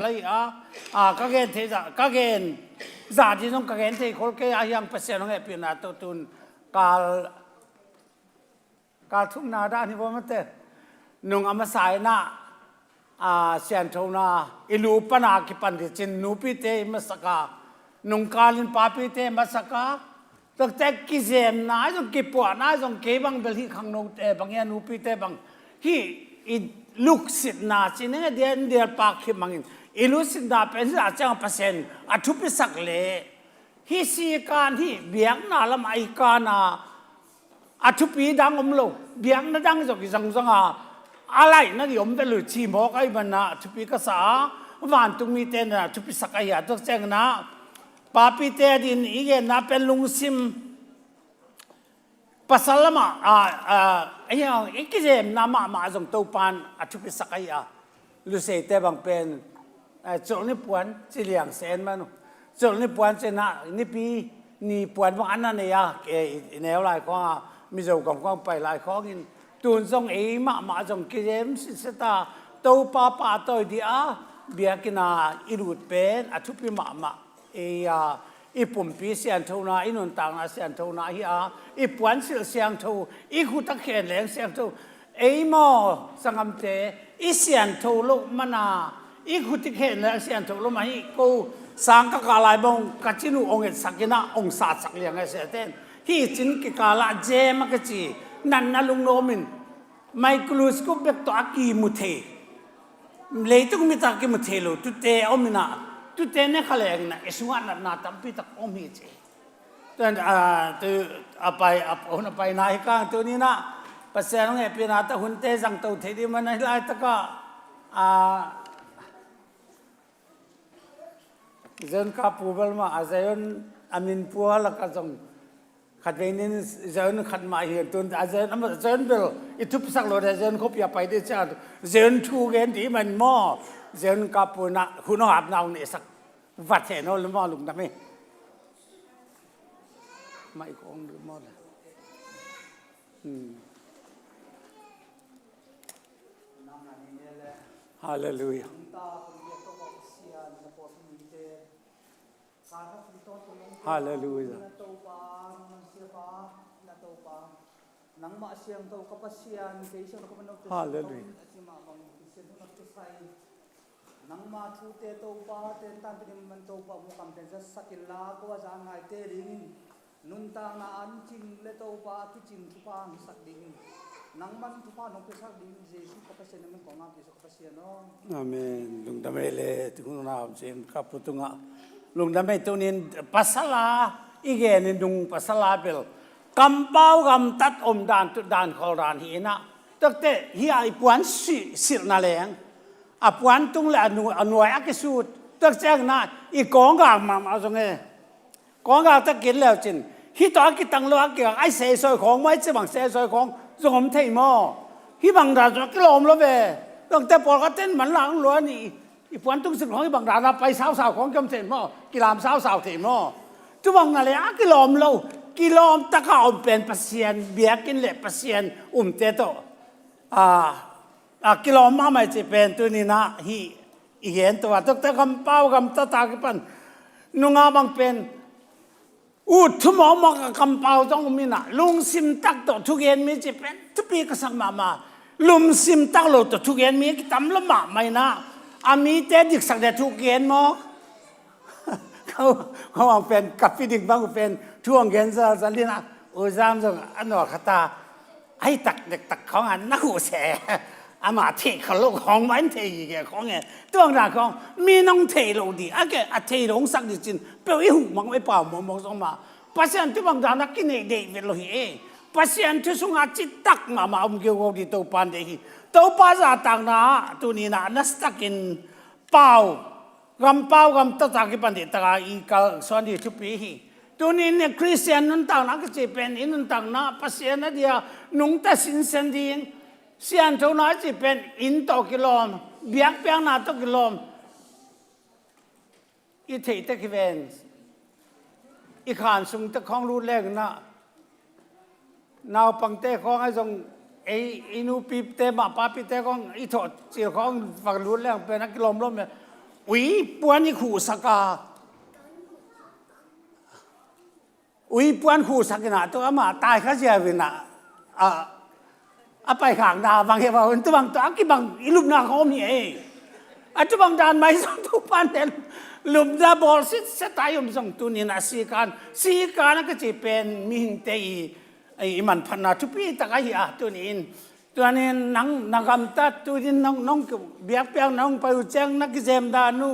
play ka gen the ka gen za di nong ka gen the khol ke yang pasien nong e pina to tun kal thum na da ni bo mate nung ama sai na sian thona ilu pana ki pan di chin nu pi te masaka nung kalin pa pi te masaka tak tek ki zem na jong ki po na jong ke bang bel hi khang nong te bang ya nu pi te bang hi i luk sit na chin ne dia pa ki mangin ilu sit da pen sa chang pasen athu pi sak le hi si kan hi biang na lam ai ka na athu pi dang lo biang na dang jok ki jang jangอะไรนั่นยมเป็นหรือชีมอกไอ้บรรณาทุพิกษาวันตุมีเตนะทุพิสักยาตุกแจงนะปาปิเตดินอีเกนะเป็นลุงซิมปัสสาวะไอ้ยังอีกเจมนามาจงตัวปานทุพิสักยาลุเสเตบังเป็นจุลนิพวนจิเลียงเซนมันจุลนิพวนเจนะนี่ปีนี่ปวนว่าอันนั้นเนี่ยแนวลายของมิโซกองไปลายของกินตูนทรงมาจงกิเลมสิตาตัวป้าตัวเดียเบียกินาอิรุดเป็นอทุพิมาอีปุ่มปีเสียนทูนาอินุนต่างเสียนทูนาฮีอีปวนสิเสียงทูอีขุตะเขียนแหลงเสียงทูมอสังคมเตอีเสียนทูลุมานาอีขุตะเขียนแหลงเสียนทูลุมาฮีกูสังกกาลายบงกัจจินุองเอสักินาองศาสักเลียงเสียเต้นที่จินกิกาลาเจมกจีนั่นน่ะลุงโนมินไมโครสโคปเบกตัวกีมุเทเลยตุกมิตากีมุเทโลตุเตอมินาตุเตเนี่ยเขาเรียกนะเอสวานาตัมปิตักอมิเจตัวตัวเอาไปนายก้างตัวนี้นะภาษาของเอพินาตหุ่นเตจังตัวเทดีมันอะไรตะก็เจนข้าปูเบลมาอาเจนอามินปัวแล้วก็จงขัดไปนี่เจนขัดมาเห็นตัวอาเจนเบลอิทุบสักโลแต่เจนเขาเปียไปได้จ้าเจนทูเกนที่มันหม้อเจนข้าปูนะคุณอาบน้ำเนี่ยสักวัดเห็นหรือหม้อลุงทำไมไม่คงหรือหม้อเลยฮาเลลูยาฮาเลลูยานังมาเสียงตัวกับเสียงเกย์เสียงกับมันนกฮาเลลูยานังมาทูเตตัวป้าเตตันเป็นมันตัวป้ามุกำเป็นจะสักิลาก็ว่าจะง่ายเตลิงนุนตานาอันจิงเลตัวป้าที่จิงทุพานสักดิ่งนังมันทุพานนกเป็นสักดิ่งเจสุกับเสียงมันของงานเจสุกับเสียงเนาะอาเมนลุงดำเมเลที่คุณน้าเสียงกับพุทธุงะลุงดำเมตัวนี้ปัสสลาอีเกนิดุงปัสสลาเปลกำเป้ากำตัดอมดานตุดานขอรานหีนะตั้งแต่เฮียอีปวนสินาแหลงอปวนตุงและอน่วยอักสูตรตั้งแจ้งนะอีกองกางมาตรงนี้กองกางตะกินแล้วจินฮิตอนกิตังโลกเกี่ยวไอ้เสยซอยของไม่จะบังเสยซอยของจงผมเทมอฮิบังดาจะกิโลมแล้วเว้ตั้งแต่ปอก็เต้นเหมือนหลังล้วนนี่อีปวนตุงสึกของฮิบังดาไปสาวของจำเทมอกีฬาสาวเทมอจุบังอะไรกิโลมเรากิโลมตะเขาเป็นปัสเซียนเบียกินเล็บปัสเซียนเตโตกิโลมาไม่จะเป็นตัวนี้นะฮีเห็นตัวตั้งแต่คำเป้าคำตากิปันนุงาบังเป็นทุมอมกับคำเป้าต้องมีนะลุงซิมตักตัวทุกเย็นมีจะเป็นทุกปีก็สั่งมาลุงซิมตักโลตัวทุกเย็นมีกิตำละหมาไม่นะมีเตดิกสักแต่ทุกเย็นมั้งเขาว่าเป็นกับฟิดิกบางเป็นช่วงเย็นสันลินะจามจังอันว่าคตาให้ตักเด็กตักของอันนักหัวแฉอามาเทขลุ่ของมันเทอีกของไงตัวนั้นของมีน้องเทโลดีอะแกเทลงสักจริงเปล่าอีหูมังไม่เปล่ามองส่งมาปัสยันที่บางด้านนักกินเด็กเวลาเฮปัสยันที่ส่งอาจิตตักมาเกี่ยวกับที่ตัวปานเด็กตัวปาจะต่างนะตัวนี้นะนัสตักินเปล่ากำตะตากิปันเดตาอีกส่วนที่ทุกปีตัวนี้เนี่ยคริสเตียนนั่นต่างนะก็จะเป็นอินต่างนะปัสยันนั่นเดียนุ่งแต่สินเซนดีนเสียนเท่านั้นจะเป็นอินตอกิโลมเบียกเปียงนาตอกิโลมอีเทตะกิเวนอีขานสุงตะของรูดแรกนะนาวปังเตของไอ้ทรงไอ้นูปีเตมาปาปีเตของอีถอดเสียของฝักรูดแรกเป็นนักกิโลมล้มเนี่ย ปวนนี่ขู่สักาปวนขู่สักนะตัวมาตายข้าเสียวินะไปข้างดาบางเหตุว่าตัวบางตัวกี่บางอีลุมนาเขามีตัวบางดานไม่ส่งทุกปันเดนลุมดาบอลสิสตายมส่งตัวนี้นะสีการนั่นก็จะเป็นมีหิงเตยมันพันนาทุปีตะไคร้ตัวนี้นังกำตัดตัวนี้น้องเบียกเปียงน้องไปอุจจงนักเจมดานู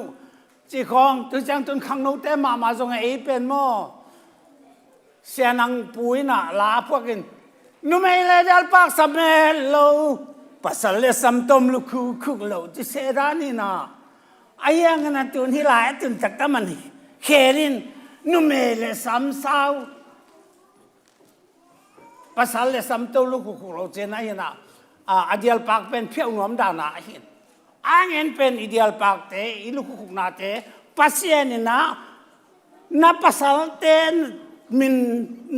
จีของตัวจังตัวขังนู้นแต่มาส่งเป็นหม้อเสียนังปุยน่ะลาพวกกินนุ่มเอเลเดลปากสำเร็จโลปัสสาวะสัมตมลุคุกโลที่เสดานี่นะไอ้ยังงั้นตัวนี้หลายตัวจักรมันเครินนุ่มเอเลสัมสาวปัสสาวะสัมตมลุคุกโลเจน่าเห็นนะอดีตปากเป็นเพี้ยวหนวมดานาเห็นเงินเป็นอดีตปากเตะอีลุคุกนาเตะปัสเซียนี่นะปัสสาวะเตนมิน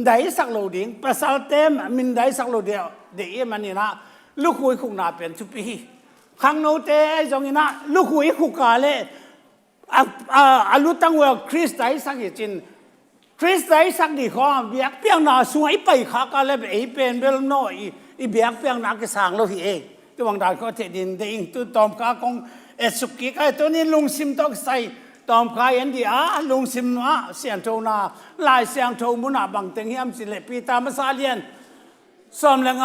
ได้สักโลดิ้งประสาทเต็มมินได้สักโลเดียวเดี๋ยวมันนี่นะลูกคุยคุกนาเป็นทุกปีข้างโน้ตจงนี่นะลูกคุยคุกกาเลยลุตั้งว่าคริสต์ได้สักจริงคริสต์ได้สักดีข้อเบียกเปียงนาสวยไปข้ากาเลยเป็นเบลโน่อีเบียกเปียงนาก็สั่งเราที่ตัวบางดานก็เทดินเด้งตัวตอมข้ากงสุกี้ไอ้ตัวนี้ลุงซิมต้องใส่ตอมขายอันดีลุงซิมนะเสียงโทนาลายเสียงโทมุนาบังเต็งเฮียมสิเลปีตามภาษาเลียนสอมลัง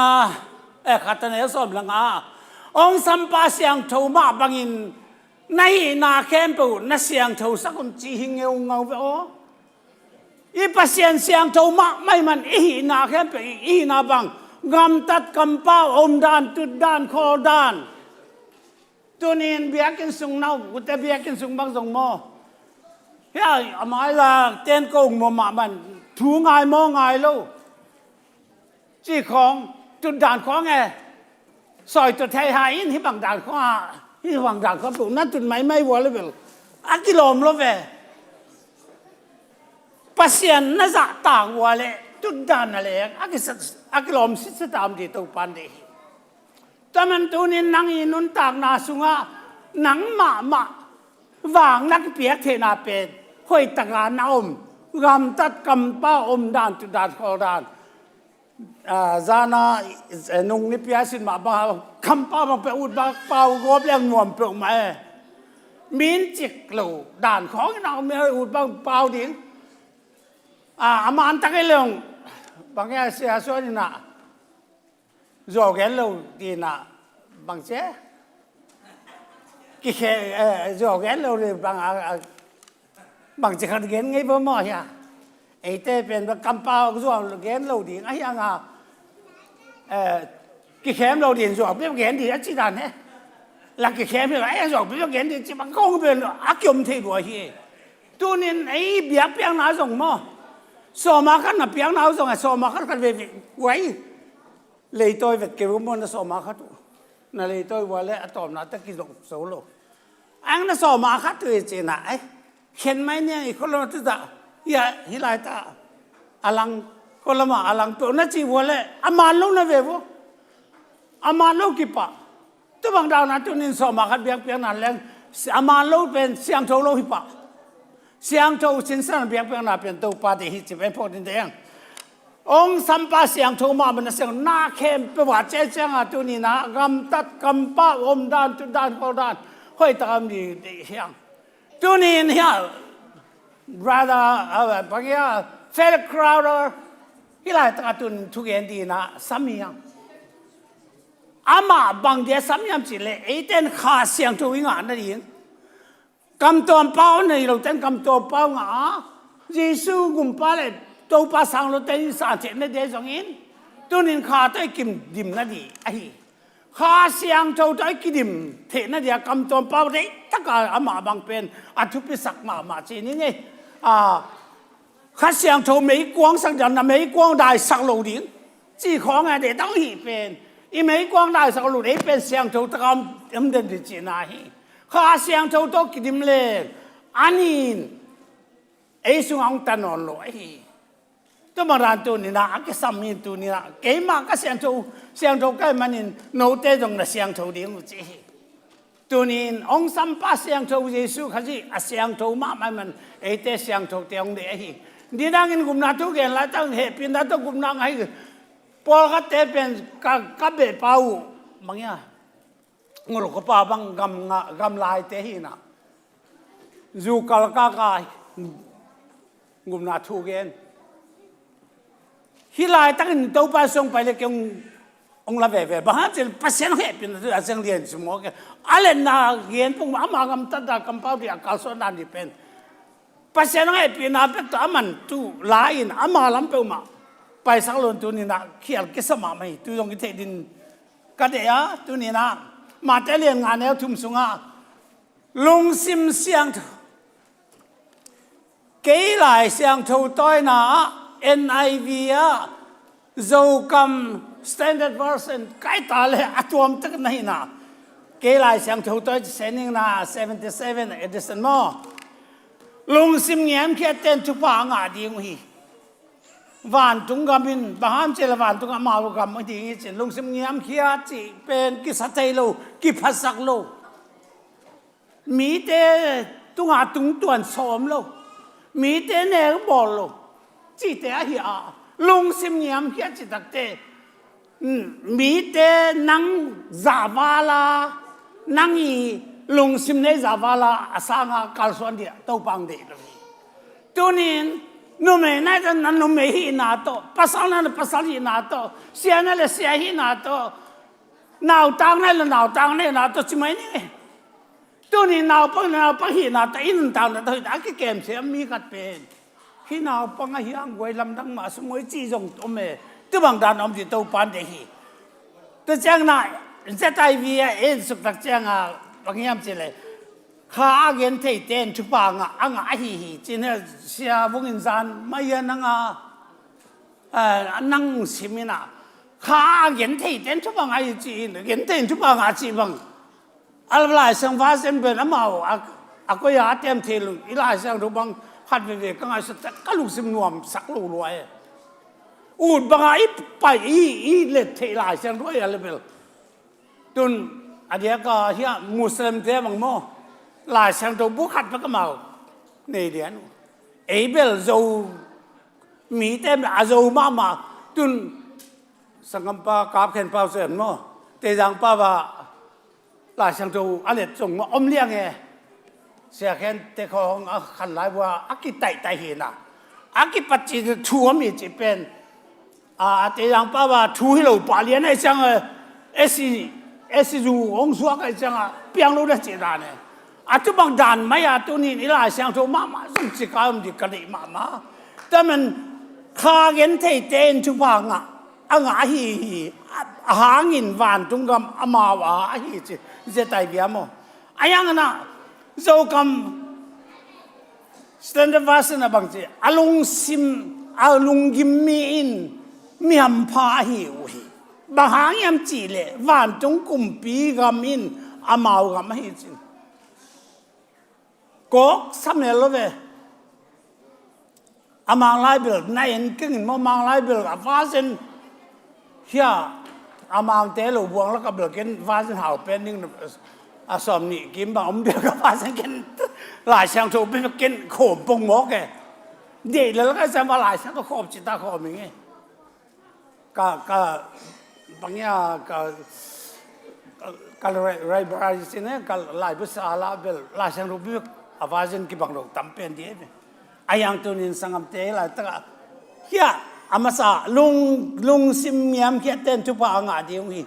ขัดเนสอมลังองสัมปาเสียงโทมาบังอินในนาเข้มปูนัเสียงโทสักคนจีหิงเงาไปอีปัสเซียนเสียงโทมาไม่มันอีนาเข้มปูอีนาบังงำตัดกำป้าอมดานตุดดานคอดานตัวนี้เบียกินสุงเน่าอุตเบียกินสุงบางสงโมเฮ้ยอามาละเต้นโกงมัวมามันถูง่ายมองง่ายลูจีของจุดด่านของไงซอยจุดไทยหายที่บางด่านของที่บางด่านของปลูกนั่นจุดไม่วัวเลยเปล่ากิโลมลบไปปัสเซียนน่าจะต่างวัวเลยจุดด่านอะไรกิโลมสิสตามที่ตัวปันดีแต่มันตัวนี้นังอินุนต่างนาสุงะหนังหมาวางนักเปียกเทนาเป็นห้อยตะการน้อมกำตัดกำป้าอมดานจุดดานคอดานจานานุงนิพยาสินมาบ้าคำป้ามาไปอุดบ้าเป่ากบเลี้ยงนวมเปลือกไม้มินจิกลูด่านของเราไม่ให้อุดบ้าเป่าดิ้งอามันตะกี้เรื่องบางอย่างเสียส่วนนี่นะจอแกนเราดีนะบางเจ้กี่แค่จอแกนเราเลยบางจะขัดแกนไงบ่มาเนี่ยไอ้เต้เป็นกำเปล่าจอแกนเราดีไอ้ยังกี่แค่เราดีจอเป็นแกนดีจีดันเนี่ยหลักกี่แค่เป็นไอ้จอเป็นแกนดีจีบางกงเป็นอักยมเทบัวเฮียตัวนี้ไอ้เบียบเปียงนาส่งมาสมาขันน่ะเปียงนาส่งไอ้สมาขันกันไปไว้เลยตัวเวทเกี่ยวมันน่ะสมาขัดนั่นเลยตัวว่าเลยตอมน่ะตะกี้ลงโซโลอันนั้นสมาขัดตัวเจน่ะไอ้เห็นไหมเนี่ยคนละตัวตาอย่าฮิลายตาอลังคนละมาอลังตัวนั่นจีวัวเลยอามันลูกนั่นเว้ยอามันลูกกี่ปะตัวบางดาวนั้นตัวนี้สมาขัดเปียงนั่นแหละอามันลูกเป็นเสียงโทโลหิปะเสียงโทสินสันเปียงนั่นเป็นตัวปาฏิหิจิเป็นพอดินเดียงองสัมปาเสียงโทมาเป็นเสียงหน้าเข้มไปว่าเจ๊เจ้าตัวนี้นะกำตัดกำป้าอมดานจุดดานเขาดานค่อยตามดีเฮียงตัวนี้เนี่ย rather บางอย่าง fair crowder ที่ไรตาตุนทุกอย่างดีนะสามียังอามาบางเดียสามียังสิเลยไอ้เต้นขาเสียงตัววิ่งอ่านนั่นเองกำตัวเป้าเนี่ยเราเต้นกำตัวเป้าอ่ะเยซูกุมป้าเลยตัวป้าสังเราเต้นสาธิตในเดชของอินตัวนี้ขาได้กินดิมนั่นดีไอ้ขาเสียงตัวได้กินดิมเทนั่นเดียกำตัวเป้าได้ถ้าก็อามาบางเป็นอัฐุพิสักมาจีนี่ไงข้าเสียงโทไม่กว้างสักอย่างนะไม่กว้างได้สักโลดิ้งจีของไงเด็กต้องหีเป็นอีไม่กว้างได้สักโลดิ้งเป็นเสียงโทตะกำเดินดิจีน่าฮีข้าเสียงโทต้องกินเลยอันนี้ไอ้สุงองตันนอนลอยตัวมาร้านตัวนี้นะก็สามีตัวนี้นะเก๋มากก็เสียงโทก็มันนี่โน้ตตรงนั้นเสียงโทดิ้งจีต ตัวนี้องสัมปัสยังโทเยซูขจิอาเสียงโทมามันเอเตเสียงโทเตียงเดฮีดีนังอินกุมนาทุกเกนละตั้งเหตุปินนาตุกุมนางให้พอกัดเตเป็นกับเบปาวมังยางรุกปาบังกำลายเตฮีนะจูกัลกากายกุมนาทุกเกนฮิลายตั้งตัวไปส่งไปเลยกงองละเวบ้านจะพัฒนาให้เป็นตัวเสียงเรียนสมองกันอะไรน่าเรียนพวกมันมากำตัดกำเป้าที่อาการส่วนนั้นเป็นพัฒนาให้เป็นอาเป็นตัวมันตัวลายน์อามาลำเป้ามาไปสักลนตัวนี้นะเขียนกิสมาไม่ตัวตรงที่ดินก็เดียตัวนี้นะมาแต่เรียนงานแล้วทุ่มสุงาลงซิมเสียงเกี่ยหลายเสียงถูกต้อยนะ NIV อ่ะโจกัม standard version ใกล้ตาเลยอัตวมตักนี่นะเกี่ยหลายเสียงถูกต้อยเส้นนึงนะ77 edition มั้งลงซิมเงียมแค่เต้นทุกปางอ่ะดีงฮีวันตุงกามินบ้านเจริญวันตุงกามาวกามไม่ดีจริงลงซิมเงียมแค่จีเป็นกิสัตย์โลกิภาษาโลมีแต่ตุงหาตุงตัวนสมโลมีแต่เนื้อบอลโลจีแต่เฮียลงซิมเงียมแค่จีตักเตมีแต่นังซาวาลานังอีลงซิมเนซาวาลาอาสางาการสวนเดียตัวปังเดียตัวนี้นุ่มเองนั่นนั่นนุ่มเองหินาโตภาษานั้นภาษาหินาโตเสียนั่นเสียหินาโตหนาวตังนั่นหนาวตังนี่นาโตชิไหมนี่ตัวนี้หนาวปังหินาโตอินตังนั่นตัวอักเกมเสียมีกัดเป็นหินาวปังหิอังไว้ลำดังมาสมัยจีจงตัวเมตัวบางด้านอมจิตตัวปันเดียตัวเจ้าหน้าจะตายวีเอ็นสุดตักเจ้าอ่ะบางอย่างสิเลยข้าเงินที่เต้นทุกปางอ่ะอ่ะฮีจีเนี่ยเสียบุญจันไม่ยันอ่ะนั่งชิมินะข้าเงินที่เต้นทุกปางไอ้จีเงินเต้นทุกปางอ่ะจีบังอะไรสังวาสเป็นอ่ะมาอ่ะก็อยากเตรียมทีลุอีหลายสังรูบังขัดไปเลยก็ไงสุดแต่ก็ลูกสิมนวมสักลูกรวยอูดบางไอ้ไปอีเล็ดที่หลายสังรวยอะไรเปล่าตุนอันเดียก็เฮียมุสลิมเต้บางโมหลายสังตัวบุคคลก็มาในเดียนเอเบลโจมีเต็มอาโจมาตุนสังกัมปากราบเข็นเปล่าเสริมโมแต่ยังป้าว่าหลายสังตัวอันเนี้ยส่งมาอมเลี้ยงไงเสียแค่แต่ของขันหลายว่าอากิไตเห็นอ่ะอากิปัจจิตชัวมีจิเป็นแต่ยังป้าว่าชัวให้เราปาเลียนให้จังเอสจูองค์สวกให้จังเปียงรู้ได้จีราเนี่ยอาจจะบางด่านไม่อาตัวนี้นี่หลายเสียงโทมาส่งสิกายมันดีกันเลยมาแต่มันข้าเงินที่เต้นทุกพังอ่ะฮีหาเงินวันจุงกำอมาว่าฮีจะตายเบี้ยมั้งไอ้ยังน่ะโจกำ standard version นะบางทีอารมณ์ซิมอารมณ์กิมมีอินมีอัมพาหิวฮีบางหางยามจีเล่วันจุงกุมปีกำอินอมาวกำฮีจิก็สำเร็จแล้วเว้ยอามังไลเบิลนายเห็นกิ้งมันมังไลเบิลกับฟ้าเส้นเฮียอามังเตะหลบวงแล้วก็เบิลกินฟ้าเส้นหาวเป็นนิ่งสอมนี่กินบะอมเดียวกับฟ้าเส้นกินหลายช่างถูกเป็นกินโขมปงหมอกแกเด็กแล้วก็จะมาหลายช่างก็โขมจิตตาโขมอย่างงี้ก็บางอย่างก็ไรบราซิเนี่ยก็หลายภาษาลาเบลหลายช่างถูกเป็นอาวาจันกีบังโลกตั้มเป็นดีเองไอ้ยังตัวนี้สังคมเตะอะไรตั้งเฮียอามาซาลุงซิมยามเขียนเต้นทุกปางอ่ะดีงี้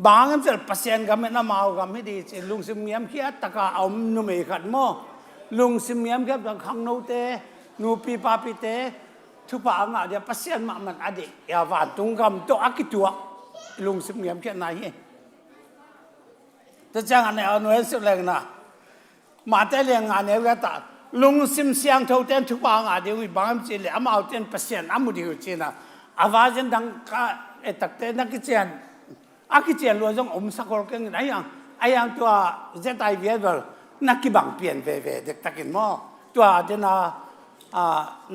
บางอันจะพัฒนากันไม่น่ามาวกันไม่ดีสิลุงซิมยามเขียนตะกาเอาหนุ่มเอกขัดโมลุงซิมยามเขียนบางครั้งโนเตนูปีปาปีเตทุกปางอ่ะเดี๋ยวพัฒนามันอดีตอย่าว่าตุงกำตัวอักตัวลุงซิมยามเขียนไหนจะจ้างอันไหนเอาหน่วยสุดแรงนะมาแต่เรื่องงานเนี่ยก็ตัดลุงซิมเสียงเท่าเต้นทุกบางอ่ะเดี๋ยวบางทีเลยอามาเอาเต้นเปอร์เซ็นต์อามุดีกว่าจีน่ะอาวาจันดังก็ตักเต้นนักเจียนอากิเจียนล้วนจงอมสักคนกันไอ้ยังตัวเจตายเวียดนักกีบังเปลี่ยนเวเด็กตะกินหม้อตัวเจน่ะ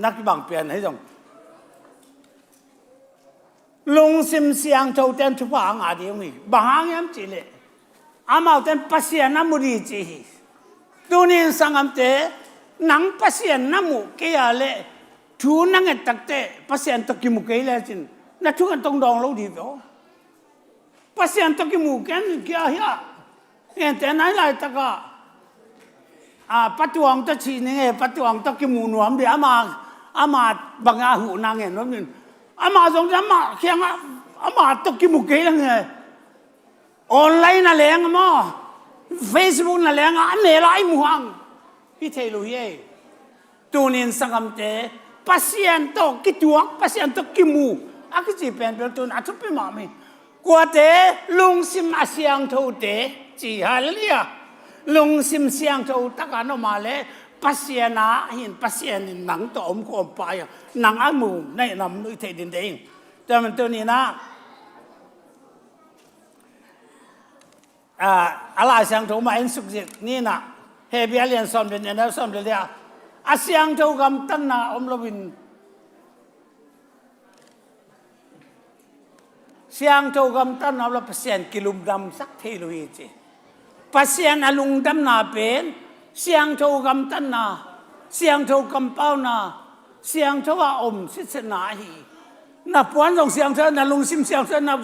นักกีบังเปลี่ยนให้จงลุงซิมเสียงเท่าเต้นทุกบางอ่ะเดี๋ยวนี้บางอย่างจีเลย อามาเต็มปัสยานามุดีจีตัวนี้สังคมเตนังปัสยานามุเกียเล่ทูนังเอตักเตปัสยานตกิมุเกยเลจินนัทุกันตรงดองเราดีโตปัสยานตกิมุกันเกียเฮียเอ็นแต่ไหนไรตะกะปัจจุบันตะชีนี่ปัจจุบันตกิมุนวมเดียอามาบังอาหูนางเห็นว่ามันอามาสงสารมาเขียงอามาตกิมุเกยเลยไงออนไลน์น่ะแรงมั้งเฟซบุ๊กน่ะแรงอันไหนไรมั่วพี่เทลุยตัวนี้สังคมเตpasien to kituak pasien to kimu akiji pen pen tun athu pe ma me kwa te lung sim asyang tho te chi halia lung sim siang tho taka no ma le pasiena hin pasien nang to om ko pa ya nang amu nei nam nui the din ding ta man tu ni na ala siang tho ma en suk ji ni na he bia lian som den na som le yaอาเซียงเท่ากับตั้งนาอมลวินเสียงเท่ากับตั้งนาเราเปอร์เซ็นต์กิโลดำสักเท่าไหร่จีเปอร์เซ็นต์อลุงดำนาเป็นเสียงเท่ากับตั้งนาเสียงเท่ากับเป้านาเสียงเท่ากับอมสิษนาฮีนับวันส่งเสียงเท่านั้นลุงซิมเสียงเท่านั้น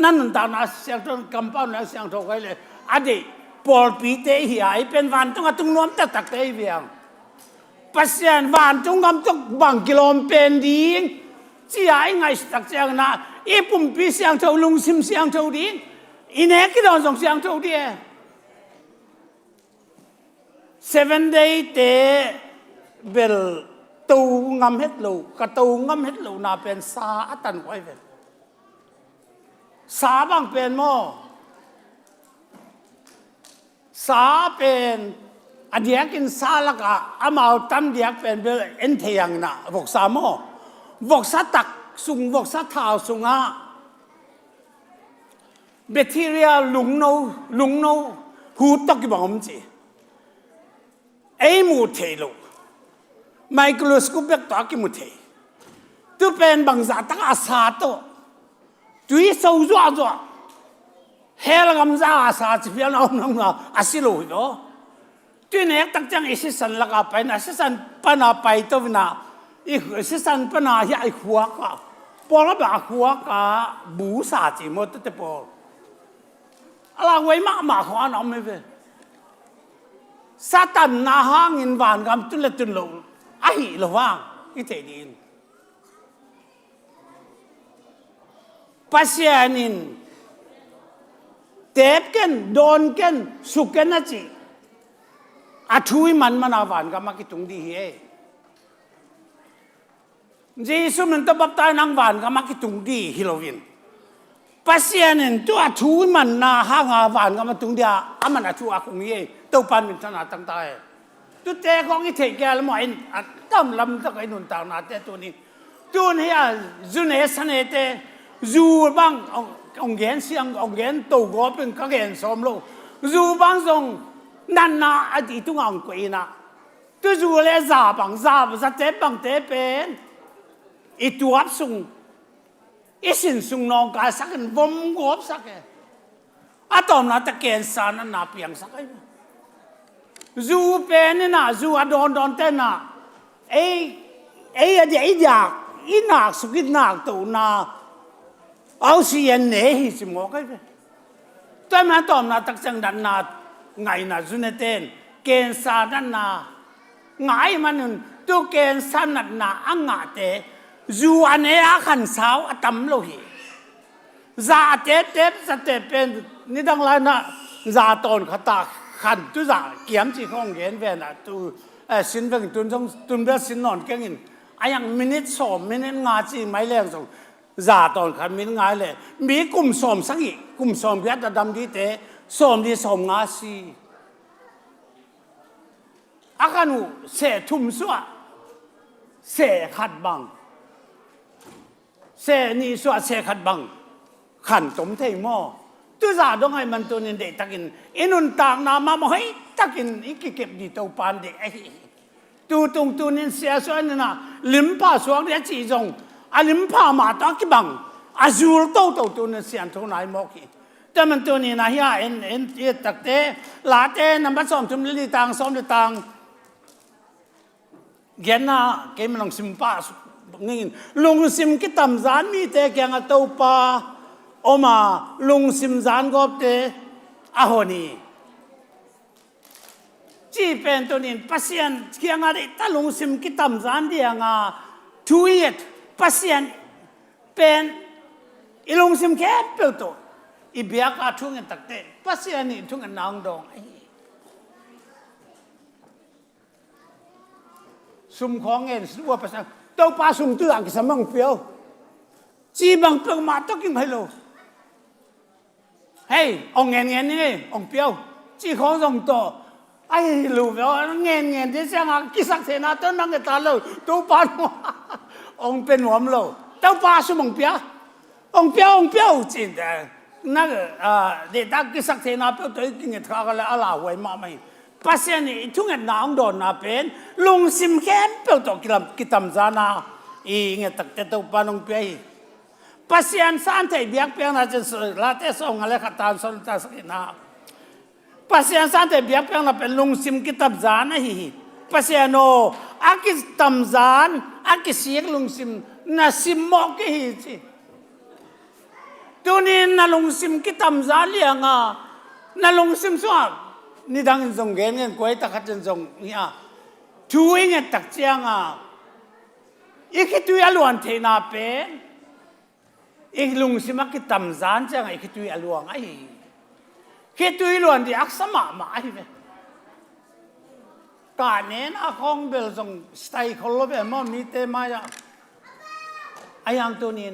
นั่นต่างนาเสียงเท่ากับเป้านาเสียงเท่ากันเลยอดีตปอลปีเตะหีไอเป็นวันต้องตุ้งน้อมตักเตะเบียงpasien van tung gam tok bang kilom pen ding chi ai ngai tak chang na e pum pi siang thau lung sim siang thau ding ine ki don song siang thau die 7 day te bel tu ngam het lo ka tu ngam het lo na pen sa atan koi ve sa bang pen mo sa penอันเดียกินซาลักอะอามาตั้มเดียกเป็นเบลเอ็นเทียงนะวกสามอวกสัตักสุงวกสัท้าวสุงอะแบคทีเรียลุงโนหูตกกี่บอกผมจีไอมูเทลูไมโครสโคปเบกตอกกี่มูเทตัวเป็นบางสัตว์ตักอาซาโตจุยสู้จัวเฮลกำซาอาซาจีเพียนเอาหนังอาศิโลหิโตตัวนี้ตั้งจังอิสิสันลักไปนะอิสิสันปนาไปตัวน่ะอิสิสันปนาที่ไอ้ขัวก็พอแล้วแบบขัวก็บูสาจิมดตัวพออะไรไว้มาขวานเอาไม่เป็นซาตันนาหางินวานกำตุลตุนลงไอ้ระว่างอิเตดินปัสยานินเทปกันโดนกันสุกันนะจีอาทุยมันอาวันก็มาคิดตรงดีเฮ้เจสุมันตบับตายนางวันก็มาคิดตรงดีฮิโลวินปัสยานินตัวอาทุยมันนาหางอาวันก็มาตรงดีอามันอาทุอาคงเย่ตัวปันเป็นธนาตั้งตายตัวเจ้าของอิเทแกลมอยตั้มลำตะไคหนุนต่างนาเตตัวนี้ตัวนี้จุนเอสเนเตจูบังองเกนเสียงองเกนตัวก็เป็นก็เกนสมโลจูบังทรงนั่นนะอดีตตุงอังกฤษนะตัวจูเลซาบังซาเจ็บบังเตเป็นอีตัวอับสุงอีสินสุงนองกาสักกันวมกบสักเออะตอมนะตะเกนสานันนาเปียงสักเอจูเป็นนี่นะจูอดอนเต้นนะเออเดี๋ยวอยากอีนักสุกินักตัวนะเอาเสียนเนี่ยหิสมองกันแต่มาตอมนะตักจังดันนาไงนะจุนเต้นเกณฑ์สาดันนาไงมันนึงตัวเกณฑ์สานัดนาอังงาเตจูอันเนี้ยขันสาวตั้มโลหิซาเจ็บสเตเป็นนี่ดังไรนะซาตอนขตาขันตุซาเกี่ยมจีของเกณฑ์เวนะตัวสินเป็นตุนเบสินนอนเก่งอินไอ้ยังมินิทสอมมินิทงาจีไม่เลี้ยงส่งซาตอนขันมินิง่ายเลยมีกลุ่มสอมสักอีกกลุ่มสอมยัดดำดีเตสอมดีสอมงาซีอาการูเสทุ่มสัวเสขัดบังเสนี่สัวเสขัดบังขันตมเทยมอตัวจ่าต้องให้มันตัวนี้เด็กตะกินอินุนต่างนามาบอกให้ตะกินอีกเก็บดีตัวปานเด็กตัวตรงตัวนี้เสียส่วนนี่นะลิมผ้าสวงเดียจีจงลิมผ้ามาตะกิบังอาจูลโตตัวนี้เสียนตัวไหนมอกี แต่มันตัวนี้นะเฮียเอ็นตักเตะลาเตะนำบัดซ้อมจุ่มลิตังซ้อมลิตังเกณฑ์นะเกมมันลงซิมป้างี้ลงซิมกิตำจานมีเตะแกงตัวป้าออกมาลงซิมจานก็เตะอาหนีจีเป็นตัวนี้พัศยันเกียงอะไรตาลงซิมกิตำจานเดียงทุยต์พัศยันเป็นอีลงซิมแค่เปิดตัวอีเบียกอาทุ่งเงินตักเตะพัศยันนี่ทุ่งเงินนางดองซุ่มของเงินสู้ว่าภาษาเต้าป้าซุ่มตัวอังกฤษมังเปียวจีบังเปิงมาตกิมให้โลเฮ้ยองเงินนี่องเปียวจีของส่งต่อไอ้ลูกเปียวเงินที่เสียงกิสักเสนาต้นนั่งกันตาโลเต้าป้าองเป็นหัวมโลเต้าป้าซุ่มองเปียวองเปียวจีนแต่นั่นเด็กตักกิสักเสนาเปียวตัวกินเงินทากันแล้วอะไรไว้มาไม่ภาษานี่ทุ่งเงินนางโดนนาเป็นลงซิมแค่เปิดตัวกิตำจานาอีเงี้ยตักเตตัวปานงเปียภาษาสันเทเบียกเปียน่าจะลาเตส่งอะไรขัดตานสนตาสักนาภาษาสันเทเบียกเปียน่าเป็นลงซิมกิตำจานาฮีภาษาโนอากิตำจานอากิเสียกลงซิมน่าซิมมอกฮีจีตัวนี้น่าลงซิมกิตำจานเลี้ยงน่าลงซิมสวบนี่ดังจงเงินกวยตะขัดจงเนี่ยช่วยเงินตักเจียงอีกตัวอลวนเทนาเป็นอีกลุงสิมักตำจานจังอีกตัวอลวนไอ้คิดตัวอลวนที่อักษรมาไอ้เว้ยการเน้นอาคองเบลจงสไตล์คนละแบบมันมีเตมาอย่างไอ้ยังตัวนี้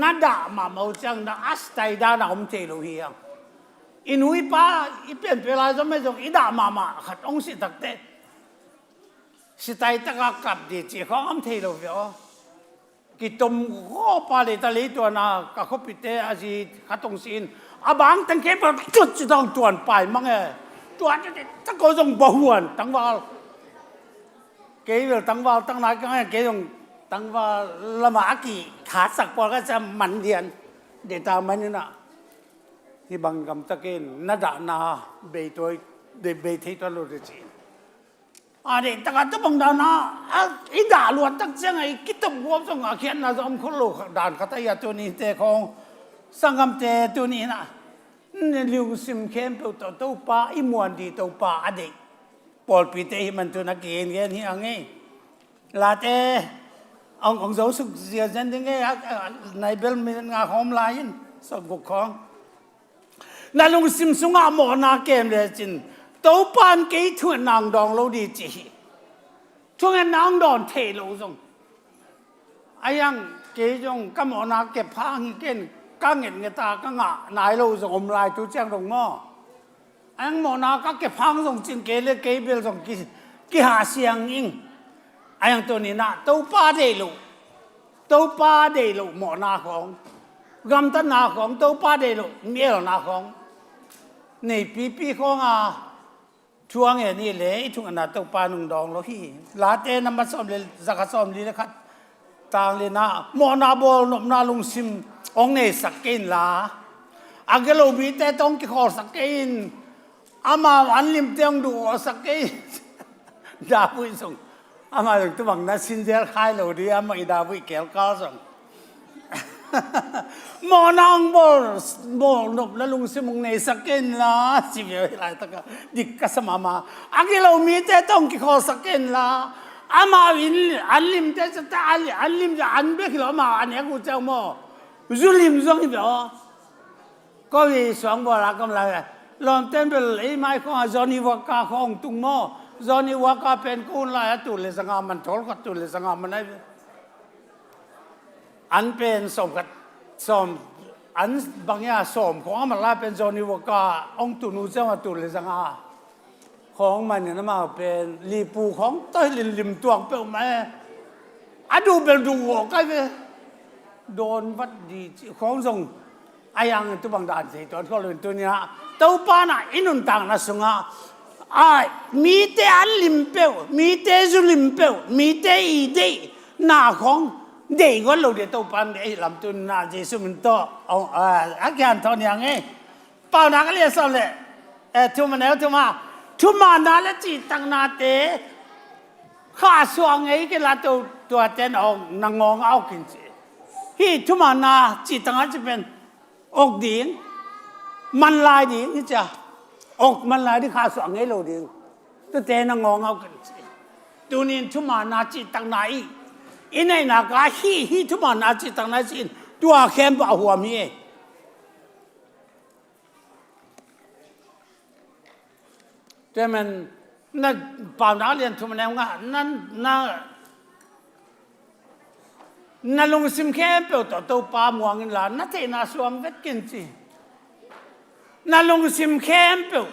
นัดด่ามาเอาจังนะอัสไตด่าหน้าผมเจลูเฮียอินุยป้าอีเป็นเวลาจะไม่จงอีด่ามาขัดองสิตักเตะสิไตตะกับดีจีของอัมเทลูเฟียวกิตมก็ปาเลตาลีตัวน่ะก็เขาปิดเตะอาจีขัดองสินอาบังตั้งเก็บจุดจะต้องตวนไปมั้งตัวจะตะโกนบ่หวนตั้งว่าเกี่ยวตั้งว่าตั้งไหนก็เกี่ยวตั้งว่าละมากี่ขาสักปอก็จะมันเดียนเดตามันนี่นะที่บางคำตะเกินนัดนาเบยตัวเดเบยที่ตัวรู้จีนอันนี้ตะการตัวบางดานาอีด่าล้วนตั้งเสียงไอ้คิดตัวบวมส่งอาเขียนนะจอมคนโลกด่านขัตยาตัวนี้แต่ของสังคมแต่ตัวนี้นะนี่ลิวซิมเข้มตัวป้าอีมวนดีตัวป้าอดีตปอลปีเตะมันตัวนักเรียนเงี้ยนี่อังไงลาเต้องเจ้าสุขเสียจันยังไงในเบลมีงาหอมลายน์สมกุของนั่นลุงซิมสุงาหมอนาเกมเลยจินตัวปานเกยทั่วนางดองเราดีจีช่วงนั้นนางดอนเทโลจงไอ้ยังเกยจงก็หมอนาเก็บผ้าหิเกนก็เงินเงตาก็งะนายเราจงอมลายตัวเจ้าตรงหม้อไอ้ยังหมอนาก็เก็บผ้าจงจินเกยเลยเกยเบลจงกี่หาเสียงอิงไอ้ยังตัวนี้นะตัวป้าเดลุหมอนาของกำตันนาของตัวป้าเดลุมีเอลนาของนี่ปีของช่วงนี้เลยทุกอันนั้นตัวป้านุ่งดองเราที่ลาเต้นำมาซ้อมเลยจักรซ้อมลีนะครับต่างเลยนะหมอนาบอลนบนาลุงซิมองเนี่ยสักเกนลาอักเกลูบีเต้ต้องกี่ขอสักเกนอามาอันลิมเตียงดูสักเกนดาบุยส่งอามาถึงตัวบังนั้นสินเดียร์ขายเราดีอามาอีดาบุยเกลก้าส่งหมอนางบอลนบแล้วลุงซิมงในสักเกนละสิบเวลาตะกดิกกัสมาอักเรามีแต่ต้องกี่ข้อสักเกนละอามาวินอันลิมแต่จะตาอันลิมจะอันเบกเรามาอันนี้กูเจ้าหม้อจุลิมจงอีเดียวก็มีสองบอลกำลังลองเต้นเป็นไอ้ไม้ของจอนี่วากาของตุงหม้อจอนี่วากาเป็นคนลายตุลเลยสังหามันทอลก็ตุลเลยสังหามันไอ้อันเป็นสมกับสมอันบางอย่างสมของมันลาเป็นจอนิวกาองตุนูเจ้ามาตุเลยสังอาของมันเนี่ยนะมาเป็นลีปูของต้อยลิมตัวเปล่าไหมอะดูเป็นดูหัวใกล้ไปโดนวัดดีของทรงไอ้ยังตัวบางด่านสิตัวเขาเลยตัวนี้นะตัวป้าน่ะอินุนต่างนะสงอามีแต่อันลิมเปล่ามีแต่จุลิมเปล่ามีแต่อีเดหน้าของเด็กก็เราเดี๋ยวตัวปันเดี๋ยวลำตุนน่าจะสมันโตเอาอาการตอนอย่างไง ป่านักเรียนสอบเลยทุมันแล้วทุมานาและจีตังนาเตข้าสวงไงก็ลาตัวเต้นออกนางงองเอากินสิฮีทุมานาจีตังอาจจะเป็นอกดิ่งมันลายดิ่งนี่จ้ะอกมันลายที่ข้าสวงไงเราดิ่งตัวเต้นนางงองเอากินสิตัวนี้ทุมานาจีตังนาอินไอ้นากาฮีทุมานาจีตังนาจีตัวเข้มบ่หัวมีแต่มันนั่นป่าวนักเรียนทุกมันเองว่านั่นลงซิมเข้มเปล่าตัวป่ามวงกันละนั่นเทน่าสวงเวทกินสินั่นลงซิมเข้มเปล่า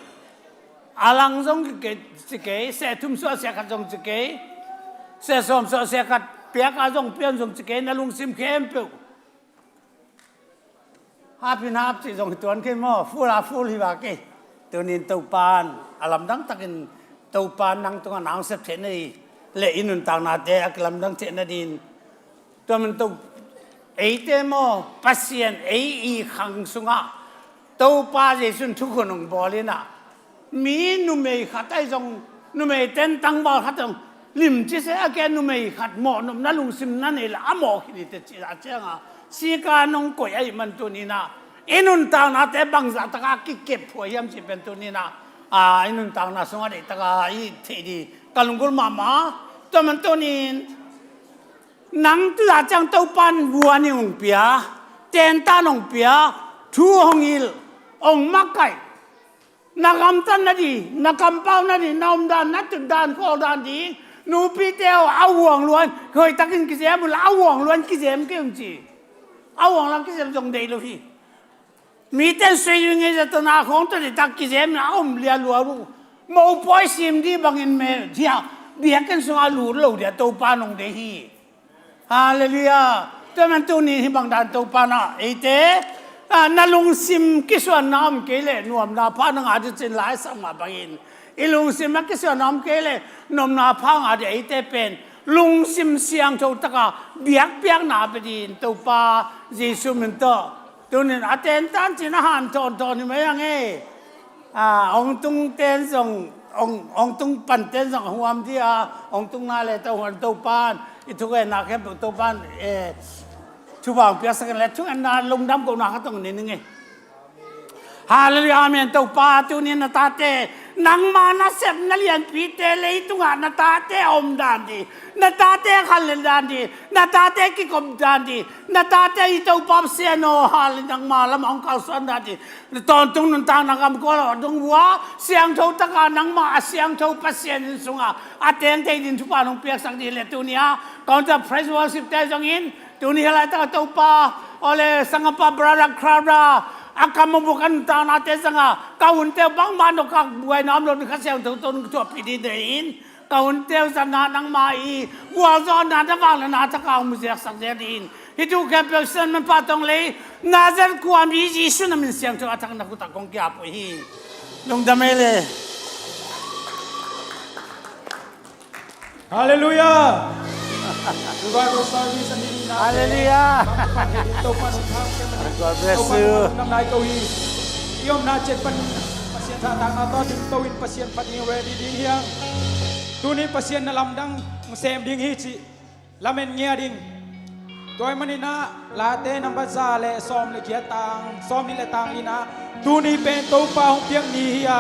อาลังจงสิเกยเสทุ่มสัวเสียขัดจงสิเกยเสสมสัวเสียขัดเปียกอาจงเปียนจงสิเกยนั่นลงซิมเข้มเปล่าฮาพินาบสิจงตัวนี้มั่วฟูลาฟูลิบาเกตัวนี้ตัวปานอารมณ์ดังตักินตัวปานนั่งตัวนั่งเสพเทนนี่เละอินุนต่างนาเตอารมณ์ดังเทนดินตัวมันตัวเตโมปัสยันอีขังสุงะตัวปาเจสุนทุกคนงบอลินะมีนุ่มเอขัดไอจงนุ่มเอเต้นตั้งบอลขัดจงลิมจิเสอแกนุ่มเอขัดหมอนุ่มนั่นลุงซิมนั่นเอละหมอคิดเตจิอาเจ้าสีกานงกวยไอมันตัวนี้นะอินุนต่างนาเตบังจัตกากิเก็บหัวยามสิเป็นตัวนี้นะอินุนต่างนาสงฆ์เดตกาอีเทดีกาลุงกุลมามาตัวมันตัวนี้นังตัวจังตัวปันวัวนี่องเปียเตนตานองเปียทูหงอิลองมักไก่นักกำตันนาดีนักกำเป้านาดีน้อมดานนัดจุดดานโคดานดีนูปีเตียวเอาห่วงล้วนเคยตักกินกิเสียมุลเอาห่วงล้วนกิเสียมเกี่ยงจีเอาห่วงล้วนกิเสียมจงเดลุพี่มีแต่สิ่งนี้จะต้องอาของตัวนี้ตักกิเสียมเอาเลียลัวรูมอปอยซิมดีบางอินเมเดียเบียกันส่งอาลูเราเดียตัวปานองเดฮีฮาเลลูยาแต่มันตัวนี้ที่บางด่านตัวปานะเตนั่นลุงซิมกิสวานน้ำเกลเลนวมนาพานังอาจจะเจนหลายสังมาบางอินลุงซิมกิสวานน้ำเกลเลนวมนาพางอาจจะเตเป็นลุงซิมเสียงโจตกาเบียกนาไปดินตัวปาเยซูมันโตตัวนี้อาเตนตันจินอาหารตอนนี้ไม่ยังไงองตุงเตนส่งองตุงปั่นเตนส่งหัวมที่องตุงนาเลยตัวหัวตัวปานอีทุกอย่างนักแค่ตัวปานทุกอย่างเปียกสักแล้วทุกอย่างนาลงดำกูนักตรงนี้นึงไงฮาเลลูยาเมนตัวปาตัวนี้นาตาเตนังมานาเซบนาเลียนปีเตเลยตุงานาตาเตอมดานดีนาตาเตขันเลดานดีนาตาเตกิกบดานดีนาตาเตอีตัวปั๊บเสียโนฮาเลนังมาละมังกาสันดานดีตอนตรงนั้นต่างนักกอลดงวัวเสียงโทตะกานังมาเสียงโทปัสเซียนสุงาอาเตนเตดินทุปานงเปียกสังดีเลตัวนี้ก่อนจะ praise worship เตจงอินตัวนี้อะไรตั้งตัวปาโอเลสังกปาบรารักคราราakan membukan tanah tesanga kaun teu bang mano kak buai nam lon khasel tu ton tu pidi dein kaun teu sana nang mai wa zo na da wang na ta ka mu sak sak dein hitu ka person man patong le nazar ku am yi ji sun min siang tu atang na ku ta kong kya po hi long damele hallelujah revival service sendiri na hallelujah God bless you น้ำลายตัวฮียอมนาเจ็ดปันปัสเซียนท่าทางนาต่อถึงตัววินปัสเซียนปัดนิวเรดีดิ้งเฮียงตัวนี้ปัสเซียนนลำดังเซมดิ้งฮีจิลำเอ็นเงียดิ้งตัวมันนี่นะลาเต้นัมบัซาเลซ้อมเลเกียตังซ้อมนี่เลตังนี่นะตัวนี้เป็นตัวป่าของเพียงนี้เฮีย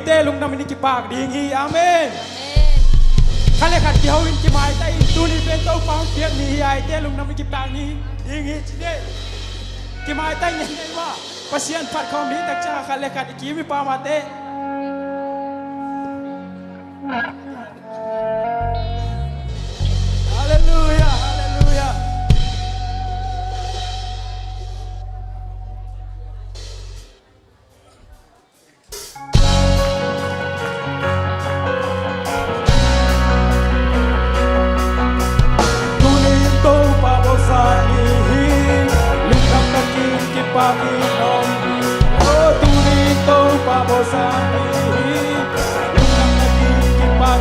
เต้ลุงน้ำมันนี่กิปากดิ้งฮีอาเมนขันเลขัดเกี่ยววินกิมายแต่ตัวนี้เป็นตัวป่าของเพียงนี้เฮียเต้ลุงน้ำมันกิปากนี้ดิ้งฮีจิเดกิมายแต่ยังไงว่าpasien pat kaum ni tak cara kalekat ikimi pamate haleluya haleluya tuni to pabosani lingkap kaki kipagi nom oh tuni to pabosani lingkap kaki kipagi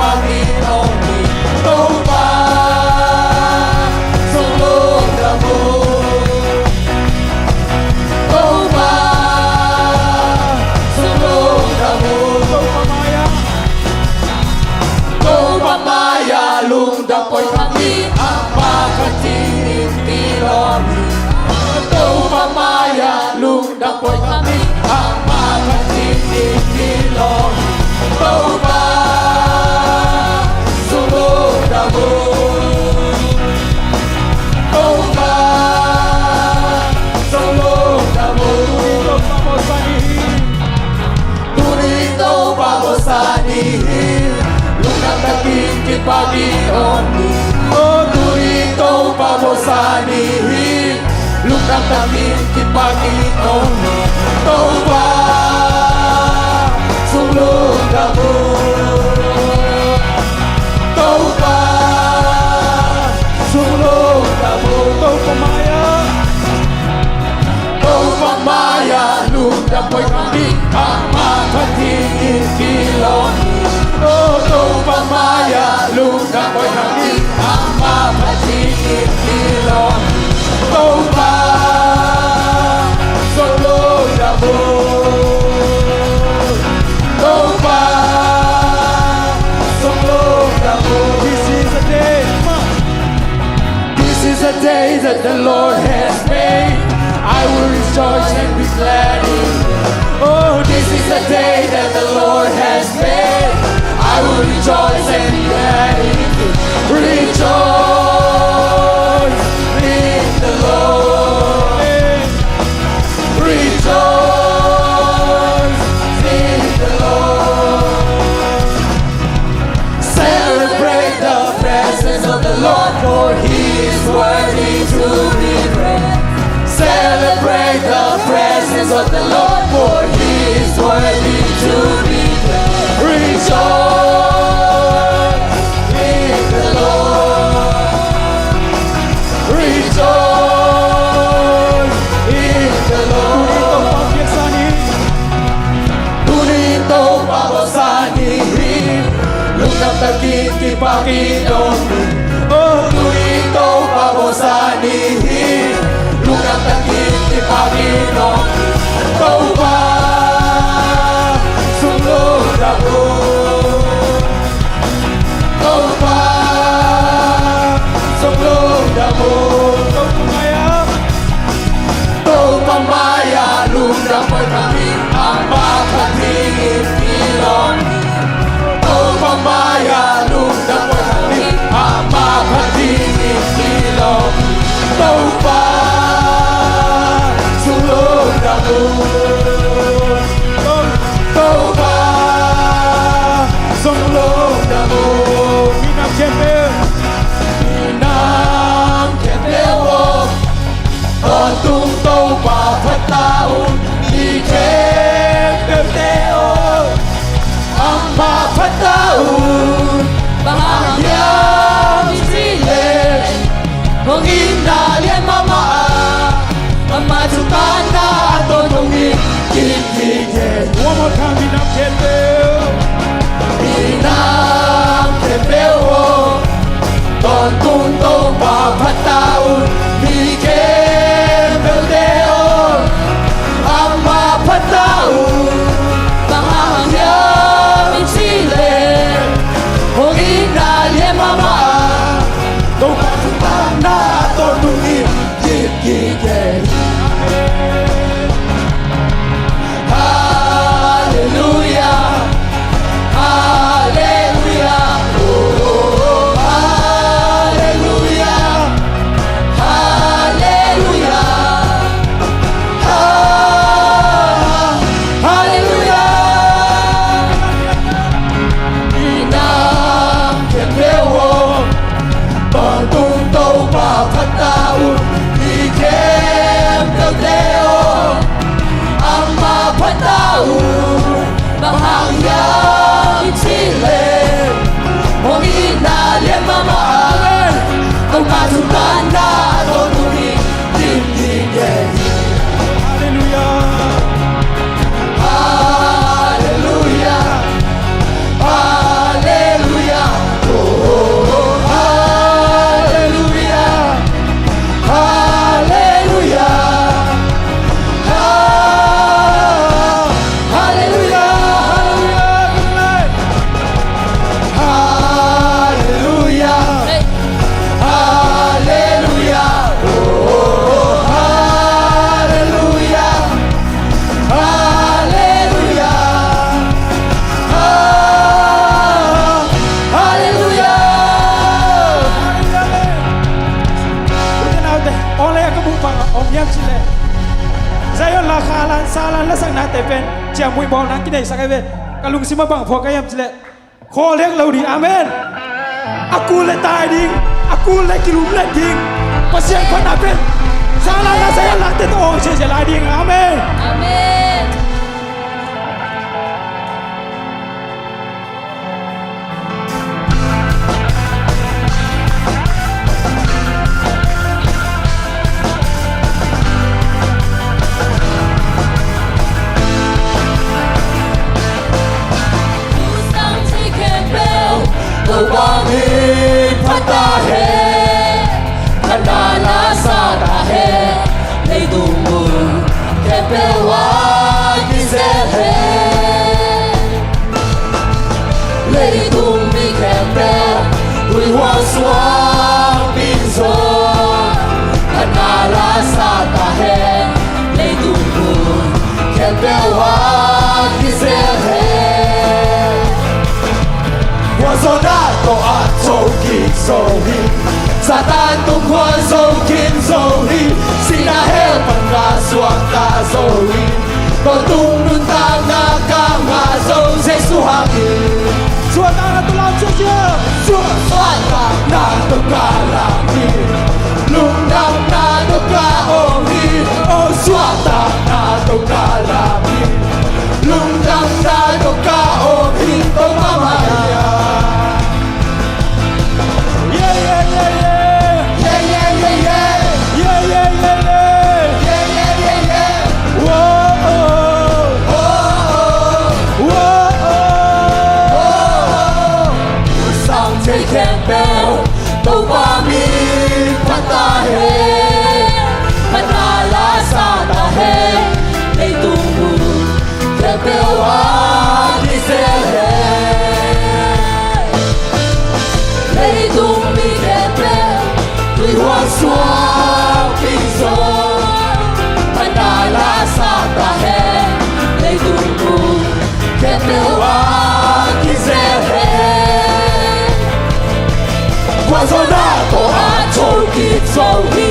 Panginoon ikaw ba sulong damo ikaw ba sulong damo ikaw pamaya lungdang po'y kami ang makatinig tilami ikaw pamaya lungdang po'y kami ang makatinig tilami ikaw ba sulong damo ikaw ba sulong damo Turito pamosanihin Lunang naging Panginoon Turito pamosanihin Lunang naging Panginoon ikaw ba sulong damo ikaw ba sulong damo ikaw pamaya lungdang po'y kami ang makatingin kilong ikaw pamaya lungdang po'y kami ang makatingin kilong ikaw ba sulong damo ikaw ba sulong damo This is a day that the Lord has made I will rejoice and be glad in it. Oh, this is the day that the Lord has made. I will rejoice and be glad in it. Rejoice in the Lord. Rejoice in the Lord. Celebrate the presence of the Lord, for He is worthy to be praised. Celebrate the presence of the Lord, for He is worthy to be praised. Rejoice in the Lord. Rejoice in the Lord. Tunito pamosanihin, lunang naging Panginoon. Oh, tunito pamosanihin, lunang naging Panginoon ikaw ba sulong damo ikaw ba sulong damo ikaw pamaya lungdang po'y kami ang makatingin kilong ikaw pamaya lungdang po'y kami ang makatingin kilong ikaw ba sulong te pen chia mui bol nang kinai sakai ve kalung sima bang pho kai am chile kho lek lo di amen aku le tai ding aku le kilum le ding pasien phan apen sala la saya la te to se la ding amen Amen. Tawangin patahe Kanala sa tahe Leitungu kepewa gisehe Leitung mi kepe Tui huang suang pinso Kanala sa tahe Leitungu kepewa gisehe Wasonato at sokin sohi Satan tungkol sokin sohi Sinahel pangkaswak ka sohi Totong nuntang nakamaso sa suhangin suata na tulang sa siya Suwata na tukalangin Lunang na tukaongin O suwata na tukalangin Lunang na tukaongin O mamaya yeah yeah yeah yeah Yeah, yeah, yeah, yeah. yeah yeah yeah yeah Yeah, yeah, yeah, yeah. whoa Oh, oh, whoa Sang chơi khen bèo Tàu ba mi phát ta hê Phát ta lá sa ta hê Lấy tung mù Khen bèo á đi xe hê Lấy tung mi khen bèo Tùy hoa xóa kinh gió Phát ta lá sa ta hê Lấy tung mù Khen bèo á đi xe hê Wazonato at sokin sohi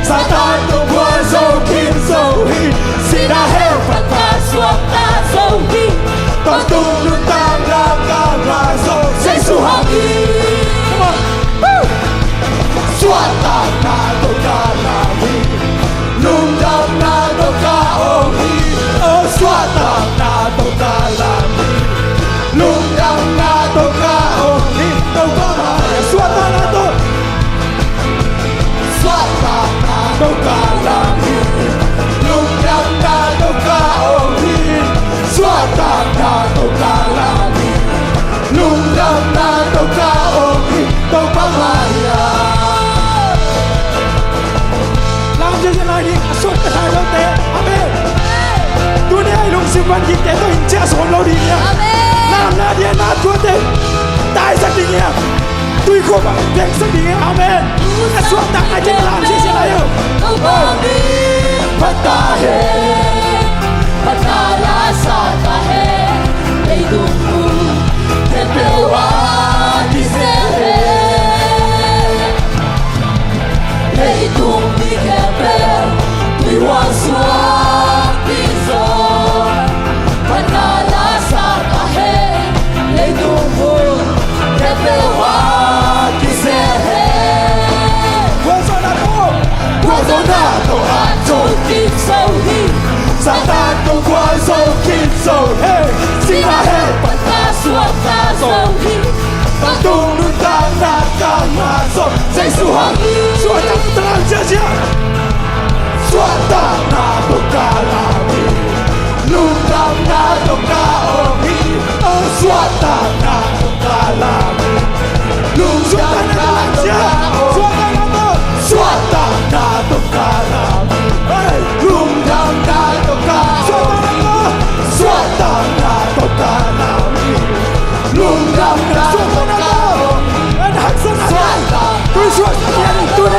Satan tungkol sokin sohi Sinahel pagkaswak na sohi Pagtulong tanggap kamaso sa suhangin Swata na to kalami Lungdam na to kaohi Oh, swata na to kalami Lungdam na to kaohi Tau kamaya suata na to Swata na to kalami Lungdam na to kaohi Swata na to kalami Lungdam na to kaohi Tau kamaya làm cho thế này đi suốt cái hai lâu té amen tôi này lùng sinh văn gì té tôi hình che sổ lâu đi nha làm na đi na chúa té tai sắc đi nha tôi không bằng tiếng sắc đi nha amen cái suốt tặng ai trên làm gì thế này không Tàu ba mi phát ta hê Phát ta lá sa ta hê Lấy tung mù Khen bèo á đi xe hê Lấy tung mi khen bèo Tùy hoa xóa đi gió Phát ta lá sa ta hê Lấy tung mù Khen bèo á đi xe hê Wazonato at sokin sohi Satan tungkol sokin sohi Sinahel pagkaswak na sohi Pagtulong tanggap kamaso sa suhangin suata terang sia-sia Swata na to kalami Lungdam na to kaohi Oh, swata na to kalami Lungdam na to kaohi suata na to Swata na to kalami Lungdam na to kaohi Swata na to kalami Lungdam na to kaohi anh hắc sơn anh Swata tôi suốt tôi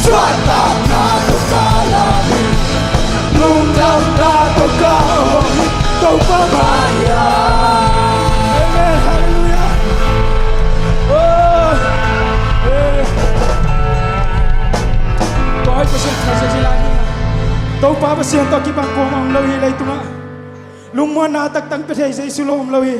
Suat tak nato kalami Lungkang nato kaomi Kau pamaya Amen, hallelujah. Oh, Boy pasien thasa silani Tau pa pasien to ki bang komang lo hi lai tunga Lung mo na tak tang pe thai sei sulom lo hi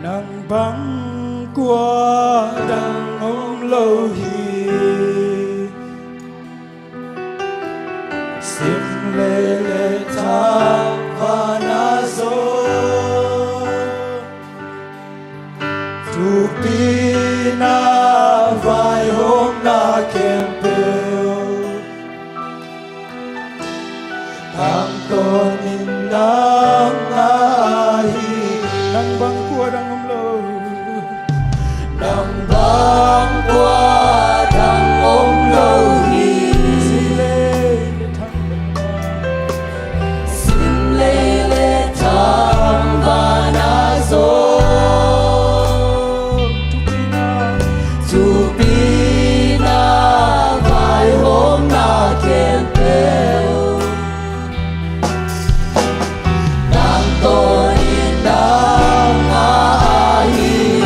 Nang bang qua đang ôm lâu hi Sim lê lê thang và na zo Tu pi na vai hôm na kem bêu Thang tôn in nang ahi Nang bang qua đang ôm lâu Nang bang qua đang ôm lâu hi Sim lê lê thang và na zo Tu pi na vai hôm na kem bêu Nang tôn in nang ahi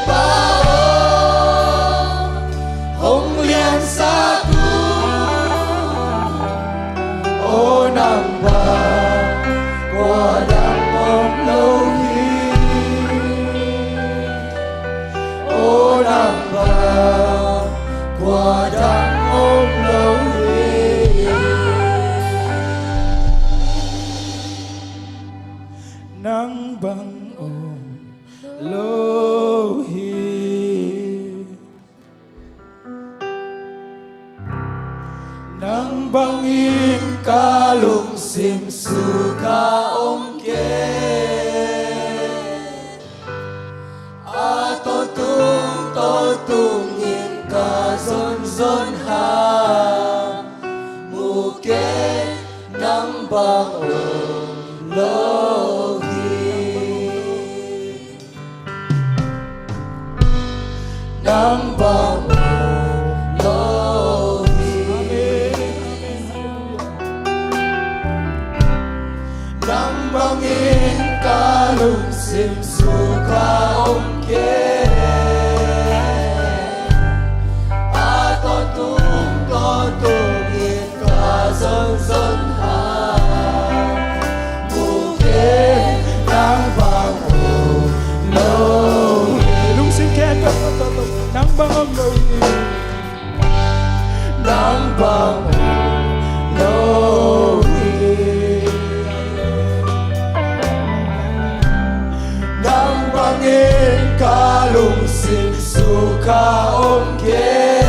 bao hồng liên xa tu ô nằm vàng qua đám ôm lâu hi ô nằm vàng qua đám ôm lâu hi nắng băng ôm lâu hi nắng băng in ca lung sim su ca om ke a to tung in ca zon zon ha mu ke nắng băng ôm lâu hi nắng băng ôm lâu hi nắng băng in ca lung sim su ca om ke a to tung in ca zon zon ha mu ke nắng băng ôm lâu hi lung sinh khen nắng băng ôm lâu hi nắng băng ôm lâu hi nắng băng in ca lung sim su ca om ke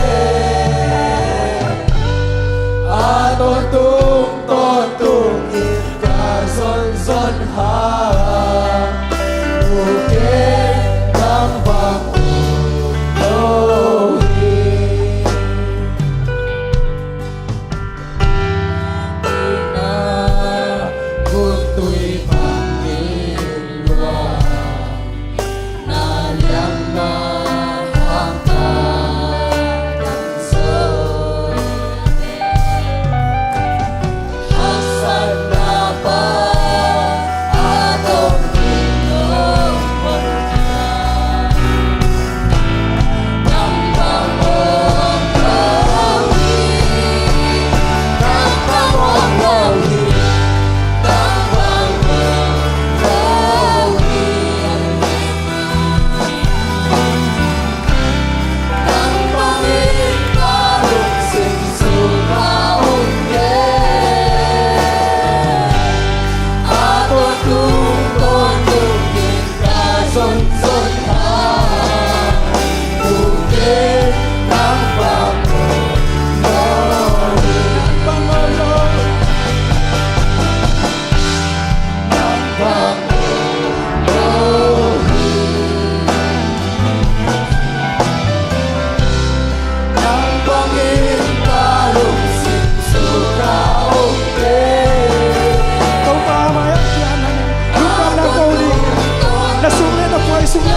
a to tung in ca zon zon ha mu ke nắng băng ôm lâu hi na kun tui pangin lua na liang na hang ta yang so hasan na ba adom no mon nang bang ong lâu hi nang bang ong lâu hi nang bang ong lâu hi nang bang in ca lung sim su ca om ke a to tung in ca zon zon ha mu ke nang bang ong lâu hi băng ôm lâu nang bang ong lâu hi nang bang in ca lung sim su ca om ke câu ba mai ác gian lupa na câu đi là sung lên là quay sung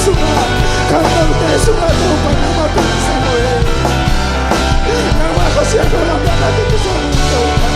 sunga kandang te sunga to panama to sa moe nama ko siya ko lang natin to sa mundo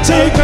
Take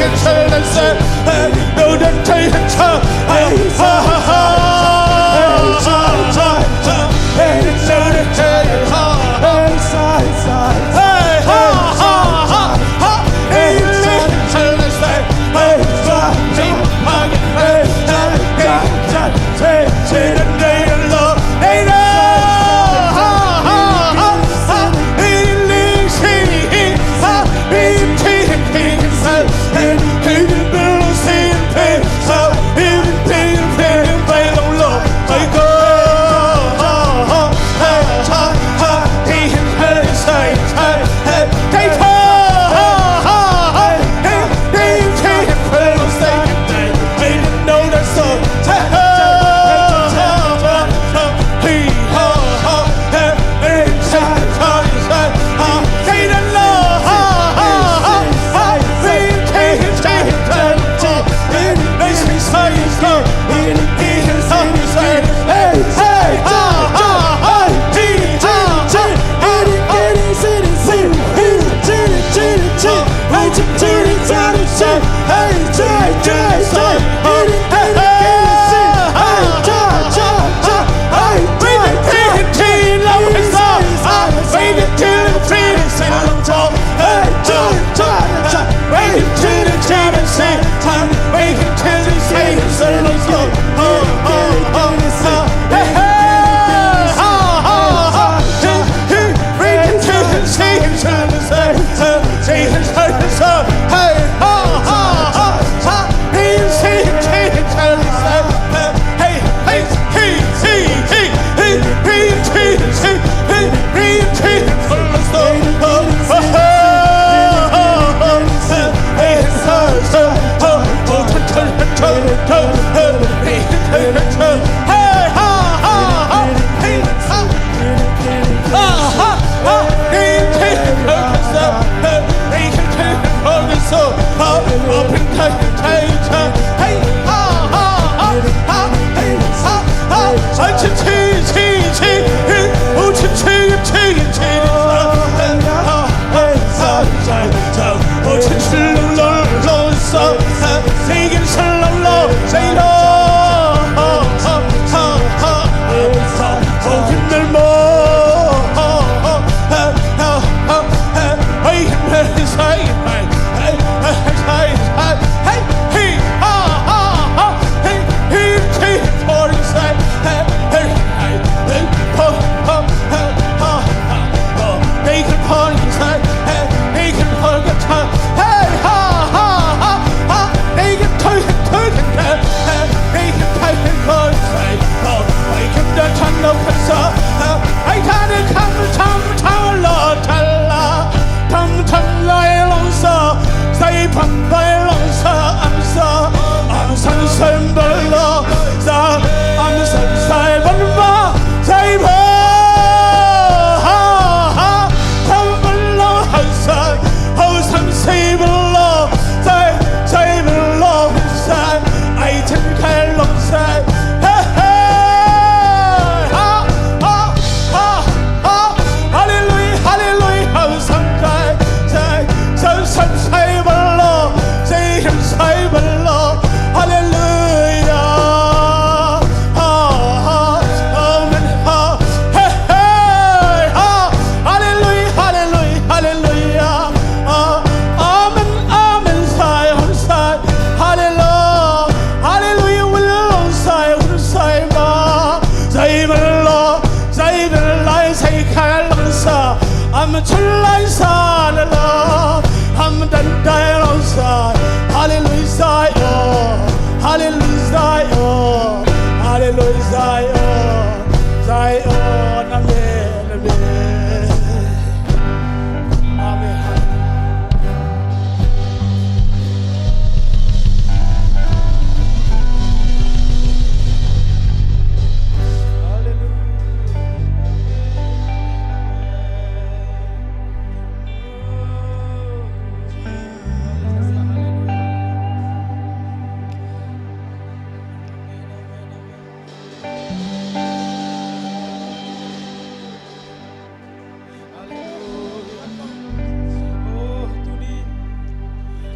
Hallelujah,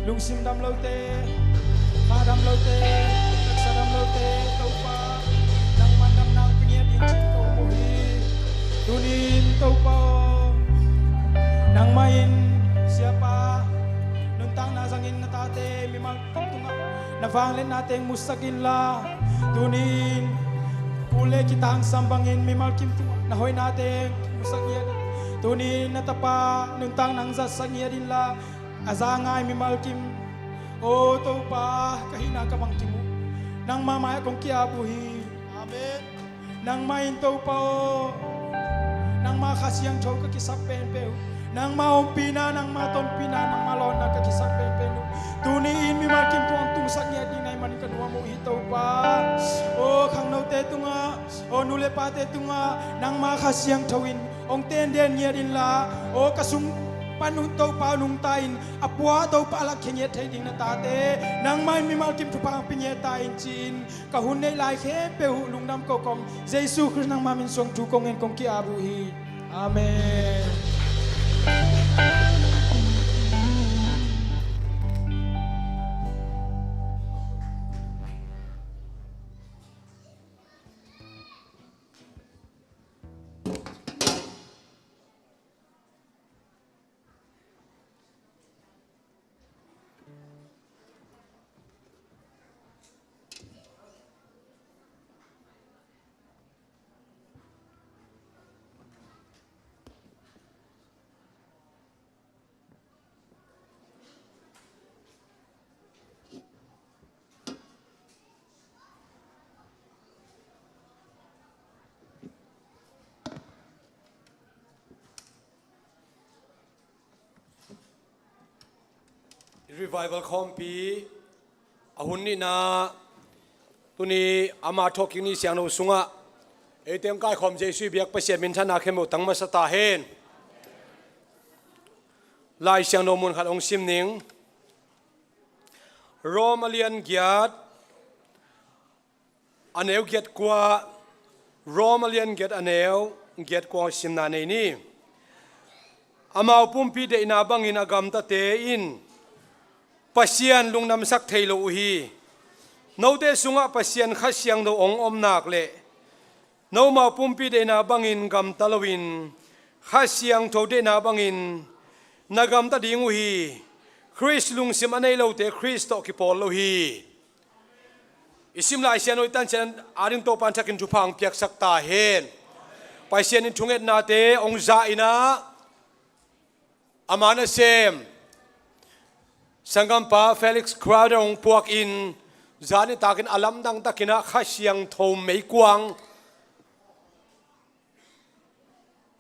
ลุงซิมดำเราเตพาดำเราเตรักษาดำเราเตเต้าปานังมันดำนางเปียดินจิเต้าโมฮีตุนินเต้าปานางmain siapa nuntang nasangin na tate mimal tunga navanglen nating musagin la tunin pule kita ang sambangin mimal kim tunga nahoy nating musagyan tunin natapa nuntang nang sasagya din la azangay mimal kim o to pa kahina ka bang timu nang mamaya kong kiabuhi amen nang main to pa nang makasiyang chow ka kisapen peu nang maumpina nang matonpina nang malona ka kisapen penu tuniin mi makim tuang tungsak niya dinay man kanwa mo itaw pa o kang no te tunga o nule pa te tunga nang makasiyang chawin ong tenden niya din la o kasung panuntaw pa nung tain apwa daw pa alak kanyet hay ding natate nang may mimalkim tupang pinyetain chin kahunay lai khe pehu lungnam ko kong Jesus Christ nang mamin song tukongin kong kiabuhi amen. Revival kompi ahun ni na tuni ama talking ni siang no sunga etem kai khom jesu biak pasien min thana khemo tangma sata hen lai siang no mun khat ong sim ning romalian gyat aneu gyat kwa romalian gyat aneu gyat kwa simna nei ni amau pumpi de ina bangin agam ta te in pasien lungnam sak theilo hi note sunga pasien khasyang do ong om nak le no ma pumpi de na bangin gam talowin khasyang thode na bangin nagam ta ding hi Chris lung sim anei lo te Christo ki pol lo hi isim lai sian oi tan chen aring to pan thakin chupang piak sak ta hen pasien in thunget na te ong za ina amana sem Sangam pa Felix Crowder ong puak in zani takin alam dang takina khasyang thom mei kwang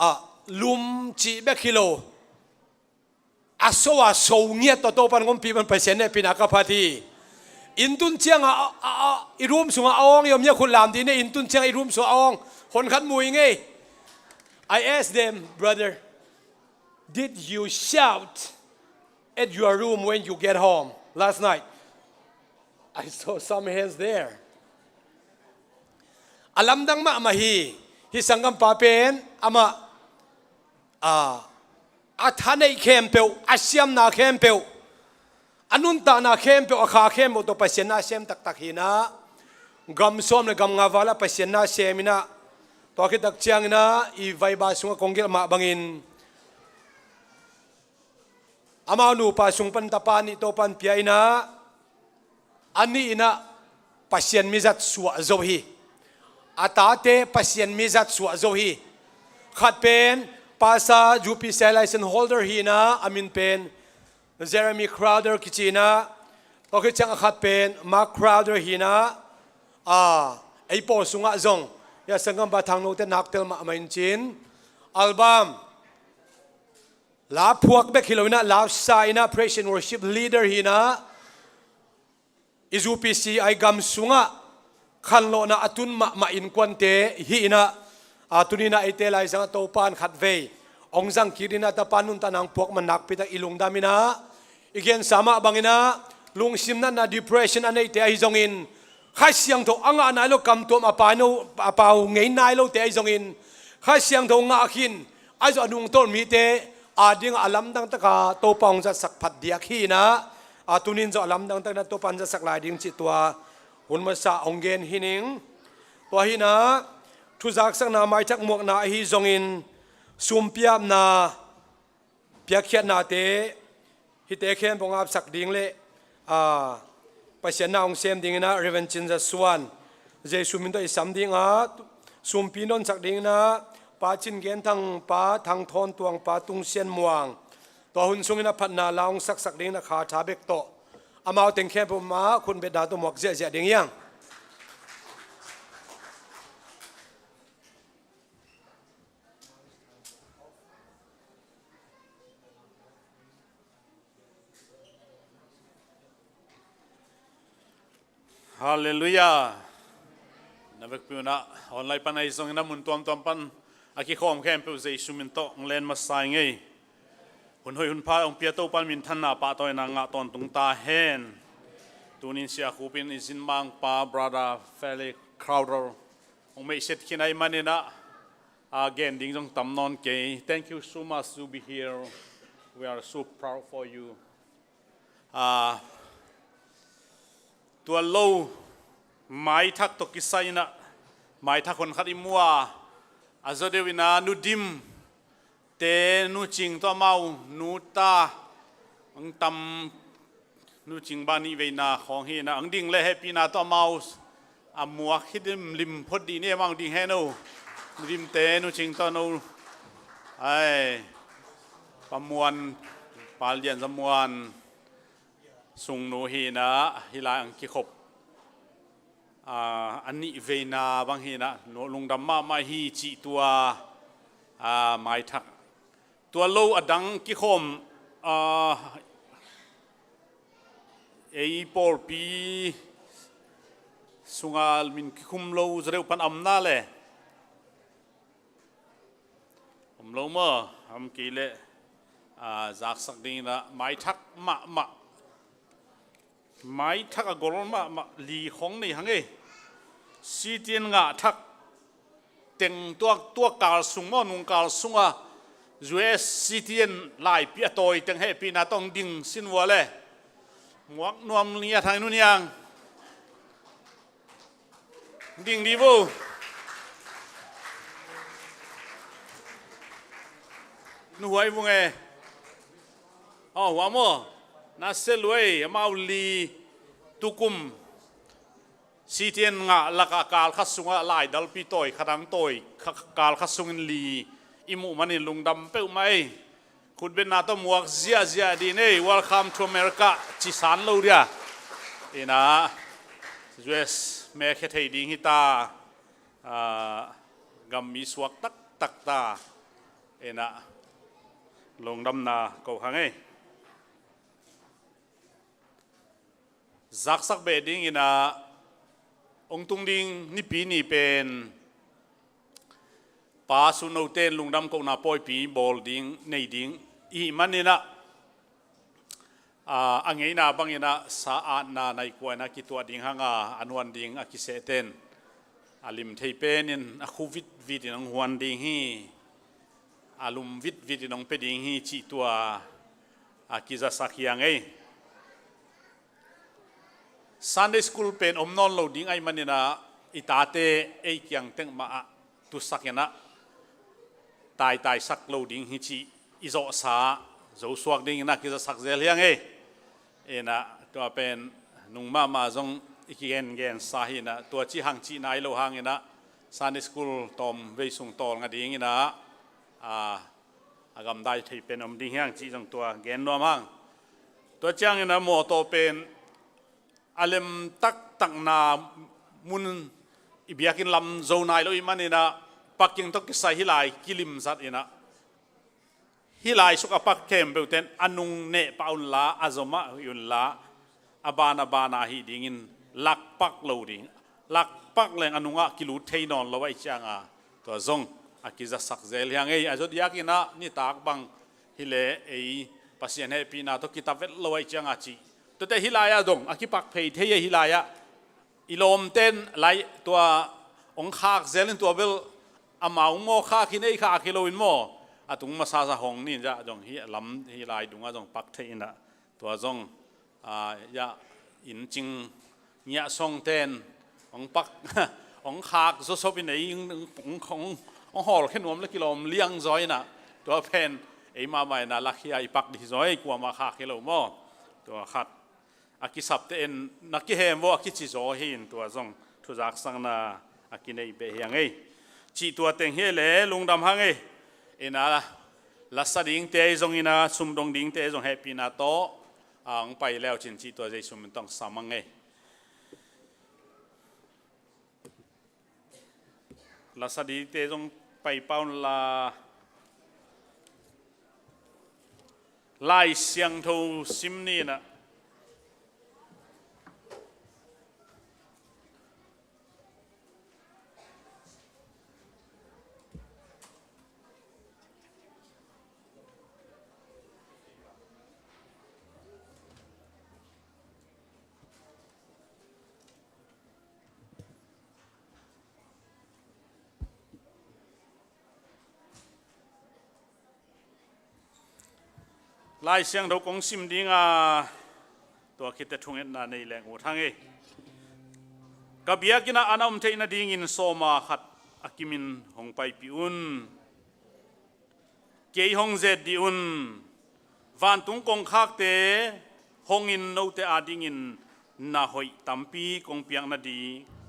a lum chi be kilo asowa so ngiat to pan ngom pi man pasien ne pinaka phati intun chiang a irum sunga awong yom nya khul lam di ne intun chiang irum so awong hon khat mui nge I asked them brother did you shout at your room when you get home last night? I saw some hands there. Alam dang ma mahi hisangam papen ama athanei khempeu asyam na khempeu anunta na khempeu akha khembo to pasena sem tak tak hina gam som le gam ngawala pasena semina to ki tak chiang na I vai ba sunga konggel ma bangin amanu pa sung pantapani to pan piaina ani ina pasien mizat suwa zohi atate pasien mizat suwa zohi khat pen pasa jupi license holder hina amin pen Jeremy Crowder kichina okay chang khat pen Mark Crowder hina ai po sunga zong ya sangam ba thang no te naktel ma main chin album la puak be khiloina la saina praise and worship leader hina izupc ai gam sunga khanlo na atun ma in kwante hina atunina ite lai sang to pan khatve ongjang kirina ta panun tanang puak manak pita ilung damina igen sama bangina lungsimna na depression anei te ai zongin khasyang tho anga na lo kam to apano apau ngei nai lo te ai zongin khasyang tho nga khin aizo anung ton mi te ading alam dang taka to pong za sak phat dia khi na tunin zo lam dang tak na to pan ja sak lai ding chi tua hun ma sa ong gen hining to hi na thu jak sak na mai chak mok na hi zong in sum piam na pia khiat na te hi te khen bong ap sak ding le pasien na ong sem ding na revenchin ja suan jesu min to isam ding a sum pi non sak ding na pa chin gen thang pa thang thon tuang pa tung sian muang to hun sung na phat na laung sak sak ding na kha tha bek to amao teng khem pum ma khun be da to mok je je ding yang Hallelujah. Nabek puna online panay song na mun tuam pan aki khom khem pu zai sumin to nglen ma sai ngei hun hoi hun pha ong pia to pan min than na pa toy na nga ton tung ta hen tunin sia khupin isin mang pa brother Felix Crowder ong me set kinai manina again ding jong tam non ke thank you so much to be here we are so proud for youตัวโลไม้ทักตกิไซนะไม้ทักคนขัดอิมัวอาจจะเดวินานูดิมเตนูจิงตัวเมานูตาอังตำนูจิงบานีเวนาของเฮนะอังดิ่งเลยให้ปีนาตัวเมาอามัวคิดริมพอดีเนี่ยมังดิ่งให้นูริมเตนูจิงตัวนูไอ้ปมวนปาเลียนสมวนสุงโนเฮนะฮิลาอังกิขบอันนี้เวนาบางเฮนะลุงดำมาไม่ฮีจีตัวไม้ทักตัวโลอดังกิขมไอปอลปีสุงาลมินกิคุมโลจะเร็วปันอำนาเลยผมโลเมื่อทำกี่เลยจากสักดีนะไม้ทักมะไม้ทักกรณ์มาลีของนี่ฮังเอซีเตียนงะทักเต็งตัวกาลสุงมอนุงกาลสุงอ่ะยูเอสซีเตียนลายเปียตอยเต็งให้ปีนาต้องดิ่งสินวัวเลยหมวกนวมเนียทางนู้นยังดิ่งดีบูนูไว้บุงเออ๋อหัวมั่วน่าเซลวยมาอุลีตุกุมซีเทียนงะลักกาลขัดสุงะลายดัลปีตอยขัดังตอยกาลขัดสุงลีอิมุมันนี่ลุงดำเป้าไหมคุณเป็นนาตมวกเจียดีนี่ Welcome to America จิสานเราเดียอีน่ะ US แม่แค่ไทยดิ้งฮิตากำมีสวกตักตาอีน่ะลุงดำนาเก่าขังเอจักสักเบดิ้งอินะองตุงดิ้งนี่ปีนี่เป็นป้าสุนเอาเต้นลุงดำก็น่าปล่อยปีบอลดิ้งในดิ้งอีมันนี่นะอังเงินาบางอินะสะอาดนาในกวนนะกิตัวดิ้งห่างอันวันดิ้งอากิเซเต้นอาลิมเทเป็นอาคูวิดนังวันดิ้งฮีอาลุมวิดนังเป็ดดิ้งฮีจีตัวอากิจะสักยังไงSunday school pen non loading ay manina itate ay kyang teng ma tu sakena tai sak loading hichi izo sa zo swak ding na kiza sak zel yang ena to pen nung ma zong gen sa hina to chi hang chi nai lo hang ina Sunday school tom ve sung tol nga ding ina agam dai thei pen ding hang chi jong to gen no mang to chang ina mo to pen alem tak na mun ibiakin lam zonai lo iman ina paking to kisai hilai kilim zat ina hilai suka pak kem beuten anung ne paun la azoma yun la abana hi dingin lak pak lo ding lak pak leng anunga kilu theinon lo wai changa to zong akiza sak zel yang ei azot yakina ni tak bang hile ei pasien he pina to kitavet lo wai changa chiตัวแต่ฮิลายาดงอากิปักเพยเทียฮิลายาอิลอมเต้นไลตัวองคากเซลินตัวเบลอามาองโมคาคินไอคาคิโลอินโมอาตุงมาซาซาหงนี่จะจงฮิลำฮิลายดุงอาจงปักเทียนะตัวจง ya in ching nya song ten ong pak ong khak zo so bin ei ong hol khen nom le kilom liang zoi na to pen ei ma mai na lakhia i pak di zoi kwa ma khak kilo mo to khat akisap te en nakihem wo akichi zo hin to zong thu jak sang na akinei be hiang ei chi tua teng he le lungdam hang ei ina la sa ding te zong ina sum dong ding te zong happy na to ang pai leo chin chi tua jai sum tong samang ei la sa di te zong pai paun la lai siang tho sim ni na lai siang tho kong sim ding to khite thungen na nei leng u thange kabia kina anam the na ding in soma khat akimin hong pai pi un ke hong ze di un van tung kong khak te hong in no te ading in na hoi tampi kong piang na di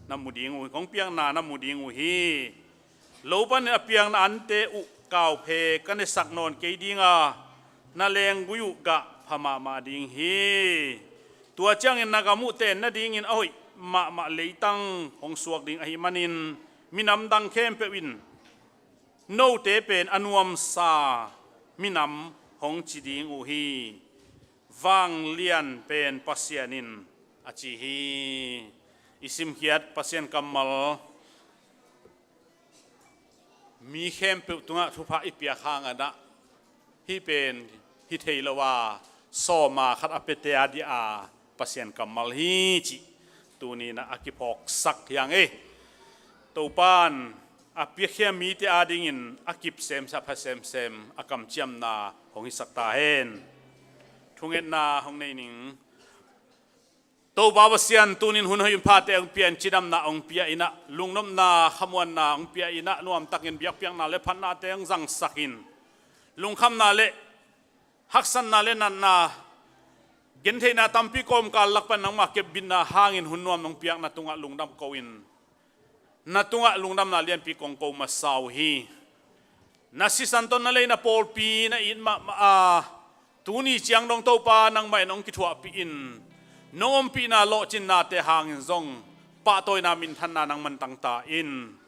na muding u kong piang na muding u hi loban apiang na ante u kaw phe kan sak non ke dinga na leng guyu ga phama ma ding hi tua chang in nagamu ten na ding in oi ma leitang hong suak ding ahi manin minam dang khem pe win no te pen anuam sa minam hong chi ding u hi wang lian pen pasianin achi hi isim hiat pasien kamal mi khem pe tunga thupa ipia khang ada hi pen hi theilawa soma khat apete adi a pasien kamal hi chi tuni na akipok sak yang to pan apia khia mi te ading in akip sem sa phasem sem akam chiam na hong hi sakta hen thungen na hong nei ning to bawa sian tunin hun hoyun phate ang pian chidam na ong pia ina lungnom na khamwan na ong pia ina nuam takin biak piang na le phan na te ang jang sakin lungkham na le haksan na le nan na genthei na tampi kom kal lakpan nang ma ke bin na hangin hunnuam nong piak na tunga lungdam koin na tunga lungdam na lian pi kong ko masaw hi na si santon na le na pol pi na in ma tuni chiang dong to pa nang mai nong ki thua pi in nong pi na lo chin na te hangin zong pa toy na min than na nang man tang ta in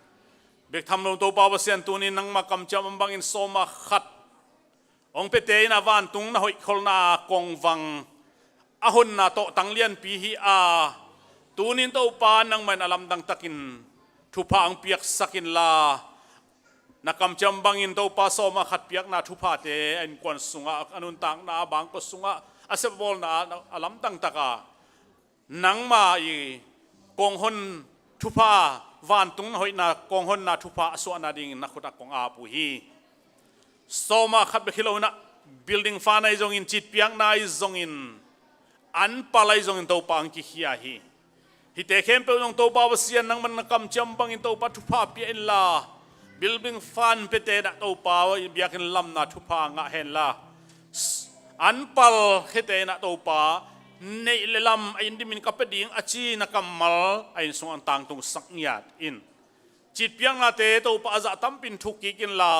bek tham lo to pa wa sian tuni nang ma kam cham bang in soma khat ong pete na van tung na hoi khol na kong wang ahon na to tanglian pi hi tunin to pa nang man alam dang takin thupa ang piak sakin la nakam chambangin to pa soma khat piak na thupa te en kon sunga anun tang na bang ko sunga asebol na alam dang taka nang ma i kong hon thupa van tung na hoi na kong hon na thupa so na ding na khuta kong a pu hi soma khat be khilo na building fa na zong in chit piang na zong in an palai zong in to pang ki hia hi hi te khem pe zong to ba sian nang man kam cham bang in to pa thu pha pi en la building fan pe te da to pa biak in lam na thu pha nga hen la an pal khete na to pa nei le lam ain dimin ka pe ding achi na kamal ain song an tang tung sak nyat in chit piang na te to pa za tam pin thu ki kin la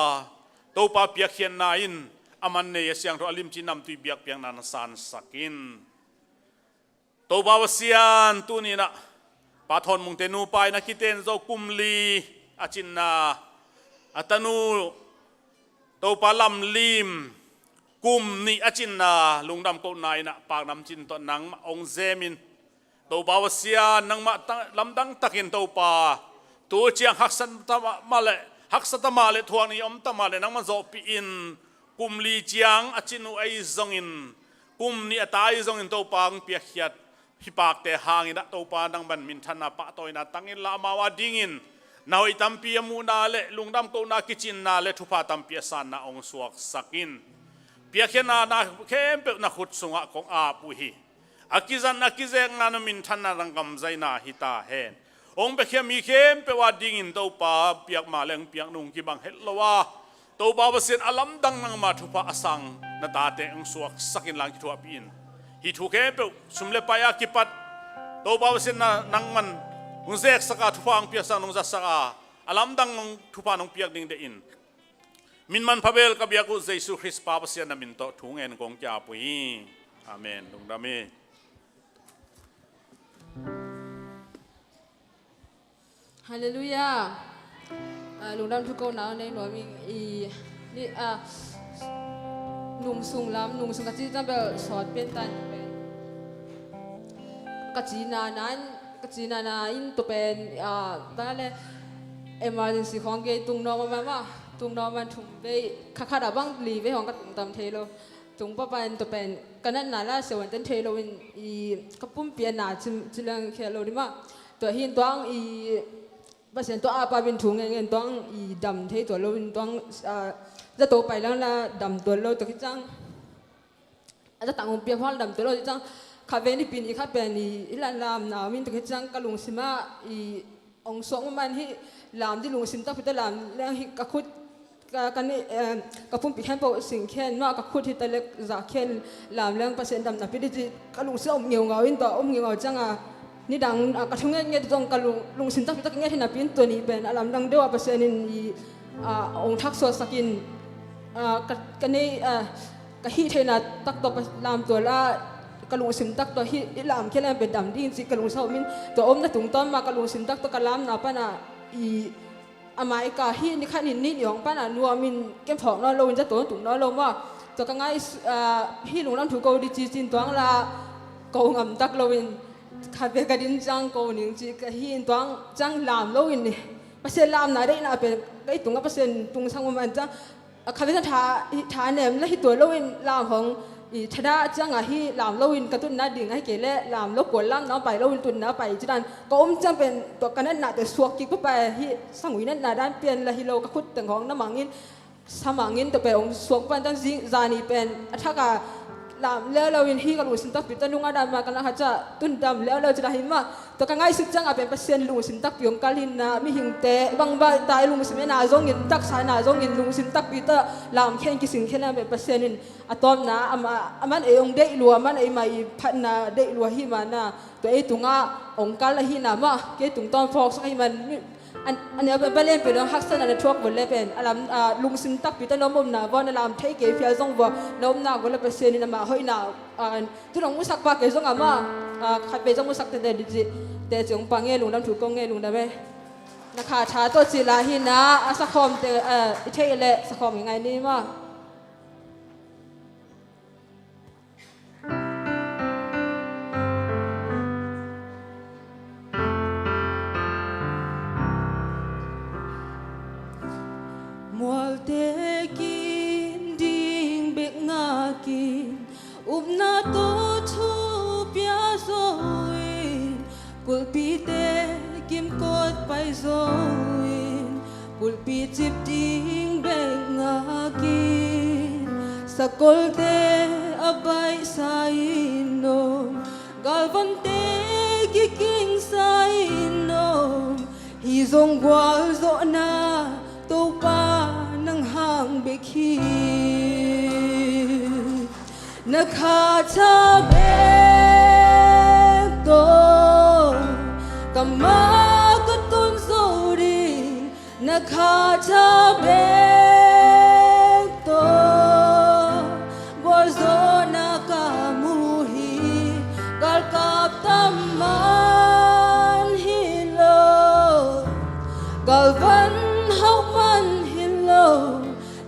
to pa piak hian na in aman ne siang ro alim chinam tu biak piang na san sakin to ba sian tu ni na pathon mung te nu pai na kiten zo kumli achin na atanu to pa lam lim kum ni achin na lungdam ko nai na pak nam chin to nang ong zemin to ba sian nang ma lam dang takin to pa tu chiang haksan ta male haksata male thuang ni om ta male nang ma zo pi in kum li chiang achinu ai zong in kum ni atai zong in to pang pia khiat hi pak te hangin to pa nang ban min thana pa toy na tangin la ma wa dingin na hoi tampi mu na le lungdam ko na kichin na le thupa tampi san na ong suak sakin pia khian na khem pe na khut sunga kong a pu hi akizan akize ngana min thanna rangam zaina hita hen ong be khem mi khem pe wa ding in to pa piak ma leng piak nung ki bang hellowa to ba basin alam dang nang ma thupa asang na ta te ang suak sakin lang ki thu apin hi thu ke pe sumle pa ya ki pat to ba basin na nangman ung zek saka thupa ang piak sang nung za saka alam dang nung thupa nung piak ding de in min man phabel ka biaku jesu christ pa basin na min to thungen kong kya pui amen dong dami Hallelujah. Lung dam thu ko na nei no mi i ni nung sung ka chi ta bel sot pen tan pe ka chi na in to pen ta le emergency khong ge tung no ma tung no man thum be kha da bang li be hong ka tung tam the lo tung pa pan to pen kanan na la se wan ten the lo in i ka pum pian na chilang khe lo ni ma to hin toang i basen to apa bin thung ngen toang i dam the to lo bin toang za to pai lang la dam to lo to ki chang za tang pia hwal dam to lo chang kha ve ni pin i kha pen i lan lam na min to ki chang ka lung sima i ong song man hi lam di lung sim ta pita lam lang hi ka khut ka ni ka pum pi han po sing khen ma ka khut hi ta le za khen lam lang pasen dam na pi di ka lung se om ngeu ngawin to om ngeu chang ni dang ka thung nge dong ka lung sin ta nge hina pin to ni ben alam dang dewa pasen in i ong thak so sakin ka nei ka hi thena tak to lam to la ka lung sim tak to hi lam khen be dam din si ka lung so min to om na tung ton ma ka lung sim tak to ka lam na pa na i amai ka hi ni khan ni yong pa na nuwa min kem phok no lo in ja to tung no lo ma to ka ngai hi lung lam thu ko di chi chin toang la ko ngam tak lo in kha be ka din jang ko ning chi ka hi toang jang lam lo in ni pasen lam na dei na pe kai tung ka pasen tung sang man jang kha be tha nem la hi to lo in lam hong i thada chang hi lam lo in ka tun na ding ai ke le lam lo ko lam na pai lo in tun na pai chi dan ko chang pen to kanan na te suak ki ko pa hi sangui na dan pian la hi lo ka khut teng hong na mangin samangin to pe ong suak pan dan jing zani pen athaka lam le lo in hi ka lu sin tak pi ta nunga da ma kana ha cha tun dam le lo cha hi ma to ka ngai sik chang a pen pasien lu sin tak piong kalin na mi hing te bang ba tai lu sim na zong in tak sa na zong in lu sin tak pi ta lam khen ki sin khen na be pasien in atom na aman e ong dei lu aman e mai phat na dei lu hi ma na to e tunga ong kal hi na ma ke tung ton phok sa hi manอันนี้เป็นเล่นเป็นฮักษณะในทวกบนเล่เป็นอารมณ์ลุงซิมตักปีตนมนะว่าในลำเทเกฟิอาซงว่านมนาก็เลยเป็นเซนินามาเฮ้ยนาทุกน้องมุสักปากเกซงอามาขัดไปจงมุสักแต่ดิจิแต่จงปังเงลุงดำถูกกงเงลุงได้ไหมนะคะชาตัวจิลาหินะสักคอมแต่เทเละสักคอมยังไงนี่มาna to thu pia zoin kulpi te kim kot pai zoin kulpi chip ding bek nga kin sakol te abai sainom galvan te kiking sainom hi zong gwal zo na to pa nang hang bekhi nakha cha bek to kama ko tun so ri nakha cha bek to bozo na ka mu hi gal kap taman hilo gal van hau man hilo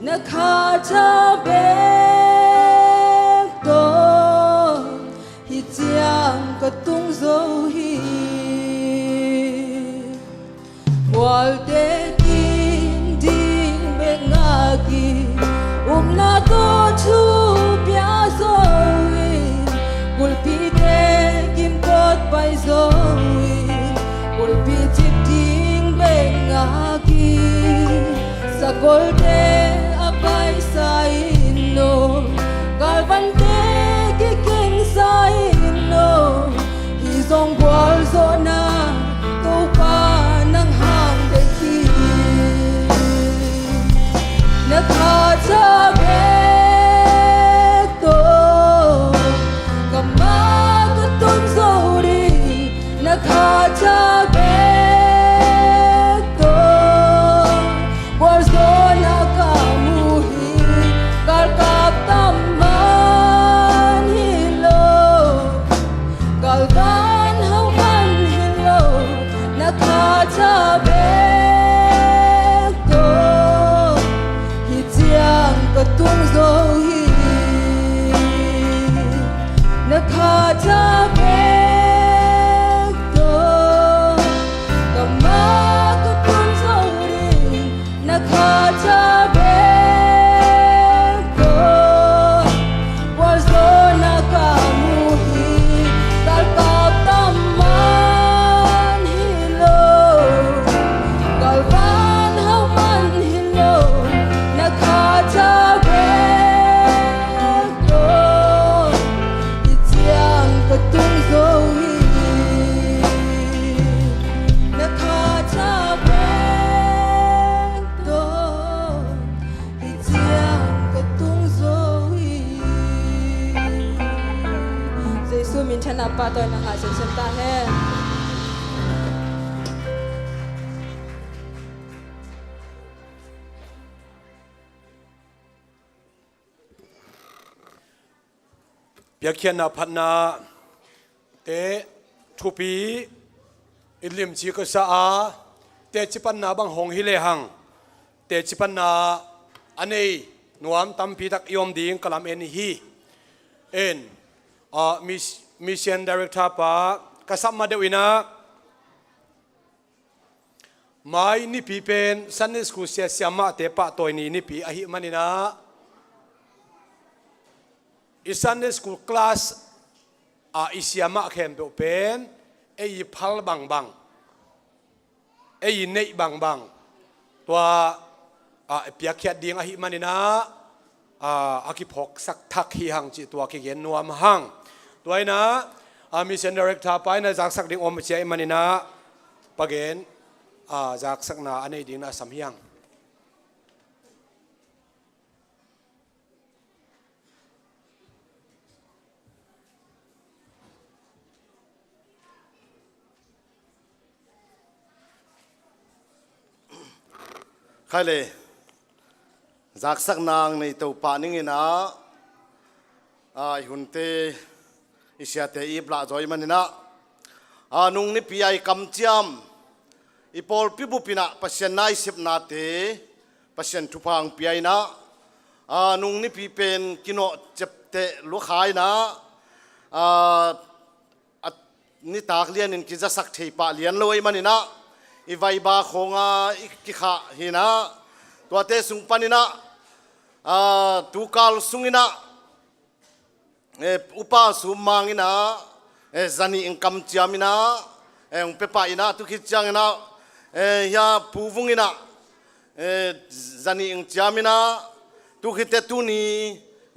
nakha cha bek ka tung zo hi wal te kin ding be nga ki na to chu pya zo hi gul pi te kim kot pai zo hi gul pi chip ding be nga ki sa gol te apai sai no gal van te ki king sai no nakatabeto hitiang katung zohi nakatabeto kamakapun zohi nakatabeto wazona kamuhi kalkap taman hilo kalvan haman hilo nakatabeto itiang katung zohi nakatabeto itiang katung zohi Giêsu mình chân apa tôi nang ngài sen ta hen เปียกเขียนนาพันนาเตทุปีอิลิมชีกษาเตจิปันนาบังหงฮิเลหังเตจิปันนาอันนี้นวมตัมพีตักยอมดิ่งกลามเอ็นฮีเอ็นมิชชั่นดีเรคเตอร์ปากษัตริย์มาเดวินาไม่นิพีเป็นซันนิสคูเซียสยามาเตปะตัวนี้นิพีอหิมันินาอีซันเดสคูลคลาสอิสยามะเข้มเป็นเอยิพัลบังบังเอยิเนยบังบังตัวเปียกเขียดดิ่งอหิมันินาอากิพกสักทักฮีหังจิตัวกิเกนนัวมหังตัวไอ้นะมิชชั่นดีเรคเตอร์ไปนะจากสักดิ่งอมเชียมันินาปะเกนจากสักนาอันนี้ดิ่งนะสัมยังใครเลยจากสักนางในตัวป่านิ่งนะหุ่นเตอิเสียเตอีปลาจอยมันนะนุ่งนี่ปีไอกำจามอีพอลพิบุปินะปัสยันนายสิบนาเตปัสยันทุพังปีไอนะนุ่งนี่ปีเป็นกิโนเจ็บเตลูกขายนะนี่ตากเลียนนินกิจะสักเทปะเลียนเลยมันนะอีไวบาของอีกิขะหินะตัวเตสุงปานินะตูกาลสุงินะอุปาสุมังอินะจันีอิงคำจามินะองเปปาอินะตุคิดจังอินะยาปูฟุงอินะจันีอิงจามินะตุคิดเตตุนี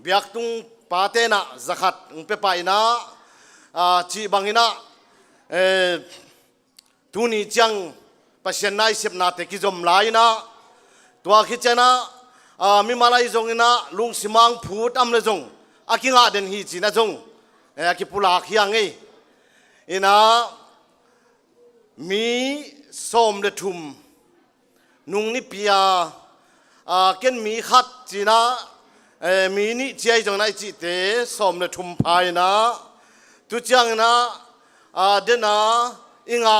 เบียกตุงปาเตนะจักขัดองเปปาอินะจีบังอินะตุนีจังปัจจัยนายเสพนาเตกิจอมลายนะตัวคิดเจนะมีมาลายจงนะลุงสิมังพูดอำเลจงอากิงอาเดนฮีจีนะจงอากิปุลาขียังไงอินะมีส้มเลทุมนุงนิพิยาเกินมีขัดจีนะมีนิเจียจงนายจีเตส้มเลทุมพายนะตุจังนะเดนะอิงา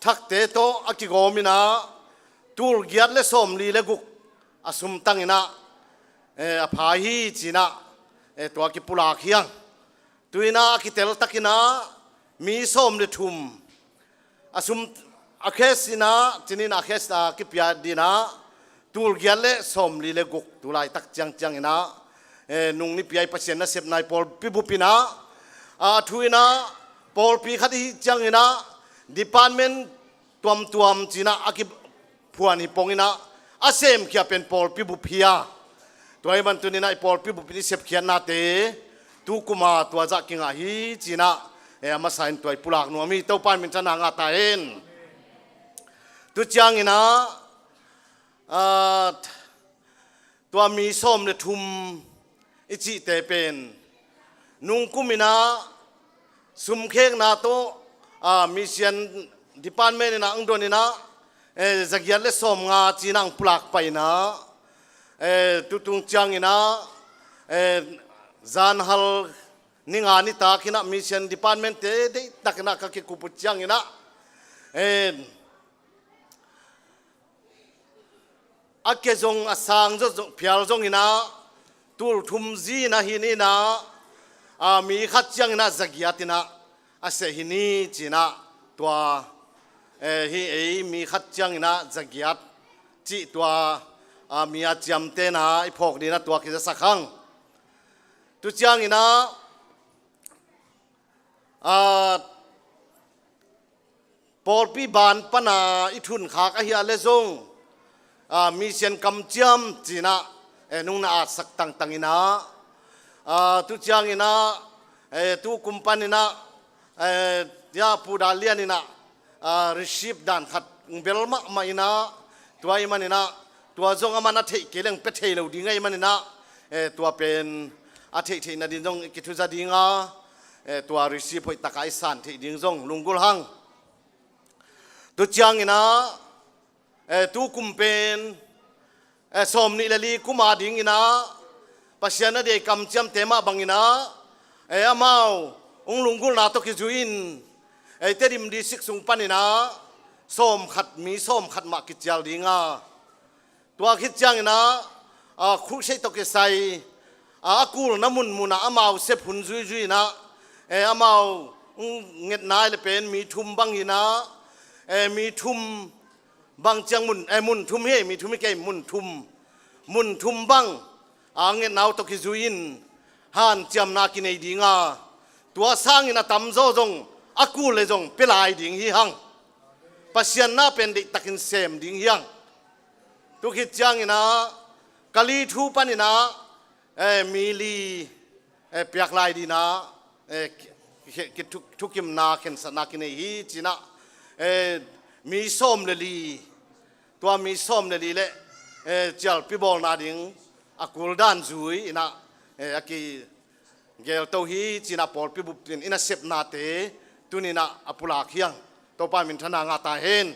ทักเตโตอากิโกมินะตูลกียดเลสมลีเลกุกอาสุมตังอินะพาฮีจีนะตัวอากิปุลาขียังตุยนะอากิเตลตักินะมีสมเลทุมอาสุมอาเคสินะจีนินอาเคสอากิปยาดีนะตูลกียดเลสมลีเลกุกตุลายตักจังจังอินะนุงนิพยายปัจเจนนะเสพนายปอลปิบุปินะทุยนะปอลปีขัดฮีจังอินะDepartment tuam Cina akib puan hipongina asem kia pen Paul pibupia tuai bantunina Paul pibupini sep kia nate tu kuma tua za kinga hi Cina masain tuai pulak nuami tau pan min cana ngatain tu ciangina tua mi som le thum ichi te pen nung kumina sum khek na to mission department na ang doon na zagyal le som nga chinang plak pa ina tutung chang ina zan hal ninga ni ta kina mission department te de takna ka ki kuput chang ina อาเกจงอาสางจงเพียรจงอินะตูลทุมจีนะหินีนะมีขัดจังนะจักยาตินะอาเสหินีจีนะตัวฮีมีขัดจังนะจักยาจีตัวมีอาจำเตนะไอพอกดีนะตัวกิจสักขังตุจังอินะปอลปีบานปนาอิทุนขากะเฮียเลซงมีเสียนกำจำจีนะนุ่งนาอาสักตังตังอินะตุจังอินะtu kumpan ina ya pudalian ina receive dan khat belma ma ina tua iman ina tua zong amana thei keleng pe thei lo dingai man ina tua pen a thei thei na din zong kithu za dinga tua receive hoi takai san thei ding zong lungul hang tu chang ina tu kumpen som ni lali kuma ding ina pasiana de kam cham tema bang ina amau lungul na to ki juin terim di sik sung panina som khat mi som khat ma ki chal dinga tua khit chang ina khu sei to ke sai akul namun muna amau se phun zui zui na amau nget nai le pen mi thum bang ina mi thum bang chang mun thum he mi thum ke mun thum bang nget nau to ki juin han cham na ki nei dinga tua sang ina tam zo jong akul le jong pelai ding hi hang pasian na pen de takin sem ding yang tu khit chang ina kali thu panina mili piak lai dina ki thukim na ken sana ki nei hi china mi som le li tua mi som le li le chal pi bol na ding akul dan zui ina aki gel to hi china pol pi bupin ina sep na te tunina apula khiang to pa min thana nga ta hen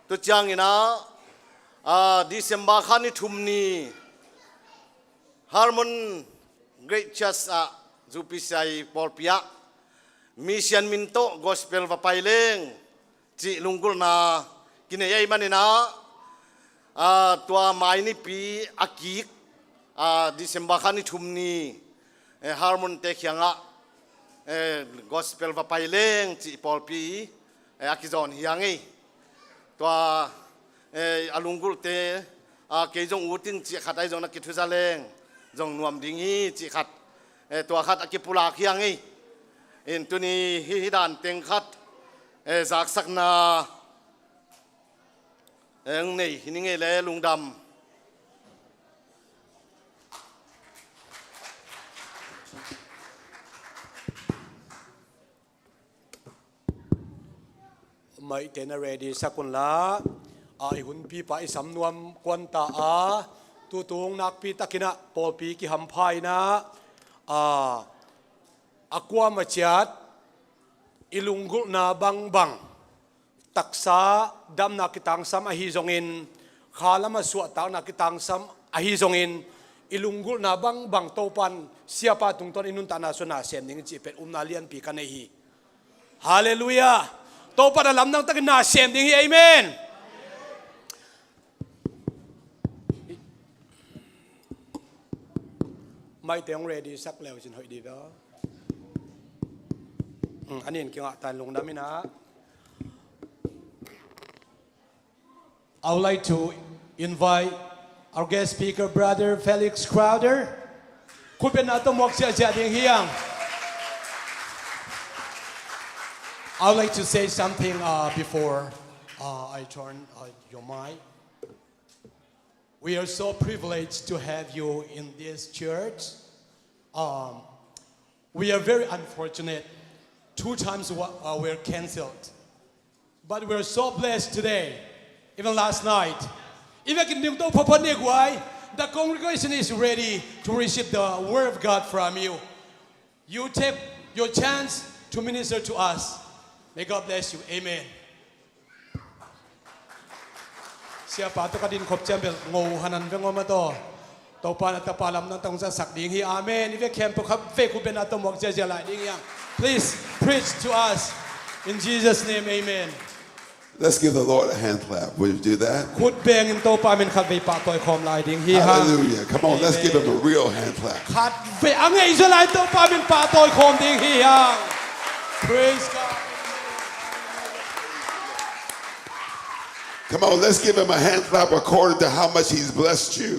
to chang ina December khani thumni Harmon Great Church Zupisai Polpia Mission Minto Gospel va paileng chi lungul na kinayai manina tua mai ni pi akik December khani thumni Harmon te khianga Gospel va paileng chi Polpi akizon hiangi tua alungul te ke jong utin chi khatai jong na ki thuzaleng jong nuam ding hi chi khat tua khat akipula khiangi in tuni hi dan teng khat zak sakna nei hining le lungdam mai tena ready sakun la ai hun pi pa isam nuam kwanta tu tung nak pi takina pol pi ki ham phai na akwa machat ilungul na bang bang taksa dam na kitang sam ahi zongin khalama suwa ta na kitang sam ahi zongin ilungul na bang bang topan siapa tungton inun ta na sona sem ning chi pet lian pi ka nei hi hallelujah topan alam nang takin na sem ding hi amen mai teng ready sak lew chin hoi di ba anin kinga tan lung damina I would like to invite our guest speaker, Brother Felix Crowder. I would like to say something before I turn your mic. We are so privileged to have you in this church. We are very unfortunate. 2 times we're canceled. But we're so blessed today. Even last night, the congregation is ready to receive the word of God from you. You take your chance to minister to us. May God bless you. Amen. Siapa tu kadin kop jambel ngau hanan vengo mato. Topan at tapalam ng tong sa sakding hi. Amen. If you can fake ku ben ato mok jajala ding yang. Please preach to us in Jesus' name. Amen. Let's give the Lord a hand clap. Would you do that? ขุดเบงอินโตปามินขัดไปปะตัวคอมลายดิ่งฮีฮัง Hallelujah. Come on, let's give him a real hand clap. ขัดไปอังเงอิสราเอลโตปามินปะตัวคอมดิ่งฮีฮัง Praise God. Come on, let's give him a hand clap according to how much he's blessed you.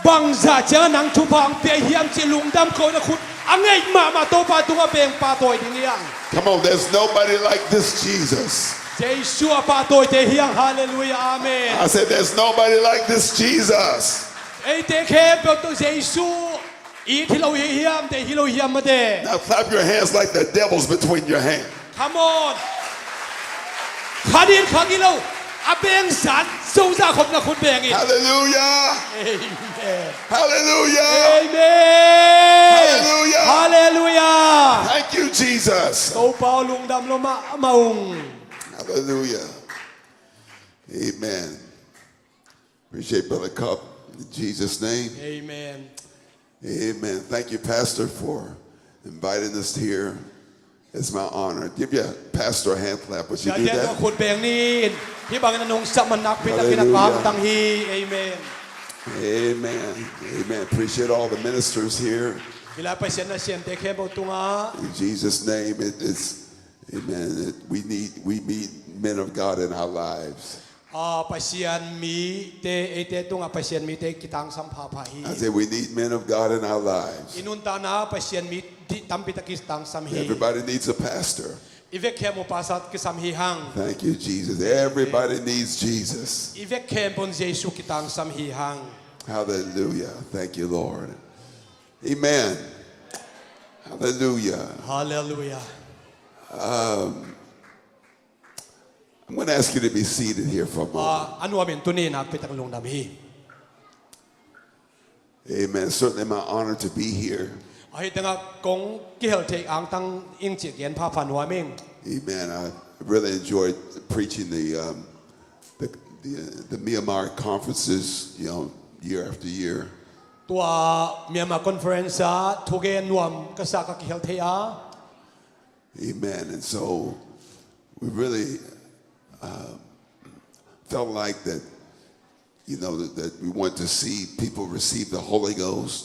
บังซาเจานังทุพังเปียเฮียมจิลุงดำโคนะขุดอังเงมาโตปาตัวเบงปะตัวดิ่งฮีฮัง Come on, there's nobody like this Jesus. เจสัวปะตัวเจฮีฮังฮาเลลูยาอาเมน I said, there's nobody like this Jesus. ไอเตเคเปตัวเจสัวอีที่เราเฮียมเตที่เราเฮียมมาเด Now clap your hands like the devil's between your hands. Come on ขาดินขากิโลอาเบงสันสู้ซาคบนะคุณเบงอีก Hallelujah. Amen Hallelujah. Amen Hallelujah. Hallelujah Thank you, Jesus. โตเปาลุงดำลงมาอุง Hallelujah. Amen. Appreciate Brother Cup. In Jesus' name. Amen Amen. Thank you, Pastor, for inviting us here. It's my honor. Give your pastor a hand clap. Would you อย่า do เรียกว่า that? คุณเบงนี่ที่บางนงสมนักพิทักษ์นักการตังฮี Amen Amen. Amen. Appreciate all the ministers here. เวลาไปเสียนเสียนเตเคบตุงา In Jesus' name, it's amen. We need men of God in our lives. ไปเสียนมีเตเอเตตุงาไปเสียนมีเตกิตังสัมภาพาฮี I said we need men of God in our lives. อินุนตานาไปเสียนมีที่ตัมปิตกิตังสัมฮี Everybody needs a pastor. อีเวกเคมุปาสัตกิสัมฮีหัง Thank you, Jesus. Everybody needs Jesus. อีเวกเคมปนเยซูกิตังสัมฮีหัง Hallelujah. Thank you, Lord. Amen. Hallelujah. ฮาเลลูยา I'm going to ask you to be seated here for a moment. อันว่าเป็นตัวนี้นักปิตังลงดำฮี Amen. Certainly my honor to be here. ไอ้ตังกงเกี่ยวเทอังตังอิงจิเกียนพาพันวามิง Amen. I really enjoyed preaching the Myanmar conferences, year after year. ตัวเมียมาคอนเฟอเรนซ์ทุกเกนวมกษัตริย์กิเฮลเทีย Amen. And so we really felt like that, that we want to see people receive the Holy Ghost.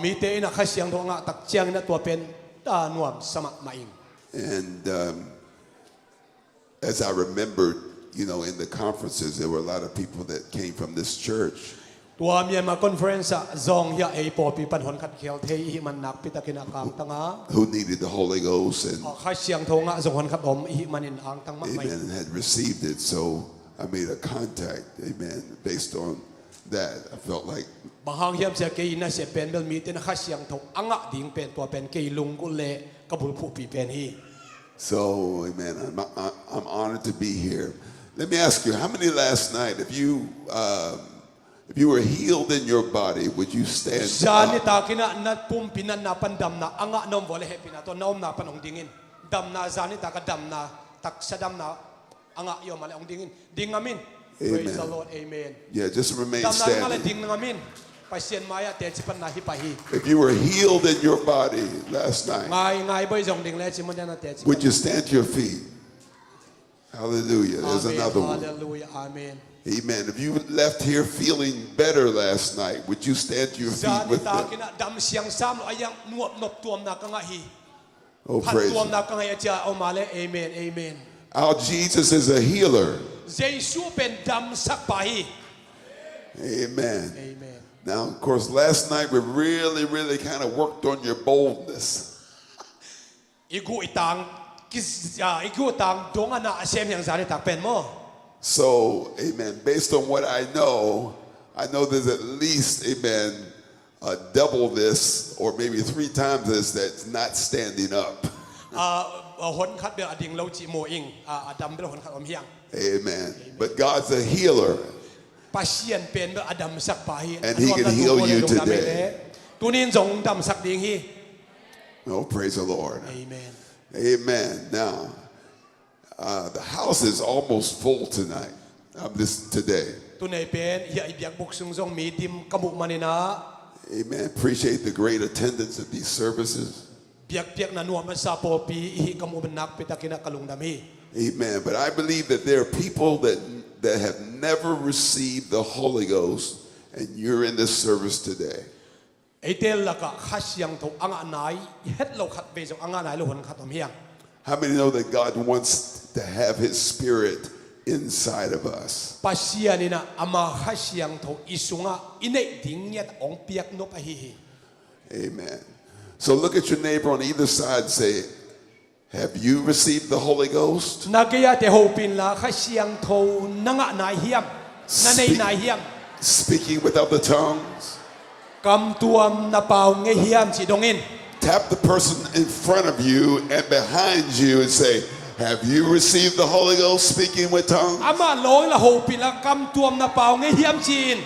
มีเตนะข้าเสียงทงะตักเจียงนะตัวเป็นตานวมสมัครมาอิง And as I remembered, in the conferences, there were a lot of people that came from this church. ตัวเมียมาคอนเฟอเรนซ์ซองเฮียเอปอปีปันหนขัดเขียวเทียมันนักปิตะกินักอังตังะ Who needed the Holy Ghost and ข้าเสียงทงะซองหนขัดอมอิมันอินอังตังมะไม่ amen, and had received it. So I made a contact, amen, based on that. I felt like บางครั้งเฮียมเสียเกยินนะเสียเป็นเบลมีเตนะข้าเสียงทงอังะดิ่งเป็นตัวเป็นเกยลุงกุเละกบุลผู้ปีเป็นฮี so, amen. I'm honored to be here. Let me ask you, how many last night, if you were healed in your body, would you stand จานิ up? ตากินะนัดปุ่มปินันนาปันดำนาอังะนอมวอลเลเฮปินาตัวน้อมนาปันองดิ่งินดำนาจานิตากะดำนาตักสะดำนาอังะยอมมาเลองดิ่งินดิ่งอามิน Praise the Lord Amen Yeah, just remain ดำนาอังะเล standing. ดิ่งอามินไปเสียนมายาเตจิปันนาฮิปะฮี If you were healed in your body last night, ง่ายบ่อยจงดิ่งเลจิมันนาเตจิ would you stand to your feet? Hallelujah. There's another ฮา one. เลลูยาอาเมน Amen. If you left here feeling better last night, would you stand to your จา feet นิ with ตา them? กินะดำเสียงซ้ำอายังนวบนบตัวมนากังะฮี Oh, พัน praise ตัวม Him. นากังะยาจะเอามาเลเอเมนเอเมน Our Jesus is a healer. เยซูเป็นดำสักปะฮี Amen. เอเมน Now, of course, last night we really kind of worked on your boldness. อีกูอีตังกิอีกูตังดงอันน่ะเสียมอย่างจานิตาเป็นมั้ง So, amen, based on what I know there's at least, amen, double this or maybe 3 times this that's not standing up. หนคัดเบลอดิ่งเราจีโมอิงดำเบลหนคัดอมเฮียง Amen. But God's a healer. ปัสเซียนเป็นเบลอดำสักปะฮี And He can heal you today. ตัวนี้จงดำสักดิ่งฮี Oh, praise the Lord. เอเมน Amen. Now, the house is almost full tonight. Today. ตัวนี้เป็นเฮียอีเบียกบุกซุงจงมีดิมกมุมันนะ Amen. Appreciate the great attendance of these services. เบียกนันนัวมันซาโปปีอีกมุมันนักไปตะกินักกลุงดำฮี Amen. But I believe that there are people that have never received the Holy Ghost, and you're in this service today. ไอเตลละกะขัดเสียงถูกอ่างนายเฮ็ดเราขัดไปจากอ่างนายเราหันขัดทำเฮียง How many know that God wants to have His Spirit inside of us? ปัสเซียนี่นะอามาขัดเสียงถูกอิสุงะอินเนดิ้งเนี่ยองเปียกนบะฮี Amen. So look at your neighbor on either side and say, have you received the Holy Ghost? นักยาเตโฮปินละขัดเสียงถูกนังะนายเฮียมนั่นเองนายเฮียม Speaking with other tongues. กำตัวนาเปาเงเฮียมสิดงอิน Tap the person in front of you and behind you and say, have you received the Holy Ghost speaking with tongues? อามาลอยละโฮปินละกำตัวนาเปาเงเฮียมจีน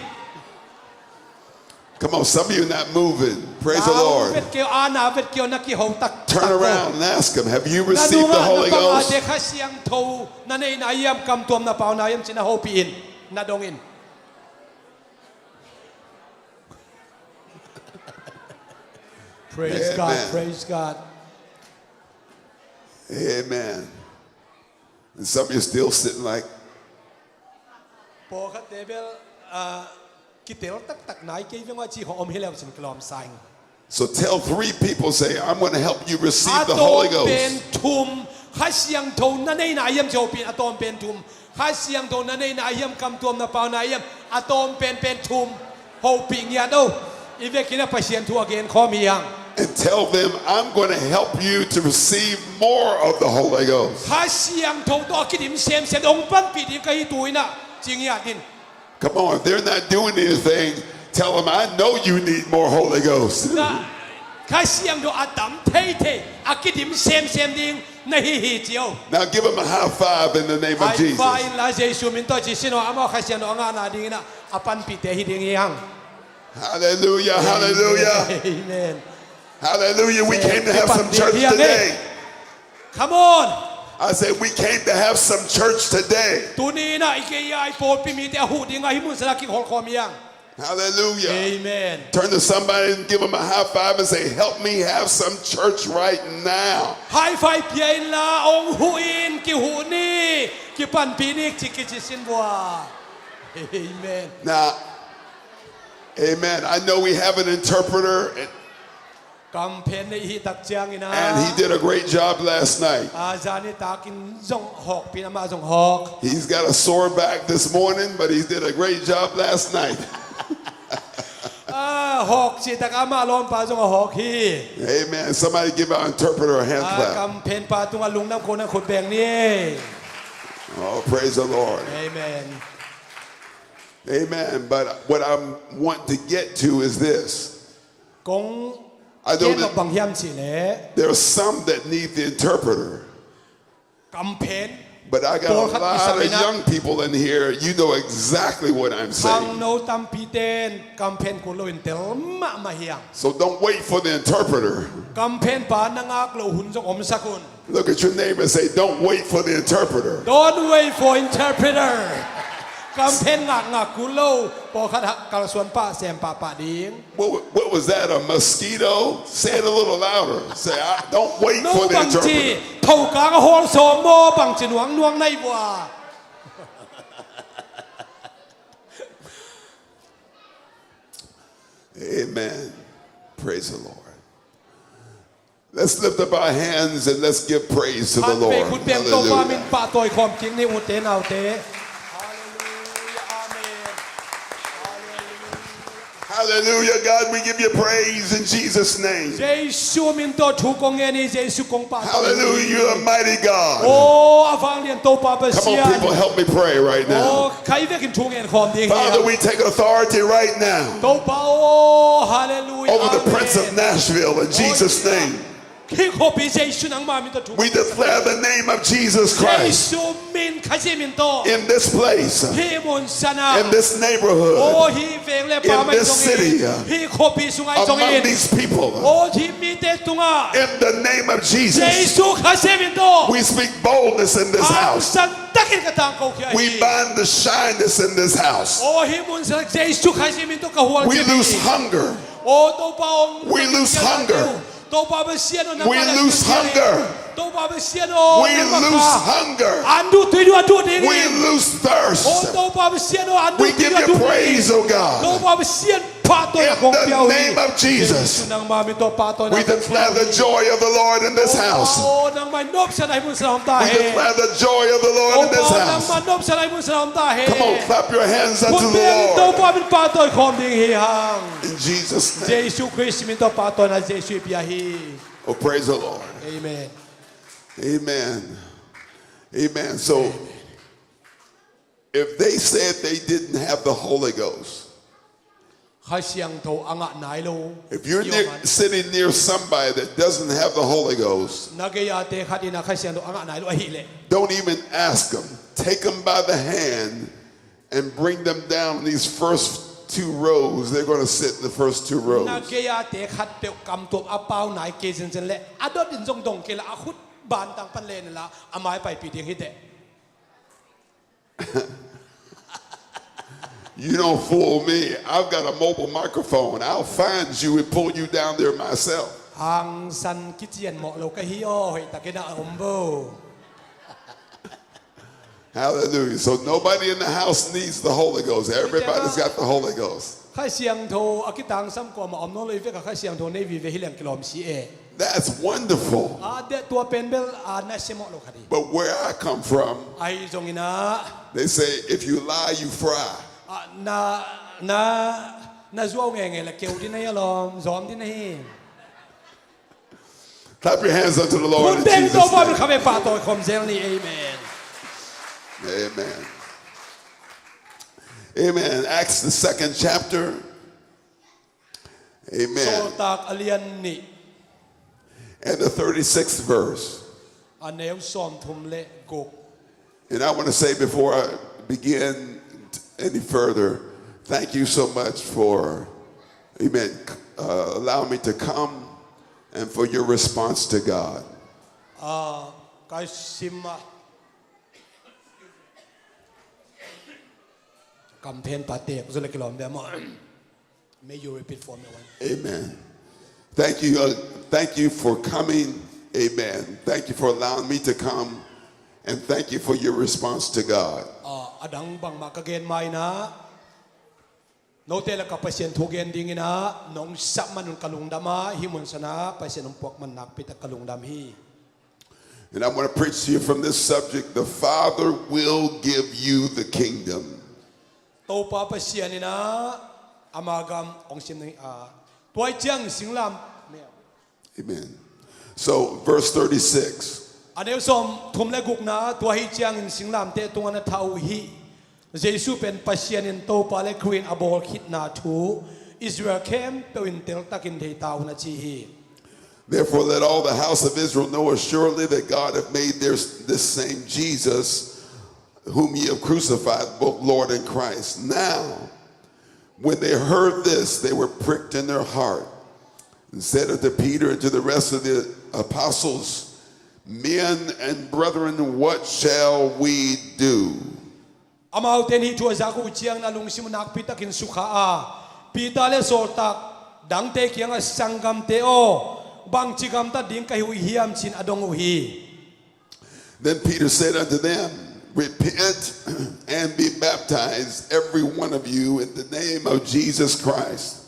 Come on, some of you are not moving. Praise the Lord. เวทเกียวอาณาเวทเกียวนักกีฬาตัก Turn around and ask them, have you received the Holy นา Ghost? เดขัดเสียงถูกนั่นเองนายเฮียมกำตัวนาเปานายเฮียมจินาโฮปินนาดงอิน Praise Amen. God, praise God. Amen. And some of you are still sitting like, พอคัดเดเบลกิเตลตักนายเกี่ยวกับจีของอมเฮเลวสินกลอมไซน์ so tell 3 people, say, I'm going to help you อา receive the ตอม Holy เป็น Ghost. ทุมขัดเสียงถูกนั่นเองนายเฮียมโจปินอาตอมเป็นทุมขัดเสียงถูกนั่นเองนายเฮียมกำตัวนาเปานายเฮียมอาตอมเป็นทุมโฮปิงยาโดอีเวกินะไปเสียนทัวเกนข้อมียัง And tell them, I'm going to help you to receive more of the Holy Ghost. ขัดเสียงถูกตัวกิดิมเซมองค์ปั้นปีดีก็ฮิตุยนะจริงยาดิน Come on, if they're not doing anything, tell them, I know you need more Holy Ghost. นะขัดเสียงถูกอาดัมเทอากิดิมเซมดิงในฮิเจียว Now give them a high five in the name ไอ้ of Jesus. ฟ้าอินลาเจสุมินตัวจิสิโนอามาขัดเสียงถูกงานนาดิงนะอาปันปีเตฮิดิงยัง Hallelujah, hallelujah, Amen. hallelujah. We came to have some church today. Come on. I said, we came to have some church today. ตัวนี้นะไอ้เกียร์ไอ้โปรดพิมีแต่หูดิงไอ้มุสลิมขอความยัง Hallelujah. Amen. Turn to somebody and give them a high five and say, help me have some church right now. High five เพียงละองหูอินกิหูนี่กิปันปีนี้จิกิจิสินบัว Amen. Now, amen. I know we have an interpreter, กำเพนในฮิตักเจียงนะ and he did a great job last night. อาจารย์นี่ตากินจงหอกปีนามาจงหอก He's got a sore back this morning, but he did a great job last night. หอกสิตะกามาล้อมปาจงหอกฮี Amen. Somebody give our interpreter a hand clap. กำเพนปาตุงลุงน้ำคนน้ำขุดแบงนี่ Oh, praise the Lord. Amen. Amen. But what I want to get to is this. กง I เกี่ know ยวกับ that บางยามสิเล่ there are some that need the interpreter, กำเพน but I got a lot of young people in here. You know exactly what I'm ทาง saying. โนตัมพีเตนกำเพนกุลวินเตลมาเฮียง So don't wait for the interpreter. กำเพนปานางากโลหุนจงอมสกุล Look at your neighbor and say, don't wait for the interpreter. Don't wait for interpreter กำเพนงักกุโลปอคัดกาลส่วนป้าแซมป้าดิง What was that, a mosquito? Say it a little louder. Say, don't wait นู for the บางจี interpreter. เท่ากางโฮลโซโมบางจีนวงนวงในบัว Amen. Praise the Lord. Let's lift up our hands and let's give praise to ท่า the นไป Lord. คุณเปียงโตวามิน Hallelujah. ปะตอยความจริงในอุเตนเอาเต Hallelujah. God, we give you praise in Jesus' name. เยซูมินโตถูกงเงินเยซูกงปะ Hallelujah. You're a mighty โอ้ God. อาฟังเรียนโตปาเป Come เซีย on, people, help me pray right โอ้ now. ใครเวกินถูกเงินความดี Father, we take authority right now โตปาโอ้ฮาเลลูยา over the Prince of Nashville in Jesus' name. ที่ขบิเยซูนังมามินโตถูก We declare the name of Jesus เย Christ ซูมินขจิมินโต in this place, ที่มุนสนา in this โอ้ neighborhood, ฮีเวงเลปาไม่จงอินที่ขบิสุงไอจงอิ among น these โอ้ people. ที่มีเตตุงา In the name of เย Jesus, ซูขจิมินโต we speak boldness in this ทาง house. สันตักินกระตังเขาเขีย We bind the shyness in this house. โอ้ฮีมุนสเยซูขจิมินโตกะหัว We lose hunger. โอ้โตปาอง We lose hunger. to pa ba sian o We lose hunger. to pa ba sian o We lose hunger. andu tu du adu ding We lose o thirst. to pa ba sian o andu We give you praise, oh to God. pa ba sian pa to In kong the piao name of Jesus, nang mami to pa to we declare the joy of the Lord in this house. o nang mai nop sa nai mun sa hom ta We he declare the joy of the Lord in this nang house. man nop sa nai mun sa hom ta he Come on, clap your hands unto kun the be to Lord. pa bin pa to khom ding hi hang In Jesus' name. Jesus Christ min to pa to na Jesus pia hi Oh, praise the Lord. amen Amen. Amen. So, if they said they didn't have the Holy Ghost, khai siang tho anga nai lo if you're sitting near somebody that doesn't have the Holy Ghost, na ge ya te khatina khai siang tho anga nai lo hi le don't even ask them. Take them by the hand and bring them down these first 2 rows. They're going to sit in the first 2 rows. na ge ya te khat pe kam to apau nai ke sin sin le adot din jong dong ke la akhut ban tang pan le la amai pai pi ding hi te You don't fool me. I've got a mobile microphone. I'll find you and pull you down there myself. hang san kitchen mo lo ka hi o hi ta ke na om bo Hallelujah. So nobody in the house needs the Holy Ghost. Everybody's got the Holy Ghost. khai siang tho akitang sam ko ma om no le ve ka khai siang tho nei vi ve hi leng kilom si e That's wonderful. a de tua pen bel a na se mo lo khadi But where I come from, ai jong ina they say if you lie, you fry. na zuo nge nge la keu din ai lom zom din ai Clap your hands unto the Lord in kun ben to Jesus' ba name. ka ve pa to khom zel ni amen Amen. Amen. Acts the 2nd chapter. so Amen. tak alian ni And the 36th verse. aneu som thum le go And I want to say before I begin any further, thank you so much for, amen, allowing me to come and for your response to God. kai simma campaign pa te zo le kilom be mo may you repeat for me one Amen. Thank you for coming. Amen. Thank you for allowing me to come, and thank you for your response to God. adang bang makagen mai na no te la ka pasien thugen ding ina nong sap manun kalung dama himun sana pasien pok man nak pita kalung dam hi And I want to preach to you from this subject. The Father will give you the kingdom. to pa pasien ina amagam ong sim ni toy chiang singlam Amen. So, verse 36. aneu som thum le guk na to hi chiang in singlam te tunga na thau hi jesu pen pasien in to pa le queen abol khit na thu Israel kem to in tel takin thei tau na chi hi Therefore, let all the house of Israel know assuredly that God hath made this same Jesus, whom ye have crucified, both Lord and Christ. Now, when they heard this, they were pricked in their heart, and said unto Peter and to the rest of the apostles, Men and brethren, what shall we do? amau ten hi chua zaku chiang na lung simunak pitakin sukha a pitale sortak dang te kiang a sangam te o bang chigam ta ding kai hui hiam chin adong hi Then Peter said unto them, Repent and be baptized, every one of you, in the name of Jesus Christ,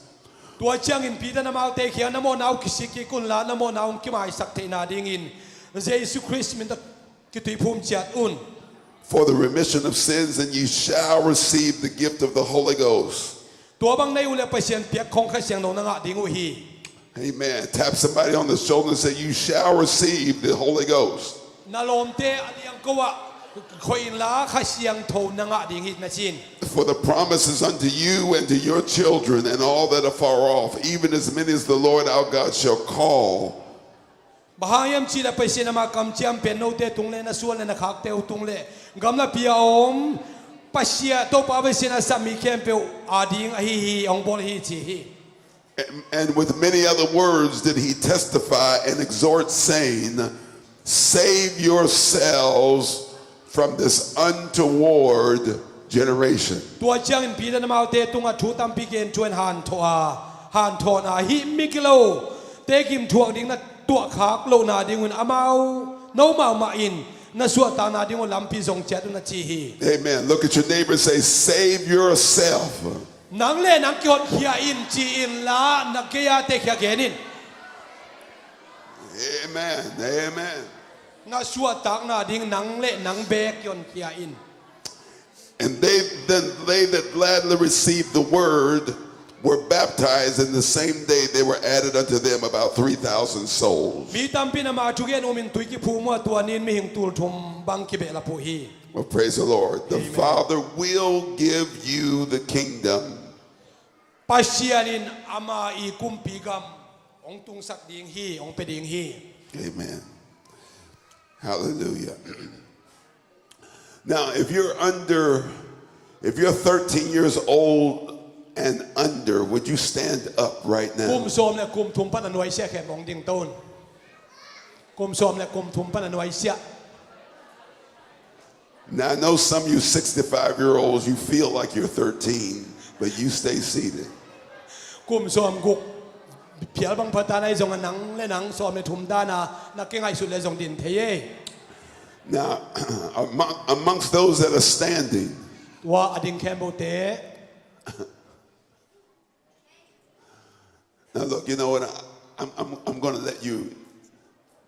tua chiang in pita na mau te kiang na mo nau kisiki kun la na mo nau ki mai sak te na ding in Jesus Christ min ta kitui phum chat un for the remission of sins, and ye shall receive the gift of the Holy Ghost. tua bang nei ule pasien piak khong kha siang no na nga ding hi Amen. Tap somebody on the shoulder and say, You shall receive the Holy Ghost. na lom te aliang ko wa khoi in la kha siang tho na nga ding hi na chin For the promises unto you and to your children and all that are far off, even as many as the Lord our God shall call. bahayam chi la pasien ma kam chiam pen no te tung le na sual na khak te tung le gam la pia om pasia to pa pasien a sami kem pe ading a hi ong bol hi chi hi And with many other words did he testify and exhort, saying, Save yourselves from this untoward generation. tua chiang in pi na ma te tung a thu tam pi gen chuan han tho na hi mikilo te kim thuak ding na tua khak lo na ding un amau no ma in na suat ta na ding un lampi zong chat na chi hi Amen. Look at your neighbor and say, save yourself. nang le nang kyot hia in chi in la na ke ya te khia genin Amen. Amen. na suat tak na ding nang le nang be kyon hia in. And they that gladly received the word were baptized, and the same day they were added unto them about 3,000 souls. Mi tampi na ma chugen umin tuiki pu mo tuanin mi hing tul thum bang ki be la pu hi. Well, praise the Lord. The Father will give you the kingdom. Pasianin ama I kumpi gam ong tung sak ding hi ong pe ding hi. Amen. Hallelujah. Now, if you're 13 years old and under, would you stand up right now? Kum som le kum thum pan anoi sia khem ong ding ton. Kum som le kum thum pan anoi sia. Now, I know some of you 65-year-olds, you feel like you're 13, but you stay seated. Kum som guk pial bang patana zong nang le nang som le thum da na ke ngai su le zong din the ye. Now, amongst those that are standing, Wa ading khem bo te. now look, you know what? I'm going to let you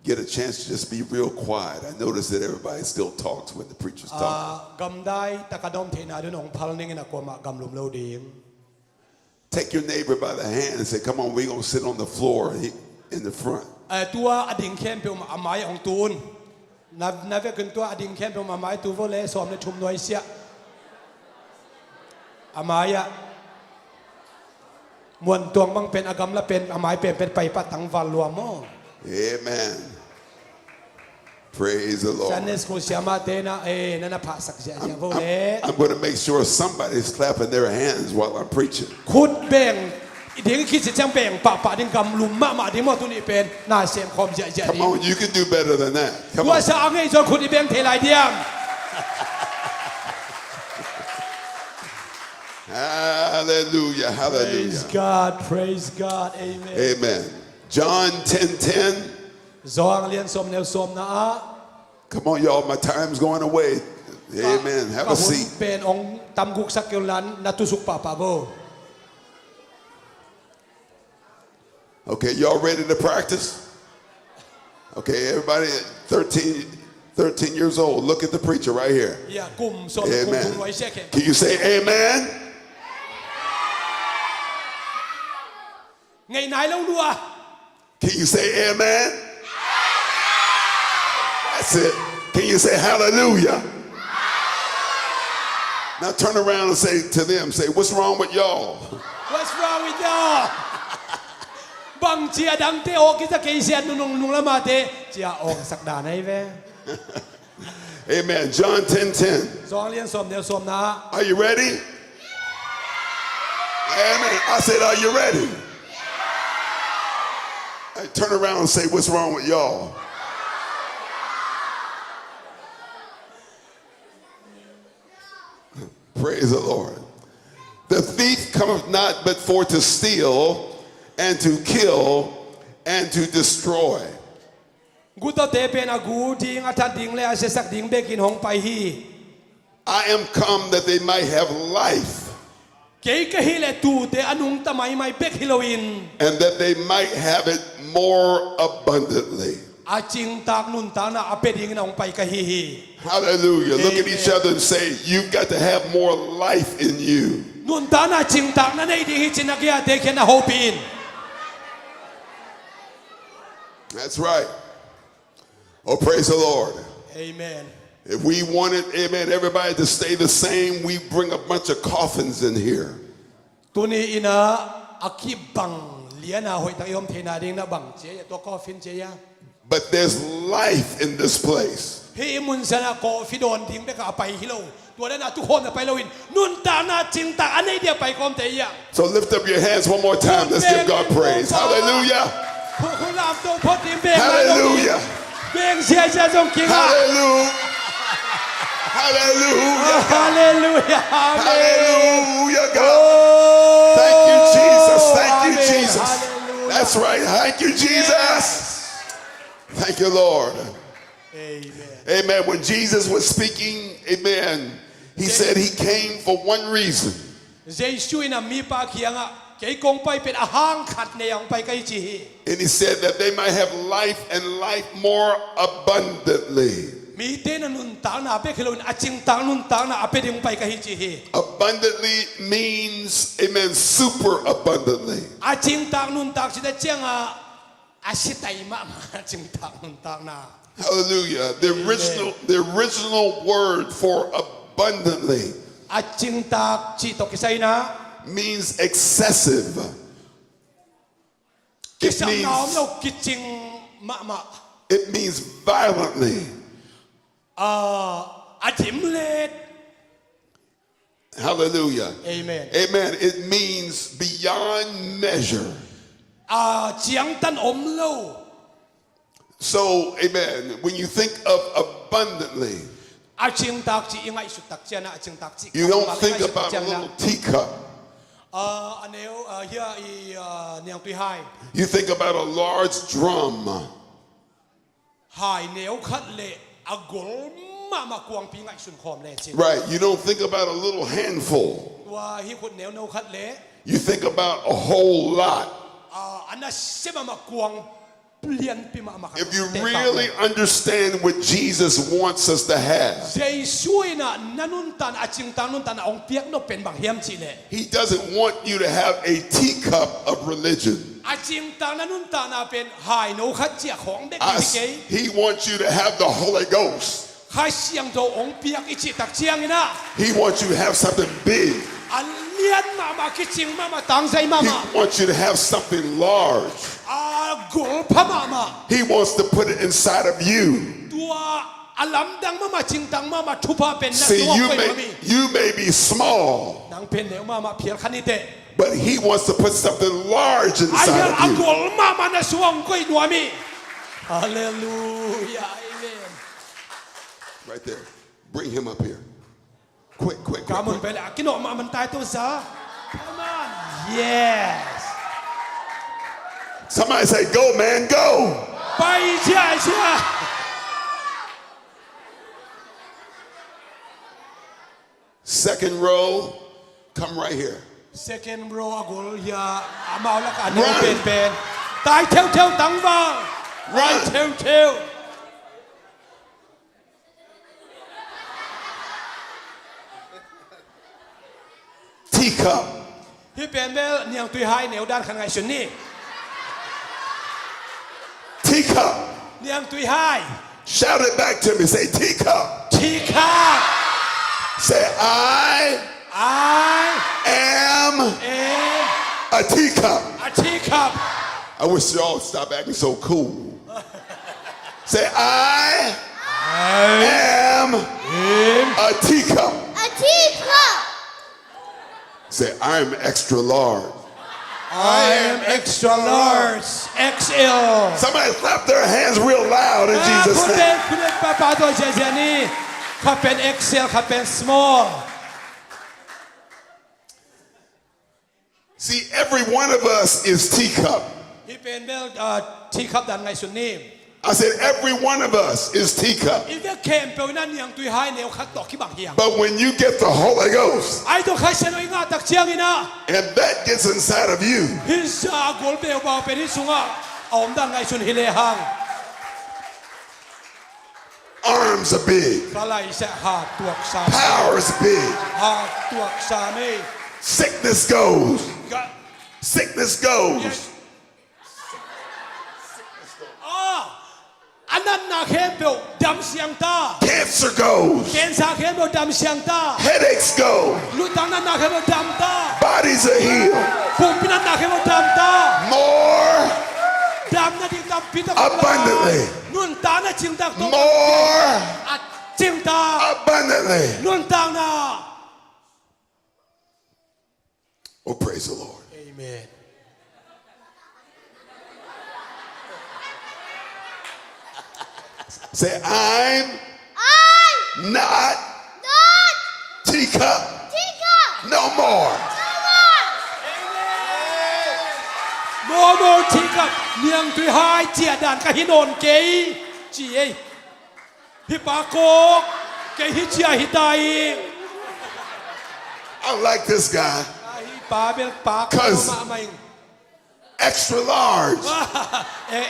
get a chance to just be real quiet. I notice that everybody still talks when the preacher's talking. Gam dai takadom the na dun ong phal ning na ko ma gam lum lo ding. Take your neighbor by the hand and say, come on, we're going to sit on the floor in the front. Tua ading khem pe amai ong tun. Na ve kun tua ading khem pe amai tu vo le som le thum noi sia. Amaya muan tuang bang pen agam la pen amai pen pai patang val lua mo. Amen. Praise the Lord. Sanes ko siama te na na pa sak sia sia vo le. I'm going to make sure somebody's clapping their hands while I'm preaching. Khut beng ding ki se chang beng pa ding gam lum ma ding mo tu ni pen na sem khom sia sia Come ding. on, you can do better than that. Come Tua on. sa angai so khut beng the lai diam. Hallelujah. Praise Hallelujah. God, amen. Amen. John 10:10. Zoang lian som nel som na a. Come on, y'all. My time's going away. Amen. Have a seat. Pen ong tam guk sak lan na tusuk pa bo. Okay, y'all ready to practice? Okay, everybody 13 years old. Look at the preacher right here. Ya kum som Amen. kum wai se kem. Can you say amen? Ngai nai lo lua. Can you say amen? That's it. Can you say hallelujah? Now turn around and say to them, say, what's wrong with y'all? What's wrong with you? Bang chia dang te o kita ke sian nung la ma te chia ong sak da nai ve. Amen. John 10:10. Zoang lian som nel som na. Are you ready? Amen. I said, are you ready? Hey, turn around and say, what's wrong with y'all? Praise the Lord. The thief cometh not but for to steal and to kill and to destroy. Guto te pen agu ding atan ding le ase sak ding be kin hong pai hi. I am come that they might have life, Ke ka hi le tu te anung tamai mai pek Halloween. and that they might have it more abundantly. A ching tak nun ta na ape ding na hong pai ka hi hi. Hallelujah. Look at Amen. each other and say, you've got to have more life in you. Nun ta na ching tak na nei ding hi chinakia te ken na hopin. That's right. Oh, praise the Lord. Amen. If we wanted, amen, everybody to stay the same, we bring a bunch of coffins in here. Tuni ina akibang liana hoi ta yom the na ding na bang che ya to coffin che ya. But there's life in this place. Hi mun sana ko fidon ding be ka pai hilo. Tua na tu hom na pai lowin. Nun ta na ching tak anei dia pai kom te ya. So lift up your hands one more time. Let's give God praise. Hallelujah. Ku lam to pot ding be. Hallelujah. Beng sia sia jong king ha. Hallelujah. Hallelujah. Hallelujah. Hallelujah, God. Oh, Thank you, Jesus. Thank you, amen. Jesus. Hallelujah. That's right. Thank you, Jesus. Thank you, Lord. Amen. Amen. When Jesus was speaking, amen, he said he came for one reason. Jesus na mi pa kianga kay kong pai pet ahang khat ne yang pai kai chi hi. And he said that they might have life and life more abundantly. Mi te na nun ta na pe khilon aching ta nun ta na ape ding pai kai chi hi. Abundantly means, amen, super abundantly. Aching ta nun ta chi da changa asitai ma aching ta nun ta na. Hallelujah. The original word for abundantly Aching ta chi to kisay na. means excessive. It Kisang na means, no kiching ma. it means violently. Ajimlet. Hallelujah. Amen. Amen. It means beyond measure. Chiang tan omlo. So, amen, when you think of abundantly, Aching tak chi ingai su tak chiana aching tak chi. you don't think about a little teacup. Aneo here I niang tui hai. You think about a large drum. Hai neo khat le agol ma kuang pi ngai sun khom le chin. Right. You don't think about a little handful. Wa hi khut neo no khat le. You think about a whole lot. Ana sema ma kuang plian pi ma ma. If you really understand what Jesus wants us to have, Jesus na nanun tan aching tanun tan ong piak no pen bang hiam chi le. he doesn't want you to have a teacup of religion. Aching tan nanun tan a pen hai no khat chia khong de ki ke. He wants you to have the Holy Ghost. Hai siang do ong piak ichi tak chiang ina. He wants you to have something big. Alian mama kiching mama tang sai He mama. wants you to have something large. Gol pa mama. He wants to put it inside of you. Tua alam dang mama ching tang mama thupa pen na See, tua you koi may, mami. you may be small, Nang pen ne mama piel khanite. but he wants to put something large inside Ayar of you. agol mama na suang koi nuami. Hallelujah. Amen. Right there. Bring him up here. Quick, quick, quick, Kamun quick. pela kino man tai to sa. Come on. Yes. Somebody say, go, man, go. Pai chia chia. Second row, come right here. Second row agol ya amao la ka no Run. pen. Tai theo theo tang va. Right theo theo. Teacup. Hi pen bel niang tui hai neu dan khan ngai sun ni. Teacup. Niang tui hai. Shout it back to me. Say, teacup. Tika. Say, I am a teacup. A teacup. I wish y'all would stop acting so cool. Say, I am a teacup. A teacup. Say, I'm extra large. I am extra large. XL. Somebody clap their hands real loud in Jesus' name. Kudet papa to jeje ni. Kapen XL, kapen small. See, every one of us is teacup. Hi pen bel teacup dan ngai sun ni. I said, every one of us is teacup. If the camp pe na niang tui hai neu khat to ki bang hiang. But when you get the Holy Ghost Ai to khai seno inga tak chiang ina. and that gets inside of you, His gol be ba pe ni sunga. Om dan ngai sun hile hang. arms are big, Kalai sa ha tuak sa. power is big, Ha tuak sa me. sickness goes, Ga- sickness goes. Anan na kempo dam siang ta. Cancer goes, Ken sa kempo dam siang ta. headaches go, Lutang na kempo dam ta. bodies are healed. Pumpinan na kempo dam ta. More, Dam na di dam pita. Abundantly. Nun ta na ching tak to. more At ching ta. abundantly. Nun ta na. Oh, praise the Lord. Amen. Say, I'm not teacup no more. โมโมทีกับเนียงตุยหายเจียด่านกับฮิโนนเกยจีเอฮิปาโกเกยฮิเจียฮิตาย I like this guy. ฮิปาเบลปาโก 'Cause มาไม่ extra large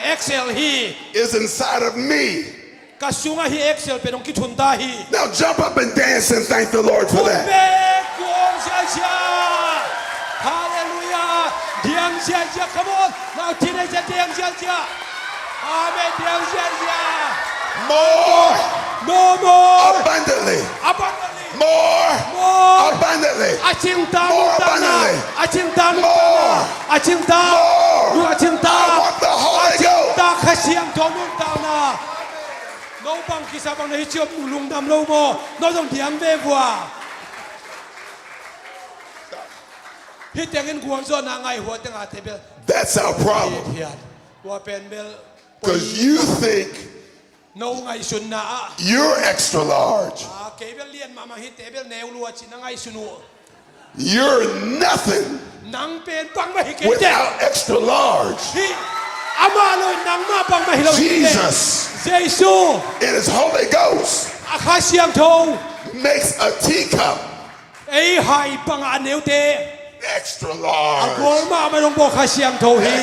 เอ็กเซลฮี is inside of me. กระสุงฮีเอ็กเซลเป็นองค์กิทุนตาฮี Now jump up and dance and thank the Lord for เบ that. กวงเชียเชียฮาเลลูยาเดียงเชียเชีย come on เราที่ไหนจะเดียงเชียเชียอาเมนเดียงเชียเชีย More no more abundantly. abundantly More more abundantly. อาชิงตา More ตานา abundantly. อาชิงตา More อาชิงตา More. ดูอาชิงตา I want the อา Holy ชิง Ghost. ตาขเสียงทอมุนตานาโนบังกิซาบังในเชียบลุงดำโลโมโนต้องเถียงเบบัวฮิตยังเงินกวงโซนางไงหัวตั้งอาเทเบล That's our problem. เพียนหัวเป็นเบล Because you think โนไงสุนนะ you're extra large. เกเบลเลียนมามาฮิตเบลแนวรัวชินางไงสุนู You're nothing นังเป็นปังไม่เกเจ without extra large. ที่อามาเลยนังมาปังไม่เรา Jesus เยซู in his Holy Ghost อาคาเสียงโท makes a teacup ไอ้ไฮปังอันเนวเต extra โก large, มาไม่ต้องบอกคาเสียงโทฮี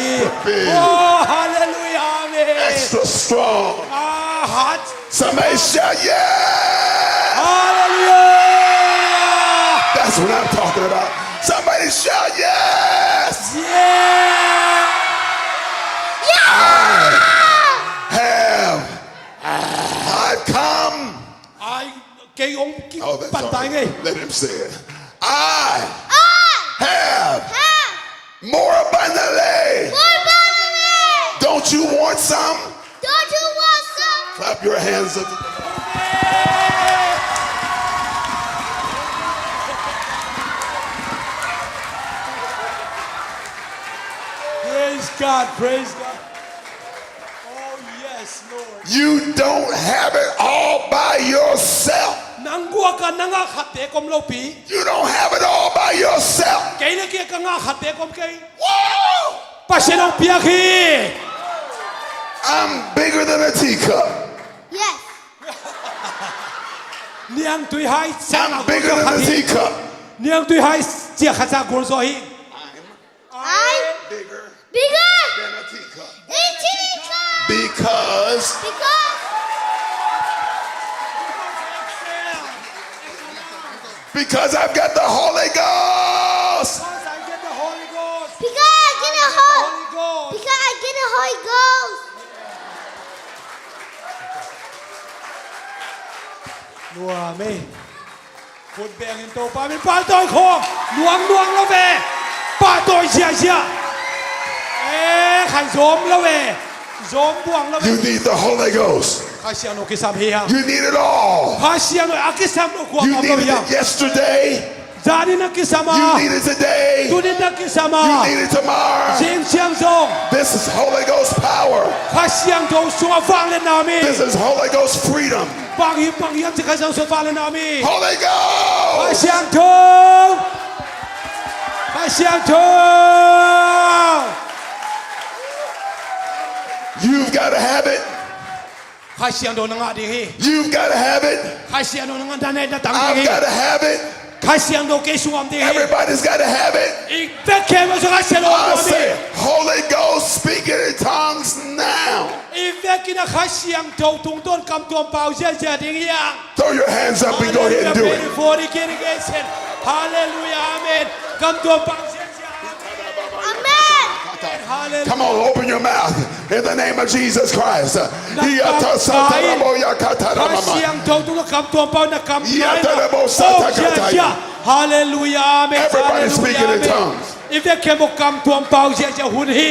big โอ้ฮาเลลูยาเมน extra strong. อาฮัด Somebody shout, yeah! ฮาเลลูยา That's what I'm talking about. Somebody shout, yes! เย้ I've come. ไอ้เกยองกิ Oh, that's ปัน all ตายไง right. Let him say it. I have more abundantly. Don't you want some? Don't you want some? Clap your hands up. Praise God, praise God. Oh yes, Lord. You don't have it all by yourself. นังกัวกันนังอาขัดเตะกอมโลปี You don't have it all by yourself. เกยเลเกียกังอาขัดเตะกอมเกย Whoa! ปัชเนองเปียคี I'm bigger than a teacup. Yes. เนียงตุยไฮเสียง I'm bigger than a teacup. เนียงตุยไฮเจียขัดจากกุลโซฮี I'm Bigger bigger than a teacup. than Chica. Because Because I've got the Holy Ghost. because I get the Holy because I get the Holy Ghost. นัวไม่พูดแบ่งเห็นโตปลาเป็นปลาตอยคอหน่วงแล้วเวปลาตอยเชียขันโสมแล้วเวโสมบ่วงแล้วเว You need the Holy Ghost. ข้าเสียงโนกิสามเฮีย You need it all. ข้าเสียงโนอากิสามโนควง You เอา needed เฮีย it yesterday. จานี่นักกิสามา You need it today. ตุนินักกิสามา You need it tomorrow. เสียงเชียงซง This is Holy Ghost power. ข้าเสียงโตสัวฟังเลนามี This is Holy Ghost freedom. บางยิมจะข้าเสียงสัวฟังเลนามี Holy ข้า Ghost. เสียงโตข้าเสียงโต You've got to have it. ข้าเสียงโดนงาดีฮี You've got to have it. ข้าเสียงโดนงาดันเนตตังดี I've ฮี got to have it. ข้าเสียงโดนเกสวมดีฮี Everybody's got to have it. อีกเบคเคมจะข้าเสียงโดน I ตัวมี say, Holy Ghost, speak in tongues now. อีกเบคกินข้าเสียงโตตุงต้นกำตัวเปล่าเสียดีฮียัง Throw your hands up and go ahead and do it. For the congregation. Hallelujah, amen. Come to a Amen. Hallelujah. Come on, open your mouth in the name of Jesus Christ. เสียงโตตุงกำตัวเปล่านะกำตัวนะHallelujah, amen. Everybody speaking in tongues. If they came to come to a ปล่าเสียจะหุ่นฮี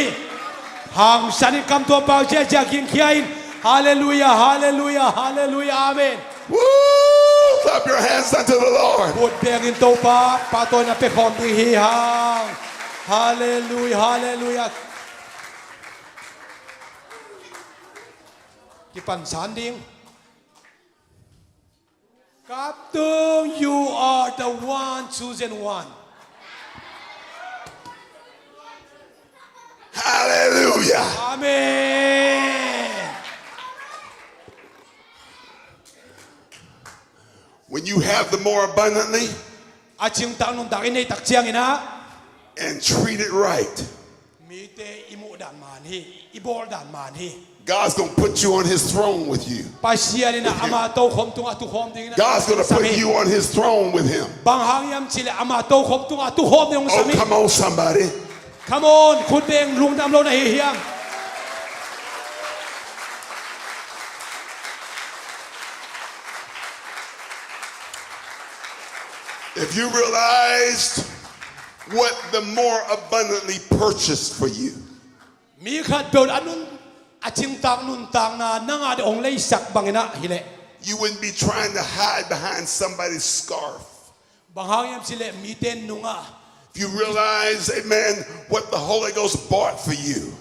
หางสันกำตัวเปล่าเสียจะกินขี้อิน Hallelujah, hallelujah, hallelujah, amen. Woo! Clap your hands unto the Lord. พูดเพียงอินโตปาตัวน่ะไปคอมดีฮีหางฮาเลลูยาฮาเลลูยาที่ปันสารดิ้งกับตัว you are the one chosen one I Amen. When you have the more abundantly Aching tang nun tak ini tak chiang ina. and treat it right, Mite imu dan manhi, ibol dan manhi. God's going to put you on his throne with you. Pasian ina ama tau khom tung atu khom ding ina. God's going to put you on his throne with him. Bang hang yam chile ama tau khom tung atu khom ding Oh, sami. come on, somebody. Come on, khut beng lung dam lo na hi hiam. If you realized what the more abundantly purchased for you, Mi khat bel anun aching tak nun tang na nanga de ong lei sak bang ina hile. you wouldn't be trying to hide behind somebody's scarf. Bang hang yam chile mi ten nunga. If you realize, amen, what the Holy Ghost bought for you,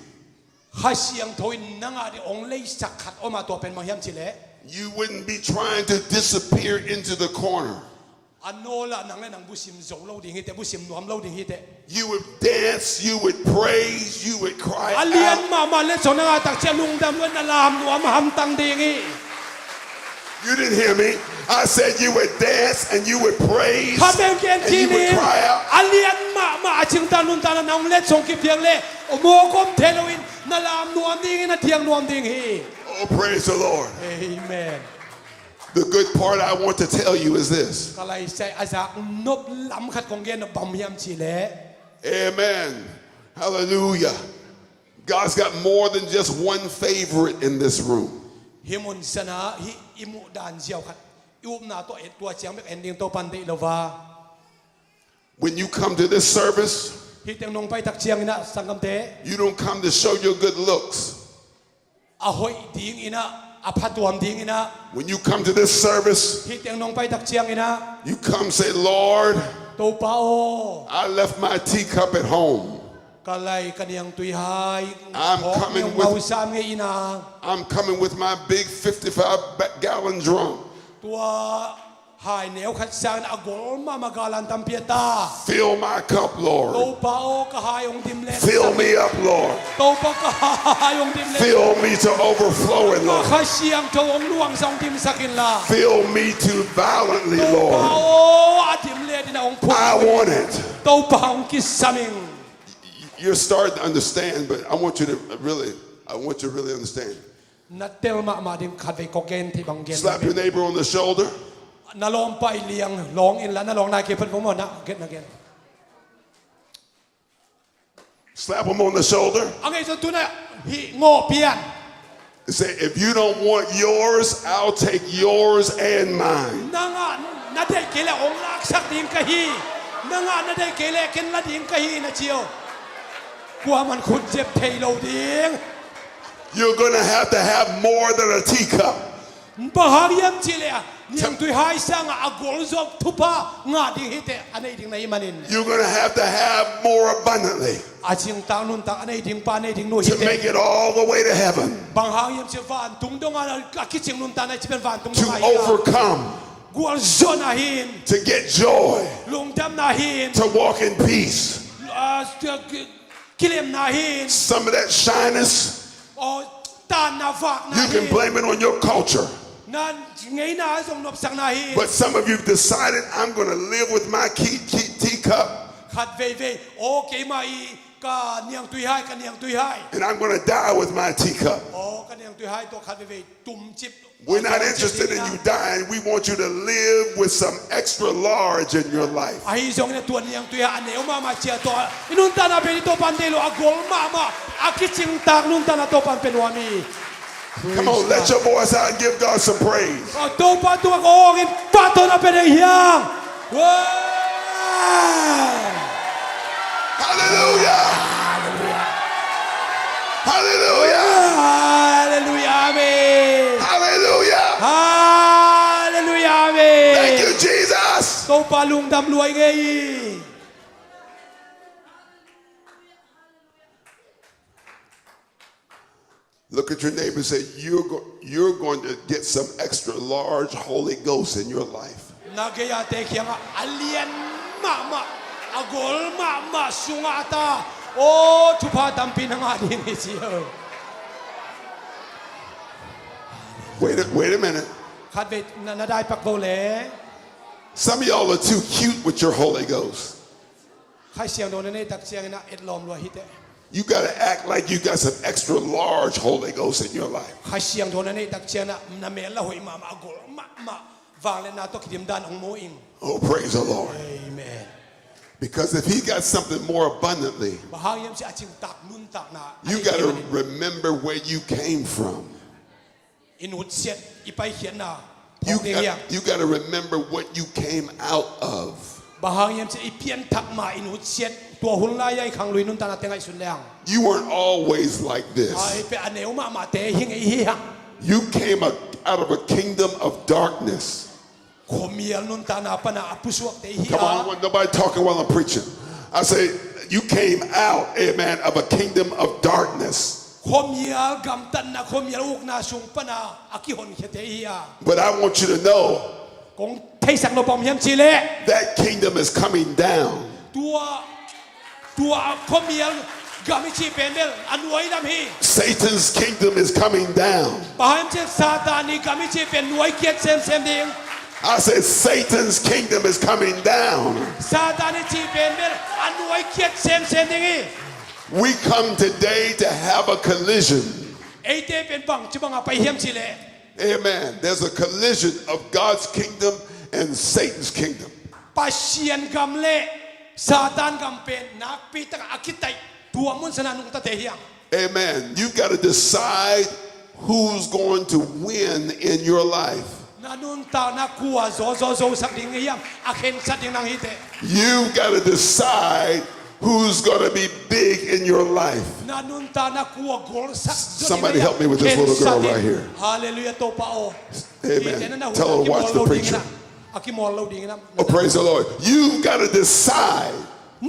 Hasiang thoin nanga de ong lei sak khat oma to pen mang yam chile. you wouldn't be trying to disappear into the corner. Anola nang le nang busim zo lo ding hite busim nuam lo ding hite. You would dance, you would praise, you would cry Alian out. mama le so nanga tak che lung dam lo na lam nuam ham tang ding hi. You didn't hear me. I said you would dance and you would praise Kameng ken and you would kini. cry out. Alian mama aching tan nun tan nang le chong ki piang le. Mo kom theloin na lam nuam ding na thiang nuam ding hi. Oh, praise the Lord. Amen. The good part I want to tell you is this. Kalai sai azak nop lam khat kong gen bam yam chile. Amen. Hallelujah. God's got more than just one favorite in this room. Himun sana hi imu dan jiao khat. Iup na to et tua chiang mek ending to pan de lova. When you come to this service, Hi teng nong pai tak chiang ina sangam te. you don't come to show your good looks. Ahoy ding ina apatuam ding ina. When you come to this service, Hi teng nong pai tak chiang ina. you come say, Lord, To pao. I left my teacup at home. Kalai kaniang tui hai. I'm coming with- Mausam nge ina. I'm coming with my big 55-gallon drum. Tua hai neo khat sang agol ma magalan tampieta. Fill my cup, Lord. To pao ka hai ong dim le. Fill me up, Lord. To pa ka hai ong dim le. Fill me to overflowing, Lord. Khasiang to ong luang sang dim sakin la. Fill me to violently, To Lord. pao adim le din ong pu. I want it. To pa ong kisaming. You're starting to understand, but I want you to really understand. Natel ma dim khat ve ko gen thi bang gen. Slap your neighbor on the shoulder. Nalong pai liang long in la nalong na ke phat mo na get na gen. Slap him on the shoulder. Angai so tu na hi ngo pian. Say, if you don't want yours, I'll take yours and mine. Nanga na dai ke le ong lak sak ding ka hi. Nanga na dai ke le ken la ding ka hi na chiu. Kwa man khut jep thei lo ding. You're going to have more than a teacup. Bahariam chile niam tui hai sang agol zok thupa nga ding hite anei ding nai manin. You're going to have more abundantly Aching tang nun tang anei ding pa anei ding nu to hite. make it all the way to heaven, Bahariam che van tung dong ana kiching nun tan chi ben van tung to dong ai. overcome, Gual zona hin to get joy, lung dam na hin to walk in peace. kilem na hin Some of that shyness, o tan na vak na you can hin. blame it on your culture. Nan ngei na zong nop sang na hin. But some of you decided, I'm going to live with my teacup, Khat ve ve o ke mai ka niang tui hai ka niang tui hai. and I'm going to die with my teacup. O ka niang tui hai to khat ve ve tum chip. We're not interested in you dying. We want you to live with some extra large in your life. Ai zong na tuan niang tui hai ane o mama chia to. Inun ta na be to pan delo agol mama akiching tak nun ta na to pan penwami. Come on, let your voice out and give God some praise. O to pa tu ko ngin pato na pe hiang. Hallelujah! Hallelujah! Hallelujah, amen. Hallelujah! Hallelujah, amen. Thank you, Jesus! To pa lung dam luai ngei. Look at your neighbor and say, you're going to get some extra large Holy Ghost in your life. Nagaya te kiang alien mama agol mama sungata o tupa tampi na nga din siyo. Wait a minute. ขัดเวทนาได้ปักโบเล่ Some of y'all are too cute with your Holy Ghost. ใครเสียงโดนนี่ตักเสียงนะเอ็ดลอมรัวฮิตเต You got to act like you got some extra large Holy Ghost in your life. ใครเสียงโดนนี่ตักเสียงนะนาเมลละหอยมาอากลมาวางเลยนะตัวคิดมด้านองโมอิง Oh, praise the Lord. Amen. Because if he got something more abundantly, บางอย่างสิอาจิงตักนุนตักนา you got to remember where you came from. อินุดเสียอีไปเขียนนา You got to remember what you came out of. บางอย่างสิอีเพียนทักมาอินุดเสียตัวหุ่นลายใหญ่ขังลุยนุนตานาเตงไอสุดแรง You weren't always like ไอ this. เป็นอันเนวมาเตะหิงไอเฮีย You came out of a kingdom of darkness. ขมียนุนตานาปนาปุสวกเตะเฮีย Come on, I want nobody talking while I'm preaching. I say, you came out, amen, of a kingdom of darkness. ขมียกำตันนะขมียอุกนาสุงปนาอากิหอนเขเตะเฮีย But I want you to know กงไทยสักโนปอมเฮียมชีเล่ that kingdom is coming down. ตัวขมียกามิชีเป็นเบลอันไว้ดำฮี Satan's kingdom is coming down. ปะฮัมเจซาตานีกามิชีเป็นไว้เกียรติเซมดิง I said, Satan's kingdom is coming down. ซาตานีชีเป็นเบลอันไว้เกียรติเซมดิง We come today to have a collision. ไอเตเป็นบังจิบังไปเฮียมชีเล่ Amen. There's a collision of God's kingdom and Satan's kingdom. ปัสเชียนกำเล่ซาตานกำเป็นนักปีตะอาคิดไตตัวมุนสนานุงตะเทียง Amen. You got to decide who's going to win in your life. นานุนตานักกัวโซสักดิ่งเฮียมอาเข็นสักดิ่งนางฮิเต You got to decide who's going to be big in your life. นานุนตานักกัวโกลสัก Somebody help me with this little girl right here. ฮาเลลูยาโตปาโอ Amen. Tell her to watch the preacher. อากิมอลเราดิ่งนะ Oh, praise the Lord. You've got to decide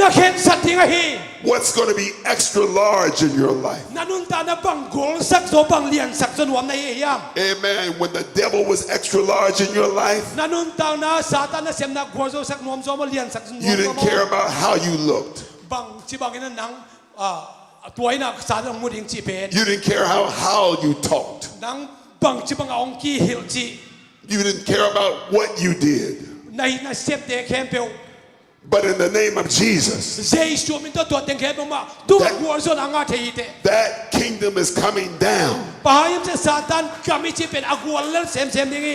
นักเข็นสักดิ่งฮี what's going to be extra large in your life. นานุนตานักบังโกลสักโซบังเลียนสักสนวมในเฮียม Amen. When the devil was extra large in your life, นานุนตานาซาตานนะเสียมนักกัวโซสักนวมโซมาเลียนสักสนวม you didn't care about how you looked. บังจิบังนั่นนังตัวไอ้นักซาตานมุดิงจีเป็น You didn't care how you talked. นังบังจิบังองกีฮิลจี You didn't care about what you did. ในเซฟเดแคมเปล But in the name of Jesus, เจสูมินตัวเต็งแคมเปลมาดูกัวโซนางาเทียเต that kingdom is coming down. ปะยังจะซาตานกามิจีเป็นอากัวเล่นเซมดิ่ง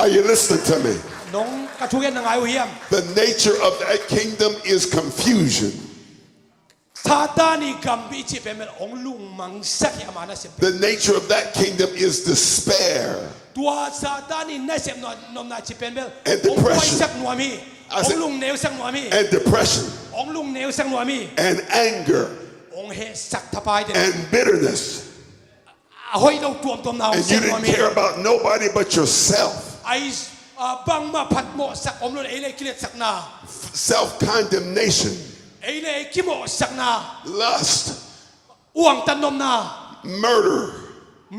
Are you listening to me? น้องกระทุกนางไอเฮียม The nature of that kingdom is confusion. ซาตานีกามิจีเป็นองลุงมังสักยามานะเซม The nature of that kingdom is despair. ตัวซาตานีน่าเซมนมนาจีเป็นเบล And องไว้ depression. สักนัวมีองลุงเนวสักนัวมี And depression องลุงเนวสักนัวมี and anger องเฮสักทับายเด and bitterness. หอยเราตัวนาว And สั you กนัว didn't มี care about nobody but yourself. ไอ้บังมาพัดโมสักอมลุนเอเลกิเลสักนา Self-condemnation, เอเลกิโมสักนา lust, อ้วงตันนมนา murder.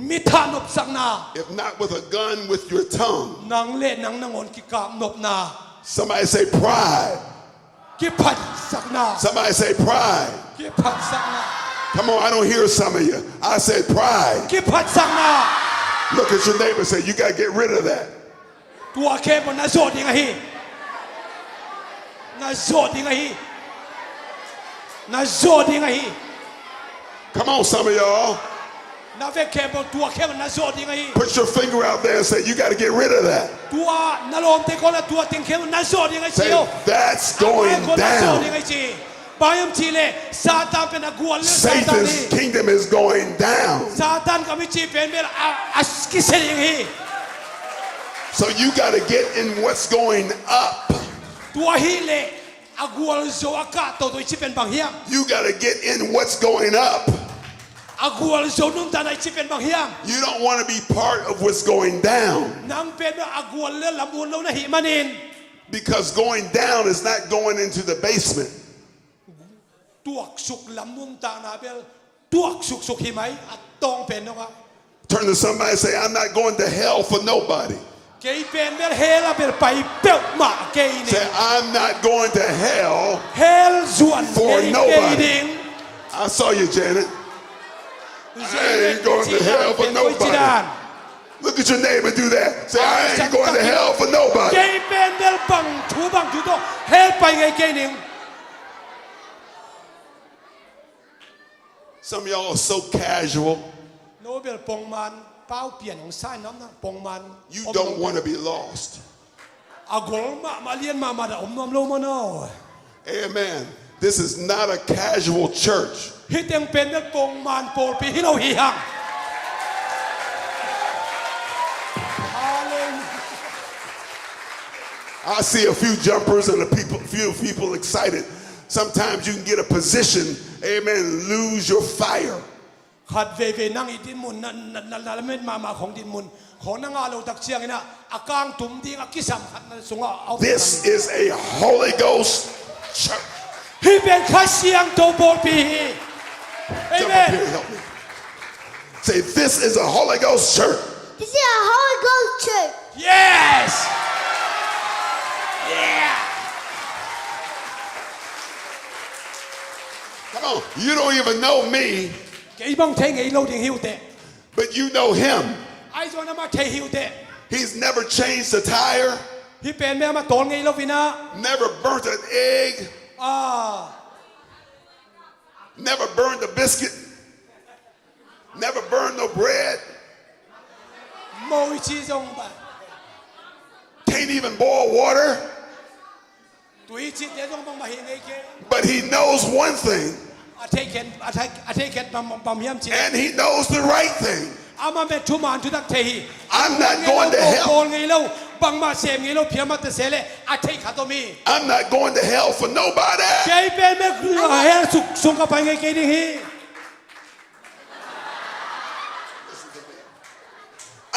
มิทานบสักนา If not with a gun, with your tongue. นางเล่นางนางอนกิกามนบนา Somebody say pride. กิพัดสักนา Somebody say pride. กิพัดสักนา Come on, I don't hear some of you. I said pride. กิพัดสักนา Look at your neighbor and say, you got to get rid of that. ตัวเคบนนาโซดิงฮีนาโซดิงฮีนาโซดิงฮี Come on, some of y'all. นาเวเคบตัวเคบนาโซดิงฮี Put your finger out there and say, you got to get rid of that. ตัวนาลมเตโกละตัวเต็งเคบนาโซดิงฮี Say, จิโอ that's going นาโซดิง down. ฮีจิบายัมทีเลซาตานเป็นกัวเลซาตานนี Satan's kingdom is going down. ซาตานก็ไม่จีเป็นเบลอัสกิเซดิงฮี So you got to get in what's going up. ตัวฮีเลอากัวโซอากาโตตัวจีเป็นบางเฮียม You got to get in what's going up. อากัวโซนุ่มตาในจีเป็นบางเฮียม You don't want to be part of what's going down. นางเป็นอากัวเลลำบุญเรานะหิมันิน Because going down is not going into the basement. ตัวสุกลำมุนตานาเบลตัวสุกหิไหมอัดตองเป็นนะครับ Turn to somebody and say, I'm not going to hell for nobody. เกย์เป็นเบลเฮลเบลไปเปลมาเกย์นี่ Say, I'm not going to hell. เฮลส่วน For เกย์ nobody. ดิ่ง I saw you, Janet. I ain't going to hell for nobody. Look at your neighbor, do that. Say, I ain't going to hell for nobody. 基变del bang chu bang chu to help by ngay kay ning. Some of y'all are so casual. Nobel pong man pao pian ng sai nam na pong man. You don't want to be lost. Agol ma lian ma da nom lo mo no. Amen. This is not a casual church. Hiteng pen del pong man por pi hilaw hihang. I see a few jumpers and few people excited. Sometimes you can get a position, amen, lose your fire. ขัดเวนั่งอีดินมุนนั่นเม็ดมาของดินมุนของนางอาเราตักเชียงนี่นะอากางตุ่มดิ้งอากิสัมขัดนั่นสงเอา This is a Holy Ghost church. ฮีเป็นข้าเชียงโตโบปีเอ Jump เม up น here, help me. Say, this is a Holy Ghost church. This is a Holy Ghost church. yes yeah Come on. You don't even know me, 幾幫聽幾撈定曉得 but you know him. ไอ้ส่วนนั้นมาเท曉得 He's never changed a tire, ฮีเป็นแม่มาตอน幾撈วินะ never burnt an egg, อ่า never burned a biscuit, never burned no bread, 冇始終吧 can't even boil water. 對接這種幫มาเห็นไอ้แก But he knows one thing, อาเทเคนปั๊มยำจี and he knows the right thing. อามาเป็นชุมานชุดักเทฮี I'm not going to โก hell. นไงเล่าบังมาเสมไงเล่าเพียงมาแต่เสเลอาเทขาตัวมี I'm not going to hell for nobody. แกเป็นแม่เฮ้สุงกับไปไงแกนี่ฮี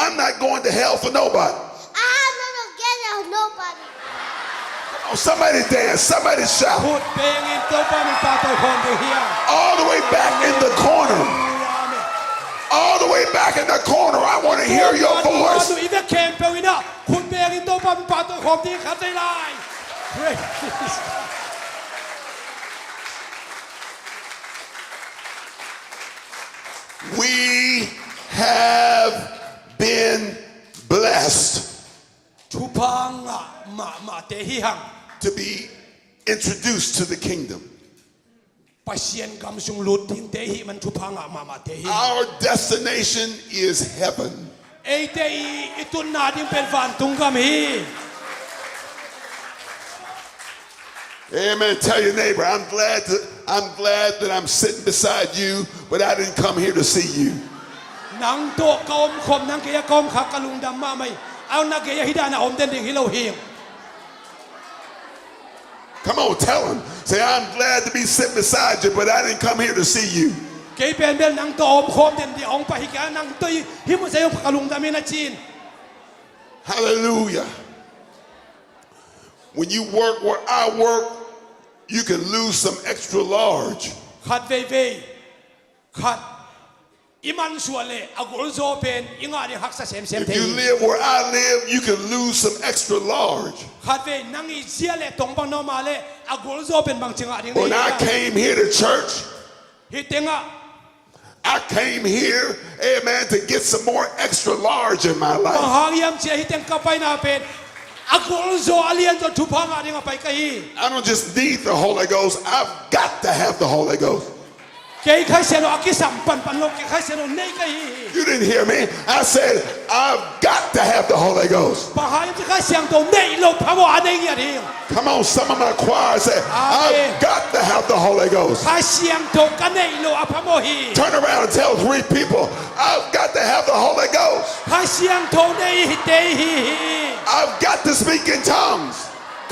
I'm not going to hell for nobody. I'm not together with nobody. Oh, somebody dance, somebody พู shout. ดเพลงอินเตอร์ป้ามีปาตัวคนเดียวเฮีย All the way back in the corner. All the way back in the corner. I want to hear your ดู voice. อีเวนต์แคมเปญนะคุณเพลงอินเตอร์ป้ามีปาตัวคนเดียวขัดใจลาย We have been blessed ชุพังมาเตฮีหัง to be introduced to the kingdom. ปัสเซียนกำสุงลุดทิ้งเตฮีมันชุพังมาเตฮี Our destination is heaven. เอเตอีอิตุนนาดิ้งเป็นฟันตุงกำฮี Amen. Tell your neighbor, I'm glad that I'm sitting beside you, but I didn't come here to see you. นังโตกอมคมนังเกียกอมขักกะลุงดำมาไม่เอานักเกียฮิดานะอมเดนดิ่งฮิโลเฮียง Come on, tell him. Say, I'm glad to be sitting beside you, but I didn't come here to see you. เกย์เป็นเบลนังโตอมคมเดนดิ่งองไปฮิกานังโตยฮิมุเซยกะลุงดำเมนะจีน Hallelujah. When you work where I work, you can lose some extra large. ขัดเวขัดอิมันส่วนเลยอากลโซเป็นอิงาดิฮักษาเซมเซม If เท you live where I live, you can lose some extra large. ขัดเวนังอีเสียเลยตรงปังนอมาเลยอากลโซเป็นบางจิงอาดิง When I came here to church, ฮิตเตงะ I came here, amen, to get some more extra large in my บาง life. หางยามเชียฮิตเตงกับไปนาเป็นอากลโซอาเลียนจนทุพังอาดิงไปกะฮี I don't just need the Holy Ghost, I've got to have the Holy Ghost. เกย์ใครเสียโนอากิสัมปันโลกเกย์ใครเสียโนเนกะฮี You didn't hear me. I said, I've got to have the Holy Ghost. บางหางยามใครเสียงตัวเนโลพะวะอาดิงยาดิง Come on, some of my choir say, Amen. I've got to have the Holy Ghost. ใครเสียงตัวกันเนโลอภะโมฮี Turn around and tell 3 people, I've got to have the Holy Ghost. ใครเสียงตัวเนฮิเตฮี I've got to speak in tongues.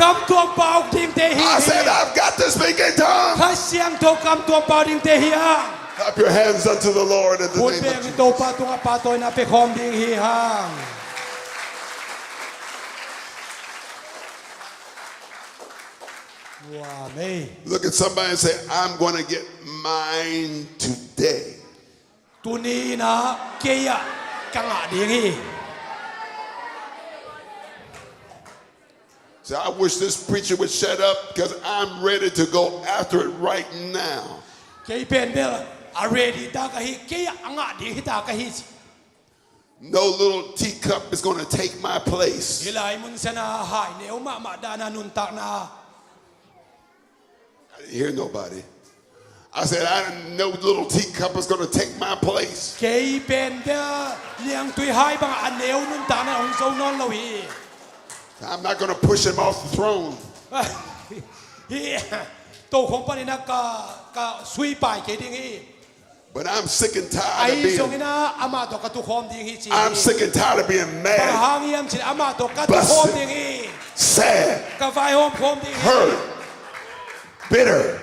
กำตัวเปล่าดิ้งเตฮี I said, I've got to speak in tongues. ใครเสียงตัวกำตัวเปล่าดิ้งเตฮีฮัง Clap your hands unto the Lord in the พูด name เบ of ง Jesus. ตัวปาตัวปาตัวนะไปคอมดิ้งฮีฮัง ว้าไม่ Look at somebody and say, I'm going to get mine today. ตัวนี้นะเกียกังอาดิ้งฮี So I wish this preacher would shut up because I'm ready to go after it right now. เกียเป็นเบลอาเรดีตากะฮีเกียอังอาดิ้งฮีตากะฮี No little teacup is going to take my place. Hilai mun sana hai neu ma dana nun tak na. I didn't hear nobody. I said, no little teacup is going to take my place. Kei pen dia liang tui hai bang aneu nun tak na hong so non lo hi. I'm not going to push him off the throne. Hi to khong pa ni na ka sui pai ke ding hi. But I'm sick and tired Ai of song being, ina ama to ka tu khom ding hi chi. I'm sick and tired of being mad, Hang yam chi ama to ka tu Busted. khom ding hi. sad, Ka vai hom khom ding hi. hurt, bitter.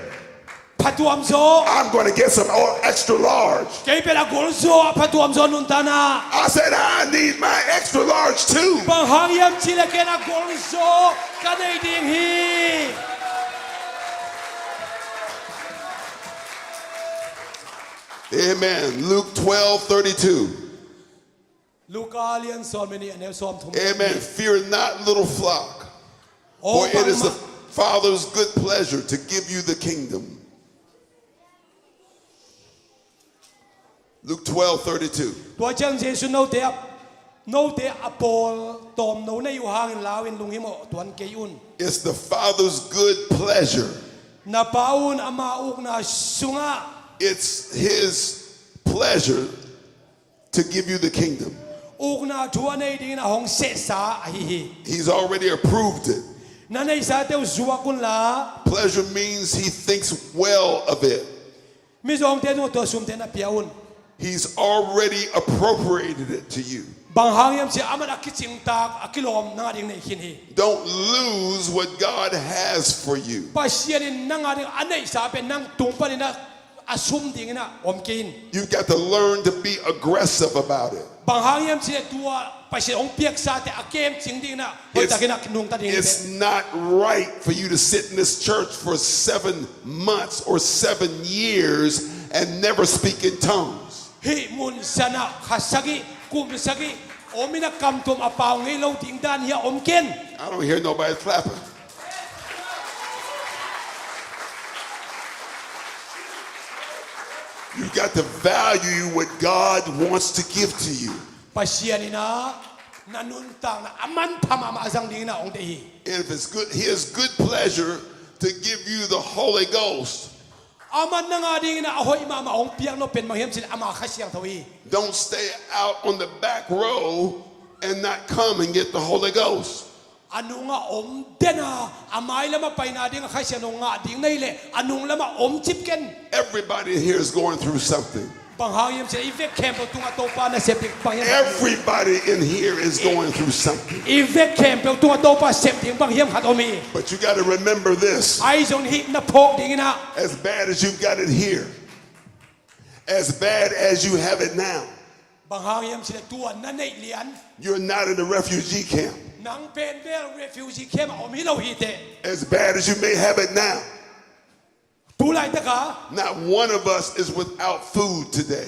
Patuam zo. I'm going to get some extra large. Kei pela gol zo patuam zo nun ta na. I said, I need my extra large too. Bang hang yam chi la ke na gol zo ka nei ding hi. Amen. Luke 12:32. Luka lian son meni ane som thum. Amen. Fear not, little flock, Oh, for it is the bang Father's good pleasure to give you the kingdom. Luke 12:32. tua chang Jesu no te apol tom no na yu hang in law in lung himo tuan ke un. It's the Father's good pleasure. Na paun ama uk na sunga. It's His pleasure to give you the kingdom. Uk na tuan nei ding na hong se sa hi hi. He's already approved it. Na nei sa te zuwa kun la. Pleasure means He thinks well of it. Mi zong te no to sum te na piaun. He's already appropriated it to you. Bang hang yam si aman akiching tak akilom na ding nei hin hi. Don't lose what God has for you. Pasien nang ading anei sa pe nang tumpa ni na asum ding na omkin. You've got to learn to be aggressive about it. Bang hang yam si tua pasien ong piak sa te akem ching ding na. Hoi ta kina kinung ta ding. It's not right for you to sit in this church for 7 months or 7 years and never speak in tongues. Hi mun sana khasagi kum sagi omina kam tum apaw ngi lo ting dan hiya omken. I don't hear nobody clapping. You've got to value what God wants to give to you. Pasien ina nanuntang na aman pamama azang ding na ong dehi. And if it's good, He has good pleasure to give you the Holy Ghost. Aman na nga ding na ahoy mama ong piang no pen manghim sin ama khasyang thawi. Don't stay out on the back row and not come and get the Holy Ghost. Anu nga om dena amay lama pay na ding khasyang nga ding nei le anung lama om chipken. Everybody here is going through something. Panghayam sin ifek kempo tunga topa na septik pangyam. Everybody in here is going through something. Ifek kempo tunga topa septik pangyam hatomi. But you got to remember this. Ay zon hit na pok ding na. As bad as you've got it here, as bad as you have it now, Panghayam sin tuan na nei lian. you're not in a refugee camp. Nang penbel refugee camp om hilaw hite. As bad as you may have it now, Tulay ta ka. not one of us is without food today.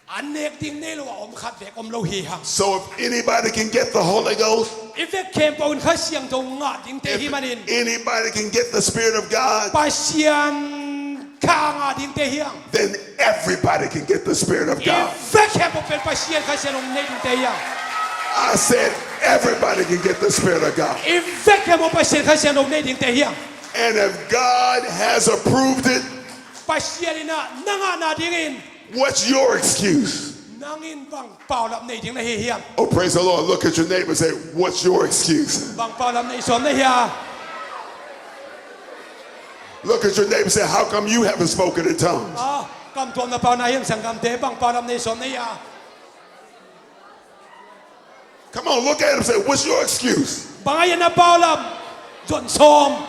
Anek ding nei lo om khat vek om lo hi hang. So if anybody can get the Holy Ghost, Ifek kempo un khasyang to nga ding te if himanin. anybody can get the Spirit of God, Pasien ka nga ding te hiang. then everybody can get the Spirit of God. Ifek kempo pen pasien khasyang om nei ding te hiang. I said everybody can get the Spirit of God. Ifek kempo pasien khasyang om nei ding te hiang. And if God has approved it, Pasien ina nanga na dingin. what's your excuse? Nangin bang paulap nei ding na hi hiang. Oh, praise the Lord. Look at your neighbor and say, what's your excuse? Bang paulap nei som na hiya. Look at your neighbor and say, how come you haven't spoken in tongues? Ah, kam tuam na pau na hiam sang kam te bang paulap nei som na hiya. Come on, look at him and say, what's your excuse? Bangayan na paulap. Jon som.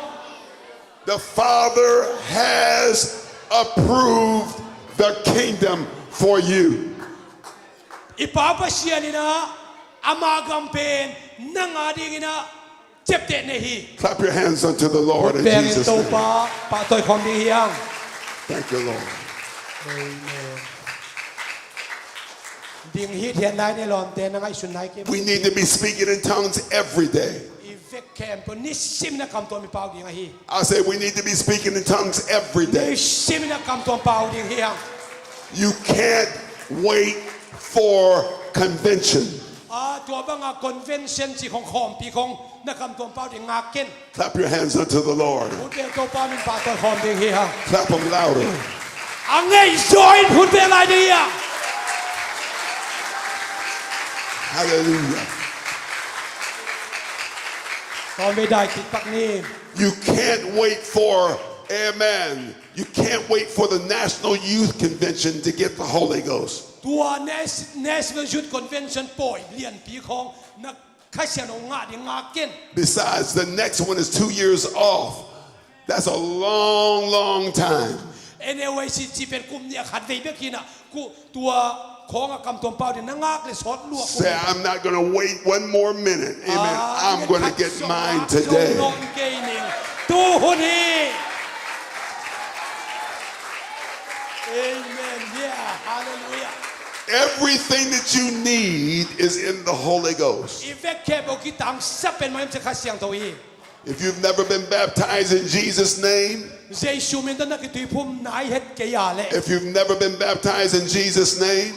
The Father has approved the kingdom for you. Ipapasyan ina amagam pen nanga ding ina chepte nehi. Clap your hands unto the Lord in Jesus' to name. pa toy khom ding hiang. Thank you, Lord. Ding hi thian lai ne lom te nanga isun nai ke. We need to be speaking in tongues every day. Ifek kempo ni sim na kam tuam pau ding hi. I say we need to be speaking in tongues every Ni day. sim na kam tuam pau ding hiang. You can't wait for convention. ตัวบาง convention จีของของปีของนักคำตัวเป้าที่งาเก้น Clap your hands unto the Lord. พูดเป็นตัวเป้าเป็นป่าตัวหอมเดียงเฮีย Clap them louder. อังไง join พูดเป็นอะไรดีอ่ะ Hallelujah. ตอนไม่ได้คิดปักนี้ You can't wait for, amen. You can't wait for the National Youth Convention to get the Holy Ghost. ตัว National Youth Convention ป่วยเรียนปีของนักข้าเสียนงาเดียงงาเก้น Besides, the next one is 2 years off. That's a long, long time. anyway สิเป็นกลุ่มเนี่ยขัดใจเมื่อกี้น่ะกูตัวของกำตัวเป้าที่นักงาเลยสดลวก Say, I'm not going to wait one more minute. Amen. I'm going to get mine today. ตูหุนี Amen. Yeah. Hallelujah. Everything that you need is in the Holy Ghost. If you've never been baptized in Jesus' name, if you've never been baptized in Jesus' name,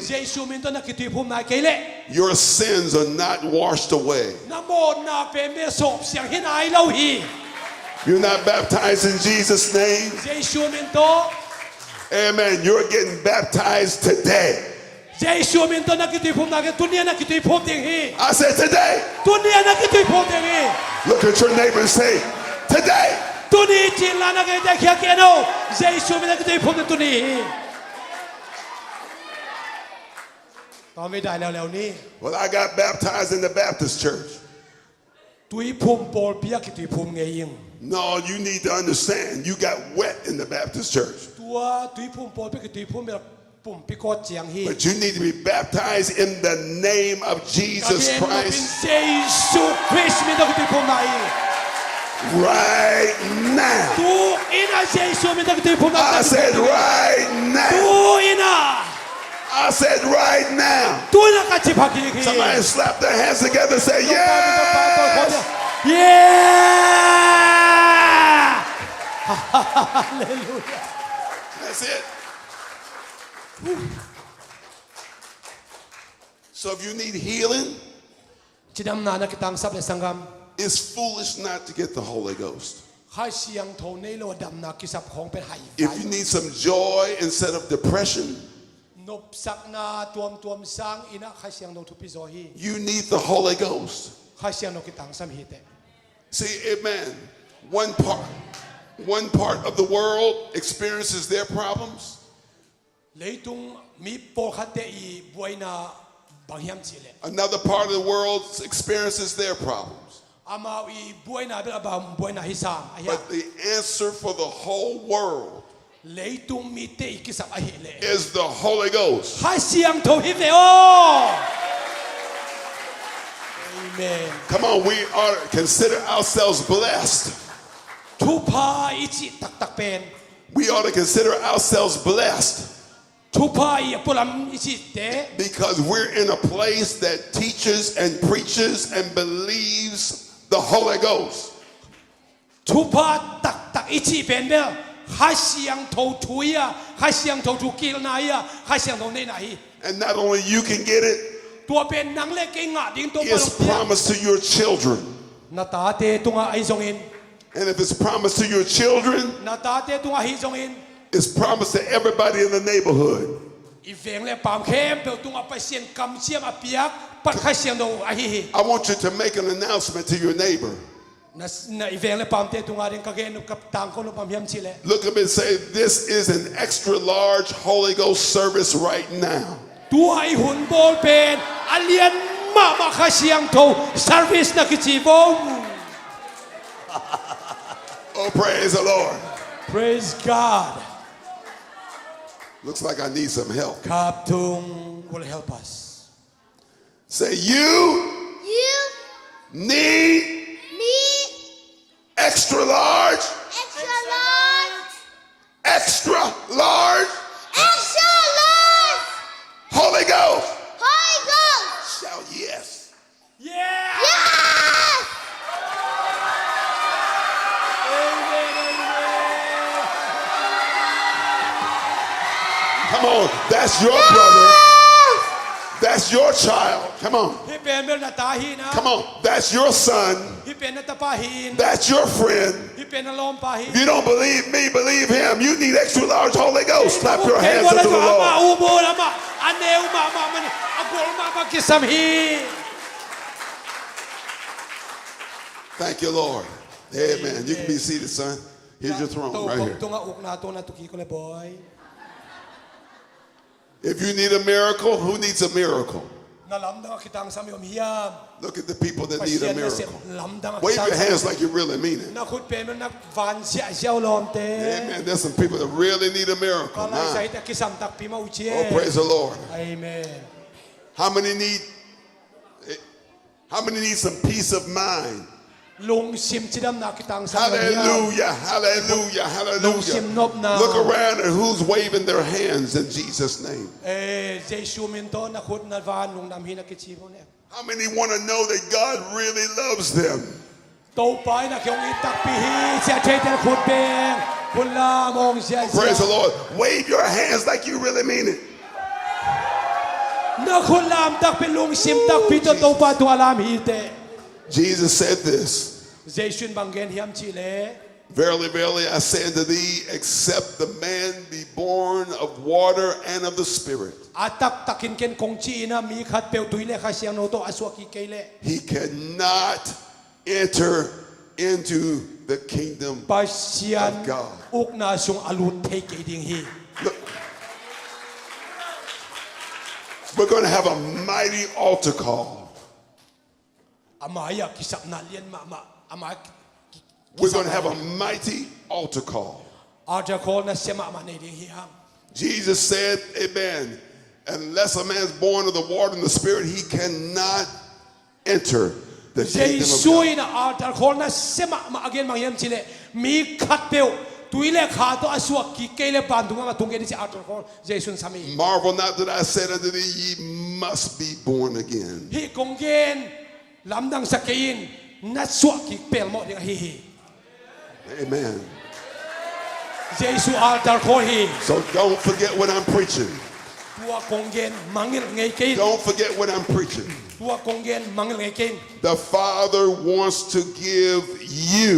your sins are not washed away. You're not baptized in Jesus' name. Amen. You're getting baptized today. I said today. Look at your neighbor and say, today. Well, I got baptized in the Baptist church. No, you need to understand. You got wet in the Baptist church. But you need to be baptized in the name of Jesus Christ right now. I said right now. I said right now. Somebody slap their hands together and say, yes. Yeah. Hallelujah. That's it. So if you need healing, it's foolish not to get the Holy Ghost. If you need some joy instead of depression, you need the Holy Ghost. See, amen. One part of the world experiences their problems. Another part of the world experiences their problems. But the answer for the whole world is the Holy Ghost. Amen. Come on, we ought to consider ourselves blessed. We ought to consider ourselves blessed. Because we're in a place that teaches and preaches and believes the Holy Ghost. And not only you can get it, it's promised to your children. And if it's promised to your children, it's promised to everybody in the neighborhood. I want you to make an announcement to your neighbor. Look up and say, this is an extra large Holy Ghost service right now. Oh, praise the Lord. Praise God. Looks like I need some help. Kaptung will help us. Say, you need extra large, Holy Ghost. Shout yes. Yeah. Come on, that's your brother. That's your child. Come on. ที่เป็นเบลนาตาฮีนะ Come on. That's your son. ที่เป็นนัตปาฮีน That's your friend. ที่เป็นอารมณ์ปาฮีน If you don't believe me, believe him. You need extra large Holy Ghost. Clap your hands unto the มา Lord. อูโบละมาอันเนวมามันอากลมาปากิสัมฮี Thank you, Lord. Amen. You can be seated, son. Here's your throne ตัว right ผม here. ตัวอุกนาตัวนาตุกีก็เลยบอย If you need a miracle, who needs a miracle? นาลำดังคิตังสามีอมฮิยาม Look at the people that ปั need เซีย a นเสีย miracle. ลำดัง Wave your hands like you really mean it. นักขุดเป็นนักฟันเสียเซียวลอมเต้ Amen. There's some people that really need a ก็ miracle. ไล่ใส่ Now, แต่กิสัมตักปีมาอุเช oh, praise the Lord. อาเมน How many need some peace of mind? ลุงซิมจิดำนักคิตังสามีอมฮิยาม Hallelujah, hallelujah, hallelujah. Look around at who's waving their hands in Jesus' name. เจชูมินโตนักขุดนักวานลุงนำฮินักกิชีพเนี่ย How many want to know that God really loves them? โตไปนักยงอิตักปีฮีเสียเทเตนขุดเบงคุณลามองเสีย Praise the Lord. Wave your hands like you really mean it. นักคุณลามตักเป็นลุงซิมตักปีโตโตปาตัวลามฮีเต Jesus said this. เจชุนบังเกนฮิมชิเล Verily, verily, I say unto thee, except the man be born of water and of the Spirit, อาตักตักกินเกนคงชีนะมีขัดเปลวตุยเลขาเสียงโนโตอสวกิเกเล he cannot enter into the kingdom ปาเซียน of God. อุกนาซุงอลุนเทเกดิงฮี Look, we're going to have a mighty altar call. อามายากิสับนาเลียนมาอามาย We're going to have a mighty altar call. อาจจะคอนะเสมามาในดิงฮีฮัง Jesus said, amen, unless a man is born of the water and the Spirit, he cannot enter the เจ kingdom ซุ of ย God. นะอาจจะคอนะเสมามาอเกนมาเฮียมชิเลมีขัดเปลวตุยเลขาโตอสวกิเกเลปานตุงมาตุงเกดิสิอาจจะคอเจซุนสามี Marvel not that I said unto thee, ye must be born again. ฮีกงเกนลำดังสกยินนัดสวกิเปลหมดยังฮี Amen. เจสุอาจารย์คอฮี So don't forget what I'm preaching. ตัวกงเกนมังเงไงกิน Don't forget what I'm preaching. ตัวกงเกนมังไงกิน The Father wants to give you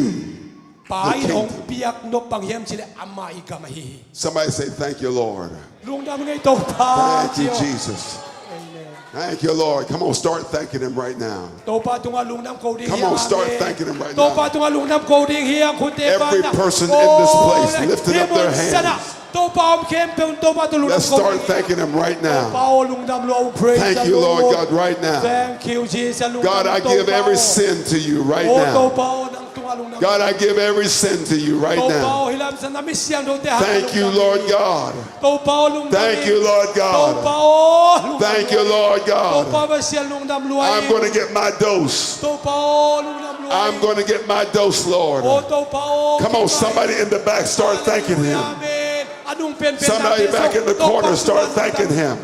ปายองเปียกนบบังเฮียมชิเลอามาอีกามาฮี Somebody say, thank you, Lord. ลุงดำไงโตพา Thank you, Jesus. Thank you, Lord. Come on, start thanking him right now. โตปาตุงลุงดำโกดิง Come on, start thanking him right โตปา now. ตุงลุงดำโกดิงเฮียงคุณเตปา Every person in this place lifted up their hands. โตปาอมเข้มเป็นโตปาตุลุง Let's ดำโก start ดิง thanking him right เปา now. ลุงดำโล praise Thank the you, Lord Lord. God, right now. Thank you Jesus ลุง God, I give every sin to you right โอ้โต now. ปานังตุงลุงดำ God, I give every sin to you right โตปา now. ฮิลามสันนามิเซียนโตเตหะ Thank you, Lord God. โตปาลุงดำ Thank you, Lord โตปา God. โอ้ลุง Thank you, Lord โตปา God. เบเซียนลุงดำรวย I'm going to get my dose. โตปาลุงดำรวย I'm going to get my dose, โอ้ Lord. โตปา Come on, somebody in the back, start thanking him. Somebody back in the corner, start thanking him.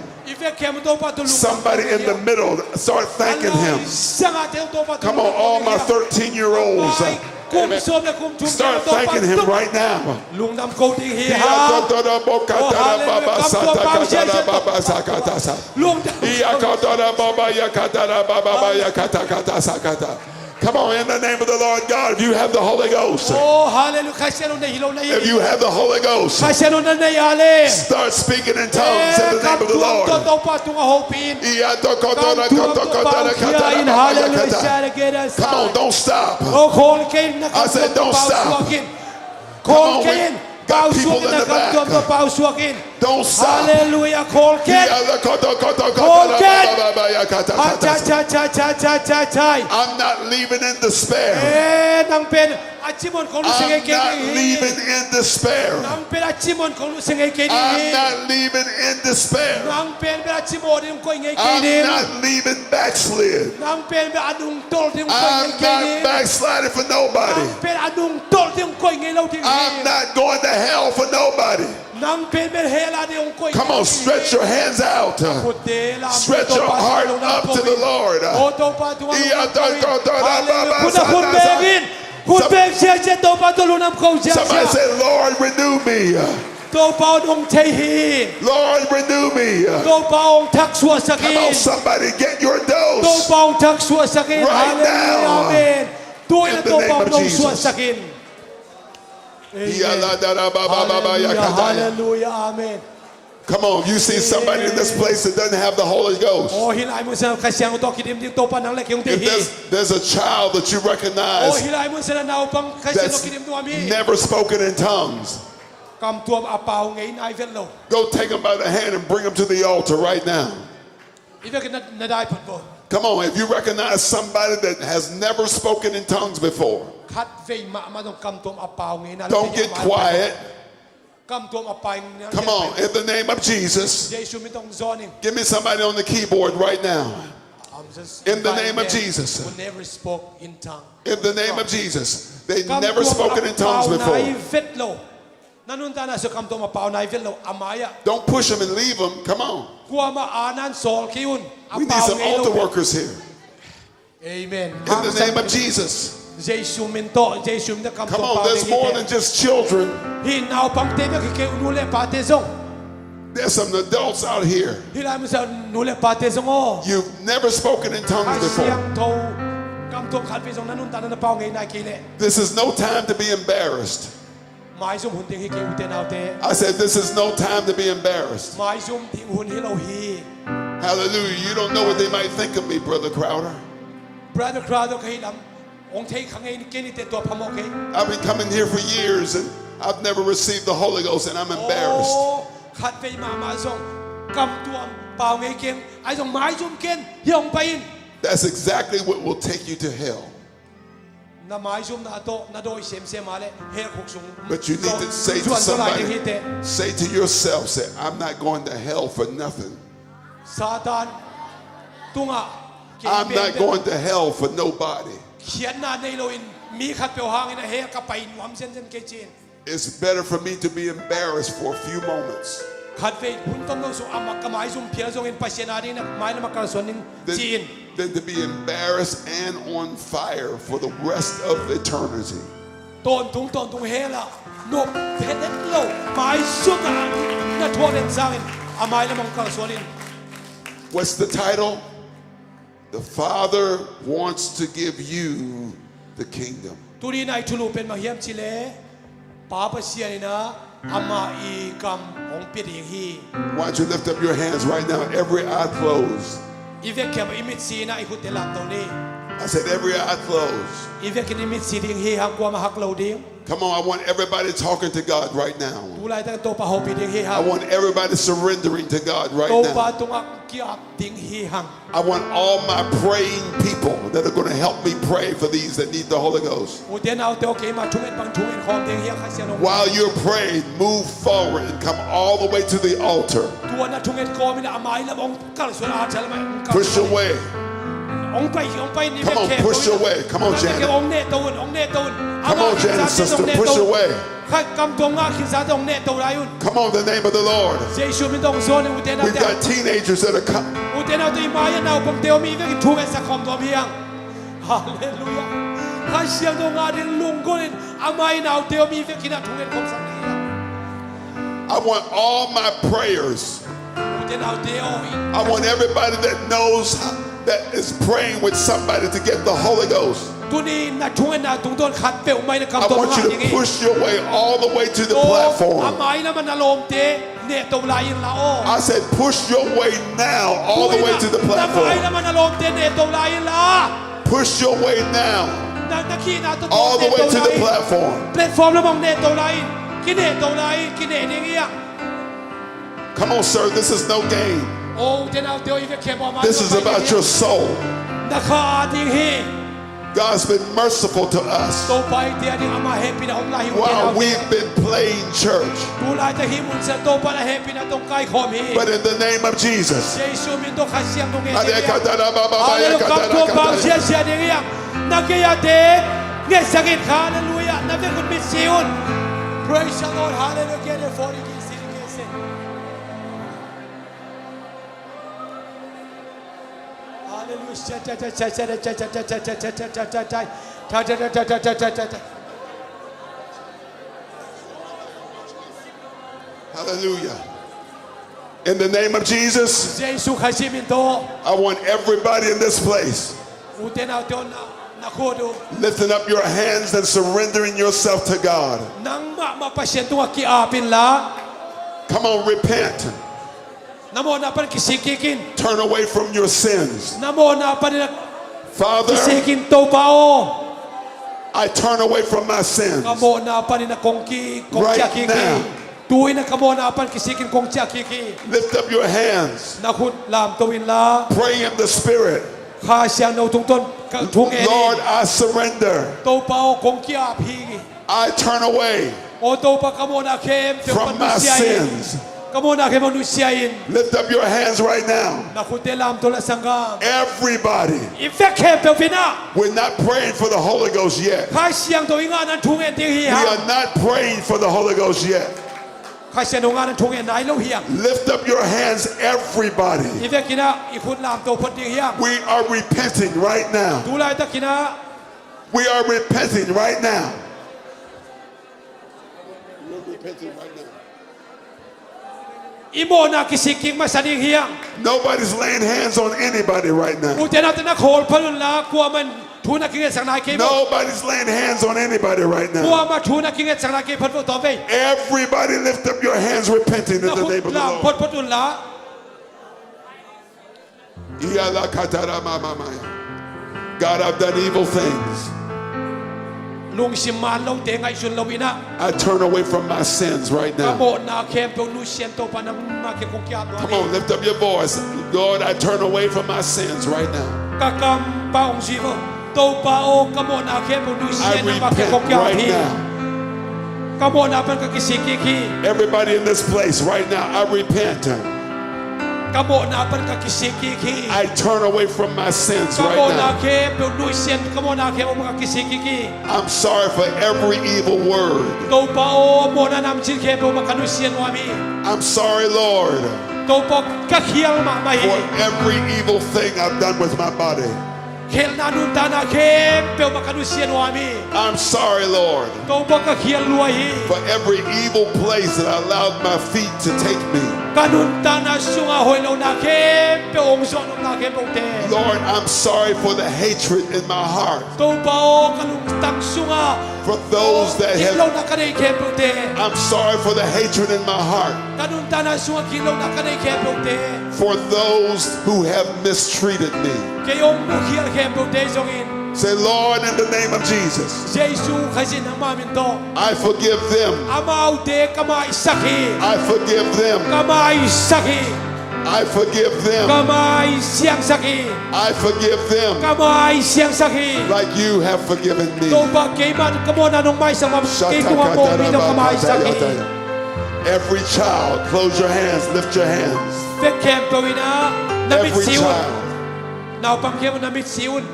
Somebody in the middle, start thanking him. Come on, all my 13-year-olds. Start thanking him right now. ลุงดำโกดิงเฮียลุงดำ Come on, in the name of the Lord God, if you have the Holy Ghost, โอ้ฮาเลลูยาใครเสียนในฮิโลใน if you have the Holy Ghost, ใครเสียนในยาเล start speaking in tongues in the name of the Lord. โตปาตุงโฮปีน Come on, don't stop. โอ้โคนเกนนะครับ I said don't stop. โคนเกนเป่าสวกินนะครับจอมตัวเป่าสวกิน Don't ฮา stop. เลลูยาโคนเกน ใช่ I'm not leaving in despair. นางเป็นอาชีพของลูกเสง I'm เกน not leaving in despair. นางเป็นอาชีพของลูกเสงเกน I'm not leaving in despair. นางเป็นอาชีพที่มันก็ยังเกน I'm not leaving backslid. นางเป็นอดุงโตที่มันก็ยัง I'm เกน not backsliding for nobody. เป็นอดุงโตที่มันก็ยังเราที่ I'm not going to hell for nobody. นางเป็นเฮลาที่มันก็ Come on, stretch your hands out. Stretch your heart up to the Lord. โอ้โตปาตุงคุณเบกินคุณเบกเชียเจโตปาตุลุนำเขาเชีย Somebody say, Lord, renew me. Tô bao ông thầy hi. Lord, renew me. Tô bao ông thắc xua Come sakin. on, somebody, get your Tô dose. bao ông thắc xua sakin. Right Hallelujah. now. Amen. Tôi là In the tô name bao of ông xua Jesus. sakin. Hallelujah. Hallelujah. Amen. Come on, you see somebody in this place that doesn't have the Holy Ghost. Oh, hilai mo sa kasyang to kidim ding to pa nang lek yung If tihi. there's a child that you Oh, recognize hilai mo sa na upang kasyang to that's kidim to ami. never spoken in tongues, Kam tuam apaw ngayon ay velo. go take him by the hand and bring him to the altar right now. Ibig na dapat po. Come on, if you recognize somebody that has never spoken in tongues before, Kat vei ma dong kam tuam apaw ngayon. don't get quiet. Kam tuam apaw ngayon. Come on, in the name of Jesus, Jesus mitong zoning. give me somebody on the keyboard right now. In the name of Jesus. Who never spoke in tongue. In the name of Jesus. They Kam never tuam spoken in tongues apaw na ay before. vetlo. Nanunta na sa kam tuam apaw na ay vetlo. Amaya. Don't push them and leave them. Come on. Kuwa maanan sol kiun. We need some altar workers here. Amen. In the name of Jesus. Jesus minto. Jesus minto kam Come tuam on, apaw there's more than just children. Hinaw pang tebe kike unule patezong. There's some adults out here. Hilai mo sa nule patezong o. You've never spoken in tongues before. Kasyang to kam tuam kalpizong nanunta na paw ngayon ay kile. This is no time to be embarrassed. Mai zum hunting hike uten autte. I said, this is no time to be embarrassed. Mai zum ting hun hilaw hi. Hallelujah. You don't know what they might think of me, Brother Crowder. Brother Crowder kahilam. Ong tay kangay kinite to pamoke. I've been coming here for years and I've never received the Holy Ghost and I'm embarrassed. Oh, kat vei mama zong kam tuam paw ngay ken ay zong mai zum ken hiong pain. That's exactly what will take you to hell. Na mai zum na to na doi sem male her khok sung. But you need to say to somebody, say to yourself, say, I'm not going to hell for nothing. Satan tunga. I'm not going to hell for nobody. Khian na nei lo in mi khat pe hang in a her ka pain wam sen ke chin. It's better for me to be embarrassed for a few moments Khat vei hun tom lo so amak ka mai zum phia zong in pasiana ding na mai na makar son ning chin. than to be embarrassed and on fire for the rest of eternity. Ton tung hela no penet lo mai sum na thon en sang in amai na makar son in. What's the title? The Father wants to give you the kingdom. Turi nai thulu pen ma hiam chile pa pa sia ni na ama I kam ong pe ding hi. Why don't you lift up your hands right now, every eye closed. Ivek kem imit si na ikut telam to ni. I said every eye closed. Ivek ni imit si ding hi hang kwa ma hak lo ding. Come on, I want everybody talking to God right now. Tulai ta to pa ho pi ding hi I hang. want everybody surrendering to God right To pa now. tung ak ki ak ding hi hang. I want all my praying people that are going to help me pray for these that need the Holy Ghost. Uten au te okay ma thungen pang thungen khom ding hi kha sia no. While you're praying, move forward and come all the way to the altar. Tua na thungen ko mi na amai la ong kal so a chal ma. Push your way. Ong pai ni Come on, push your way. Come on, Janet. Ong ne tun. Come on, Janet, sister, push your way. Khai kam tong nga khin sa tong ne to lai un. Come on, in the name of the Lord. Jesu min tong so ni uten We've au got te. teenagers that are coming. Uten au te mai na pom teo mi ve ki thungen sa khom to hiang. Hallelujah. Khai siang to nga din lung ko nin amai na teo mi ve ki na thungen khom sa ni. I want all my prayers. Uten au te o. I want everybody that knows that is praying with somebody to get the Holy Ghost. Tuni na thungen na tung ton khat pe mai na kam I to want nga you to ding. push your way all the way to the Oh, platform. amai na man na lom te ne to lai in la o. I said, push your way now all the way to the Amai platform. na man na lom te ne to lai in la. Push your way now Na ki na to all the way to the platform. Platform na mong ne to lai. Ki ne to lai, ki ne ding ya. Come on, sir, this is no game. Oh, then I'll tell you the kebo. This is about your soul. Naka ding he. God's been merciful to us To pai dia ding ama happy na hong lai while we've been playing church. Tulai ta himun sa to pa na happy na tong kai khom hi. But in the name of Jesus, Jesu min to khasiam tong he. Hallelujah, kam to bang sia sia ding ya. Nakiya te. Nge sakit hallelujah. Na ve kun mit siun. Praise the Lord. Hallelujah. Get it for you. Hallelujah. In the name of Jesus, 耶稣开始面多， I want everybody in this place 有电脑电那可do， lifting up your hands and surrendering yourself to God. 能嘛pasien tu ki apin la， Come on, repent. namo na pan kisikikin， Turn away from your sins. namo na pan Father, kisikin to pao, I turn away from my sins. kamo na pan na kongki Right kongkia now. kiki, tuwi na kamo na pan kisikin kongkia kiki, Lift up your hands. nakut lam tuwin la, Pray in the Spirit. kha siang no tung ton tung Lord, eni, I surrender. to pao kongkia phi, I turn away o to pa kamo na kem te from my manusiain, sins. kamo na kem manusiain, Lift up your hands right now. nakute lam to la sangam, Everybody. ifek kem te vina. We're not praying for the Holy Ghost yet. Khai siang to inga nan thung en ting hi We ha. are not praying for the Holy Ghost yet. Khai siang to nga nan thung en nai lo hiang. Lift up your hands, everybody. Ive kina ikut lam to phot ting hiang. We are repenting right now. Tu lai ta kina We are repenting right now. We're repenting right now. imo na kisiking masaning hiang. Nobody's laying hands on anybody right now. Uten at na khol palun la kuwa man thu na kinget sang nai ke mo. Nobody's laying hands on anybody right now. Kuwa ma thu na kinget sang nai ke phot mo to ve. Everybody lift up your hands repenting in Na the name khut of the lam Lord. phot photun la. God, I've done evil things. Lung sim man lo te ngai sun lo ina. I turn away from my sins right now. Kamo na kem to nu sien to pa na ma ke kong kya Come on, lift up your voice. Lord, I turn away from my sins right now. Kakam pa ong jivo. To pa o kamo na kem to nu I sien na ma ke repent kong kya right hi. now. Kamo na pan ka kisikiki. Everybody in this place right now, I repent. Kamo na pan ka kisikiki. I turn away from my sins right Kamo na now. ke pe nu sien kamo na ke mo ka kisikiki. I'm sorry for every evil word. To pa o mo na nam chin ke pe mo ka nu sien wa mi. I'm sorry, Lord, To pa ka khial ma ma for hi. every evil thing I've done with my body. Khel na nun ta na ke pe mo ka nu sien wa mi. I'm sorry, Lord, To pa ka khial lu hi. for every evil place that I allowed my feet to take me. Kanun ta na sunga hoi lo na ke pe ong so na ke po te. Lord, I'm sorry for the hatred in my heart, To pa o kanung tang sunga. for those that Kilo have. na ka nei ke po te. I'm sorry for the hatred in my heart, Kanun ta na sunga kilo na ka nei ke po te. for those who have mistreated me. Kayong mukhil ke po te zongin. Say, Lord, in the name of Jesus, Jesu khasin ang mamin to. I forgive them. Amaw te kamay saki. I forgive them. Kamay saki. I forgive them. Kamay siyang saki. I forgive them Kamay siyang saki. like you have forgiven me. To ba kay man kamo na nung may sa kikuha mo dito kamay saki. Every child, close your hands, lift your hands. Pekem to ina namit Every siun. child. Now pangkem namit siun.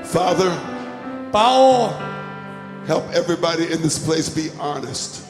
Father, Pao help everybody in this place be honest.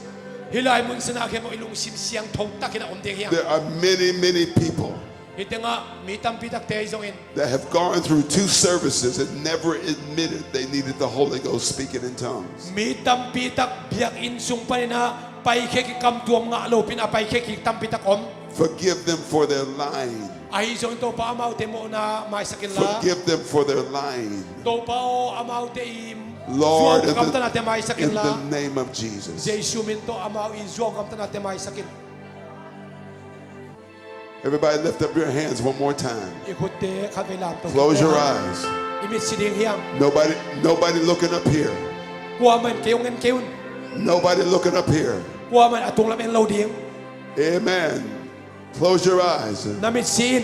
hilay mun sa nakin mo ilong siyang thong takin akong ding There are many, many people Ito nga mitang pitak te zongin. that have gone through 2 services and never admitted they needed the Holy Ghost speaking in tongues. Mitang pitak biyak insung pa na paikeki kam tuam nga alo pinapaikeki tampitak om. Forgive them for their lying. Ay zong to pa amaw te mo na may sakit la. Forgive them for their lying. To pa o amaw te im. Lord, Zuwag kam ta natin may sakit in la. the name of Jesus. Jesu minto amaw in zuwag kam ta natin may sakit. Everybody lift up your hands one more time. Ikot te kabila to. Close your eyes. Imit siding hiyang. Nobody looking up here. Kuha man kayong kayun. Nobody looking up here. Kuha man atong lamin law ding. Amen. Close your eyes. Namit siin.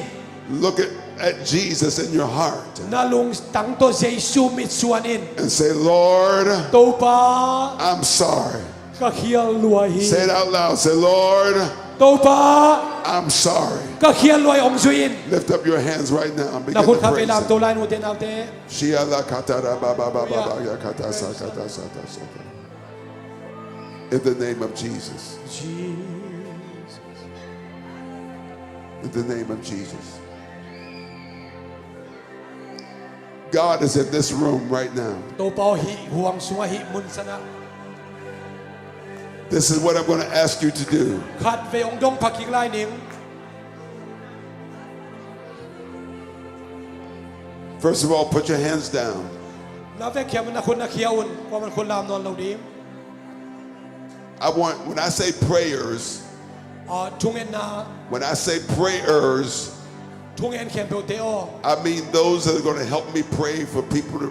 Look at Jesus in your heart Nalung tangto Jesu mitsuanin. and say, Lord, To pa I'm sorry. kakial luahi. Say it out loud. Say, Lord, To pa I'm sorry. kakial luay ong suin. Lift up your hands right now and begin Nakul to ka praise pelam Him. to lain mo din alte. Shia la katara ba ba ba ba ba ya kata sa kata sa ta sa ta. In the name of Jesus. In the name of Jesus. God is in this room right now. ตัวเปาหิห่วงสัวหิมุนสนะ This is what I'm going to ask you to do. ขัดเวองดงผักอีกลายหนิง First of all, put your hands down. น้าเวกเขียมันนะคนนะเขียวอุ่นกว่ามันคนลามนอนเราดี I want, when I say prayers, ทุงเอ็นนา when I say prayers, ทุงเอ็นเขียนเปลเตโอ I mean those that are going to help me pray for people to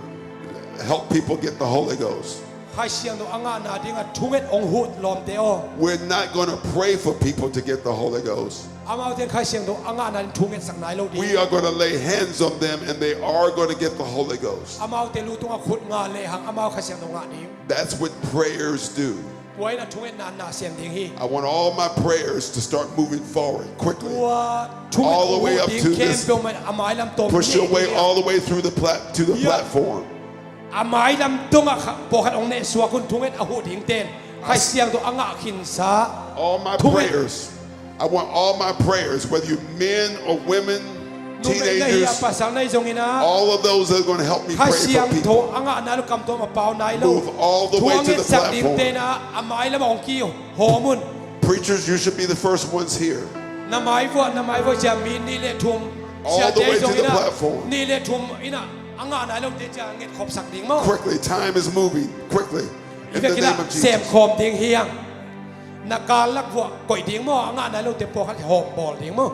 help people get the Holy Ghost. ใครเสียงตัวอ่างนาดิ้งทุงเอ็นองหุดลอมเตโอ We're not going to pray for people to get the Holy Ghost. อามาเตียงใครเสียงตัวอ่างนาทุงเอ็นสักไหนเราดี We are going to lay hands on them and they are going to get the Holy Ghost. อามาเตียงรู้ตัวขุดงานเลยหังอามาใครเสียงตัวงานนี้ That's what prayers do. ไว้นะทุงเอ็นนาเสียงดิ้งฮี I want all my prayers to start moving forward ตั quickly. วทุงเอ็น All the way up ดิ้ง to เขียน this. เปลมันอามาลำตม Push your way all the way through to the platform. อามาลำตงอะปกขัดองเนสัวคุณทุงเอ็นอาหุดิ้งเต้นใครเสียงตัวอ่างขินซา All my prayers. I want all my prayers, whether you're men or women, นุ่มเอ็นเฮีย teenagers, ภาษาในตรงนี้นะ all of those that are going to help me ใคร pray เสียง for โถ people. อ่างนาลูกกำตัวมาเปล่าไหนลูก Move all the ทัว way เงิ to น the สักดิ้งเต้น platform. นะอามาลำองกี้โหมุน Preachers, you should be the first ones here. น้ำไม้ว่าจะมีนี่เลยทุ่ม All the way to the platform. นี่เลยทุ่มอีน่ะอ่างนาลูกเดี๋ยวจะเงินขอบสักดิ้งมั้ง Quickly, time is moving. Quickly. อี In เว the กิละ name of เสียม Jesus. ขอบดิ้งเฮียงนักการลักพวกก่อยดิ้งมั้งอ่างนาลูกเดี๋ยวพวกหอบบอลดิ้งมั้ง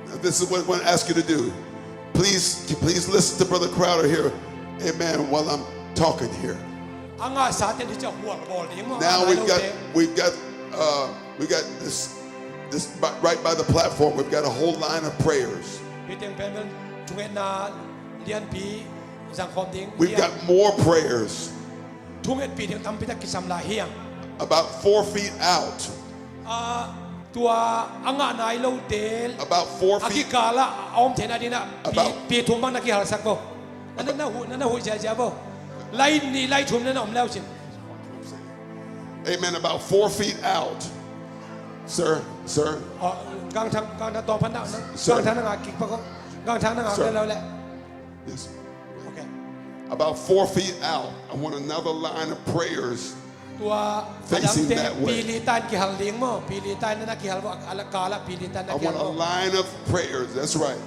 Now, this is what I want to ask you to do. Please listen to Brother Crowder here. Amen. While I'm talking here. อ่างสาเตนที่จะห่วงบอลดิ้งมั้ง Now we've got this right by the platform. We've got a whole line of prayers. พี่เต็งเป็นทุกเอ็นนาเรียนปีสังคมดิ้ง We've got more prayers ทุกเอ็นปีถึงทำพิธีกิจสำลาเฮียง about 4 feet out. ตัวอ่างนายโลเดล About 4 อากิ feet. กาละออมเทนาดีนะ About ปีทุ่มบ้างนักกีฬาสักบ่นั่นน่ะหูเจ้าบ่ไล่นี่ไล่ทุ่มนั่นอมแล้วจิ Amen. About 4 feet out. Sir. กลางทางตอนพันดาวนะกลางทางนักกิกปะก็กลางทางนักได้แล้วแหละ Yes. โอเค About 4 feet out. I want another line of prayers. ตัวพดังเตปีลีตันกิฮัลลิงมั้งปีลีตันนั่นกิฮัลว่าอลกาละปีลีตันนัก I กิฮั want ล a line of prayers. That's right.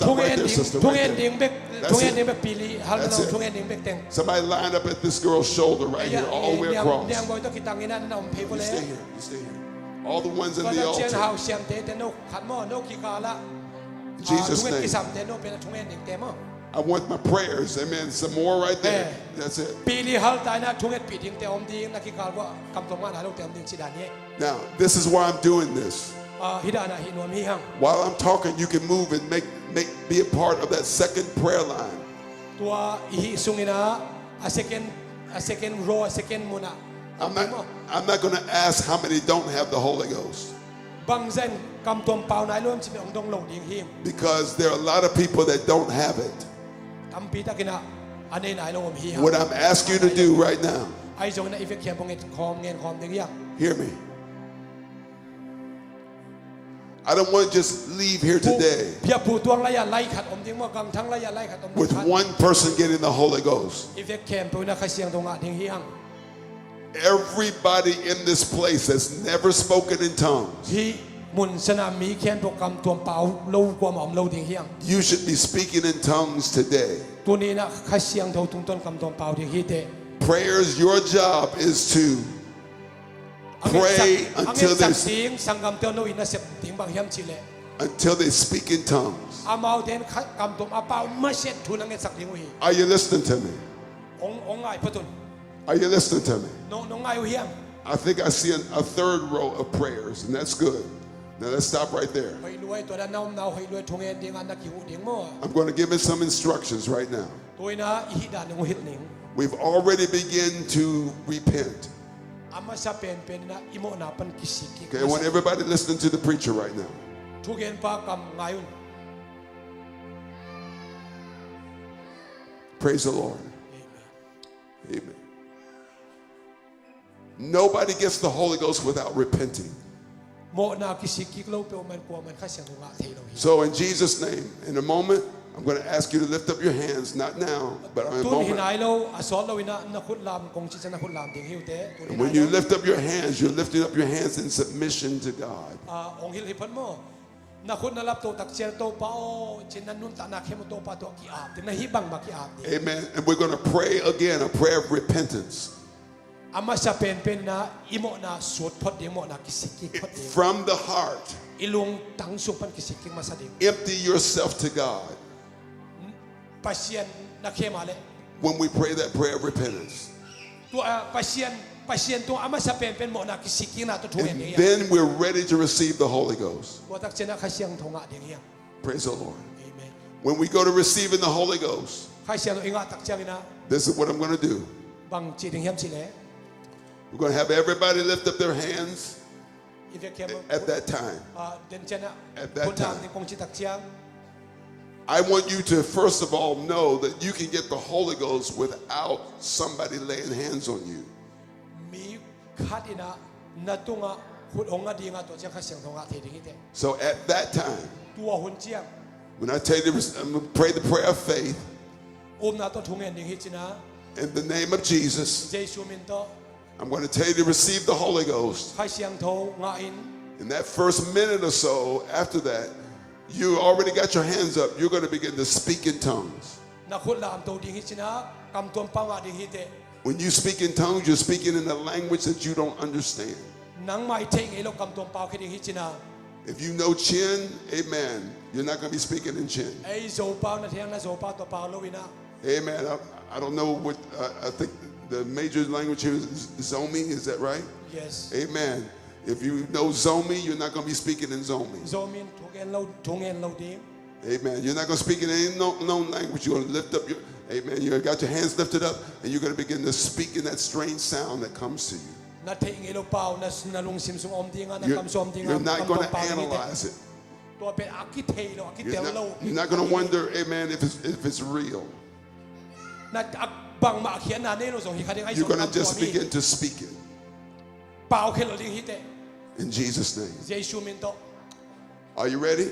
ทุ่ง Stop เอ็ right น there, ดิ้ง sister. ทุ่ง Right เอ็นดิ้ง there. เบก That's ทุ่งเอ็น it. ดิ้งเบกปีลีฮัลโล That's it. ทุ่งเอ็นดิ้งเบกเต็ง Somebody line up at this girl's shoulder right here, all the way เนี่ย across. บอยต้องกิตังนี่นั่นอมเพย์ You เลย stay here. You stay here. All the ones in ก็ the จะเชียนเฮา altar. เชียงเตนกขันหม้อนกขีกาละ In Jesus' ทุ่งเอ็น name. กิสัมเตนกเป็นทุ่งเอ็นดิ้งเต็ม I want my prayers. Amen. Some more right there. That's it. ปีลีฮัลตายนะทุ่งเอ็นปีดิ้งเต็มดิ้งนักขีกาว่ากำตรงงานหาลูกเต็มดิ้งสิดานี้ Now, this is why I'm doing this. ฮิดานะฮินวมีหัง While I'm talking, you can move and be a part of that second prayer line. ตัวอีสุงินะa second row a second มุนะ I'm not going to ask how many don't have the Holy Ghost. บางเส้นกำตวมเปล่าไหนร่วมชิบองดงหลงดิ้งหิม Because there are a lot of people that don't have it. ทำปีตะกินะอันนี้ไหนลงหิม What I'm asking you to do right now, ไอ้จงนะอีเฟกเขียนพงเงินคอมดิ้งยัง hear me. I don't want to just leave here today เพียผู้ตวงระยะไล่ขัดอมดิ้งว่ากำทั้งระยะไล่ขัดอม with one person getting the Holy Ghost. อีเฟกเขียนผู้นักเสียงตรงอ่ะดิ้งยัง Everybody in this place that's never spoken in tongues, ที่มุนสนามมีเขียนโปรแกรมตัวเปล่าโลกว่าหมอมโลดิ้งยัง you should be speaking in tongues today. ตัวนี้นะข้าเสียงเท่าตุ้งต้นกำตัวเปล่าดิ้งฮีเต Prayers, your job is to pray until they speak in tongues. Are you listening to me? Are you listening to me? I think I see a third row of prayers, and that's good. Now let's stop right there. I'm going to give it some instructions right now. We've already begun to repent. Okay, I want everybody listening to the preacher right now. Praise the Lord. Amen. Nobody gets the Holy Ghost without repenting. So in Jesus' name, in a moment, I'm going to ask you to lift up your hands, not now, but in a ตุนหิน moment. ไอโลอสอนเราวินะนักขุดลามกงจิตนักขุดลามดิ่งหิวเตะตุนหิน And ไอ when โล you lift up your hands, you're lifting up your hands in submission to God. องค์หิลหิพันโมนักขุดนับโตตักเชียร์โตปาโอเช่นนั้นนุ่นตานักเข้มโตปาตัวกีอาบถึงนั้นฮิบังบักกีอาบ Amen. And we're going to pray again a prayer of repentance. อามาจะเป็นนะอิโมนะสวดพอดเดียโมนะกิสิกิพอดเดีย From the heart, อิลุงตังสุปันกิสิกิมาสะดิง empty yourself to God ปัสเซียนนักเข้มาเลย when we pray that prayer of repentance. ตัวปัสเซียนตัวอามาจะเป็นโมนะกิสิกินะตัวทุ่งเงี้ And ย then we're ready to receive the Holy Ghost. ตัวตักเจนะข้าเสียงทงะเดียงเฮีย Praise the Lord. เอเมน When we go to receiving the Holy Ghost, ข้าเสียงตัวเองะตักเจงนะ this is what I'm going to do. บังจีเดียงเฮียมสิเลย We're going to have everybody lift up their hands อีเวกเข้ม at that time. เดินเจนะ At that คนนาม time. ในกงจิตักเชียง I want you to, first of all, know that you can get the Holy Ghost without somebody laying hands on you. มีคัดอินะนัตุงะขุดองะดีงะตัวเจ้าข้าเสียงทงะเทดิงเต So at that time, ตัวหุ่นเจียง when I tell you, I'm going to pray the prayer of faith นาตัวทุ่งเงี้ยดิงฮิจินะ in the name of Jesus. เจซูมินโต I'm going to tell you to receive the Holy Ghost. ข้าเสียงทงะอิน In that first minute or so, after that, you already got your hands up. You're going to begin to speak in tongues. นักขุดลามตัวดิงฮิจินะกำตัวปังะดิงฮิเต When you speak in tongues, you're speaking in a language that you don't understand. นังไม่เทงเอโลกำตัวเปล่าแค่ดิงฮิจินะ If you know Chin, amen, you're not going to be speaking in Chin. ไอโซเปล่านะเทียงนะโซเปล่าตัวเปล่าโลวินะ Amen. I don't know what, I think the major language here is Zomi, is that right? yes Amen. If you know Zomi, you're not going to be speaking in Zomi. โซมินทุ่งเงี้ยเราดิง Amen. You're not going to speak in any known language. You're going to lift up your, amen. You got your hands lifted up, and you're going to begin to speak in that strange sound that comes to you. นัเทงเอโลเปล่านะลุงซิมซุงอมดิงะนะ You're, กำซอมดิงะ you're not กำตัว going to เปล่าดิงฮิเต analyze it. ตัวเป็นอากิเทโลอากิเต You're โล not going to wonder, amen, if it's real. นัอักบังมาเขียนนาเนโลส่งฮิคาดิงไอ You're ส่ง going to กำตัว just มี begin to speak it เปล่าแค่เราดิงฮิเต in Jesus' name. เจซูมินโต Are you ready?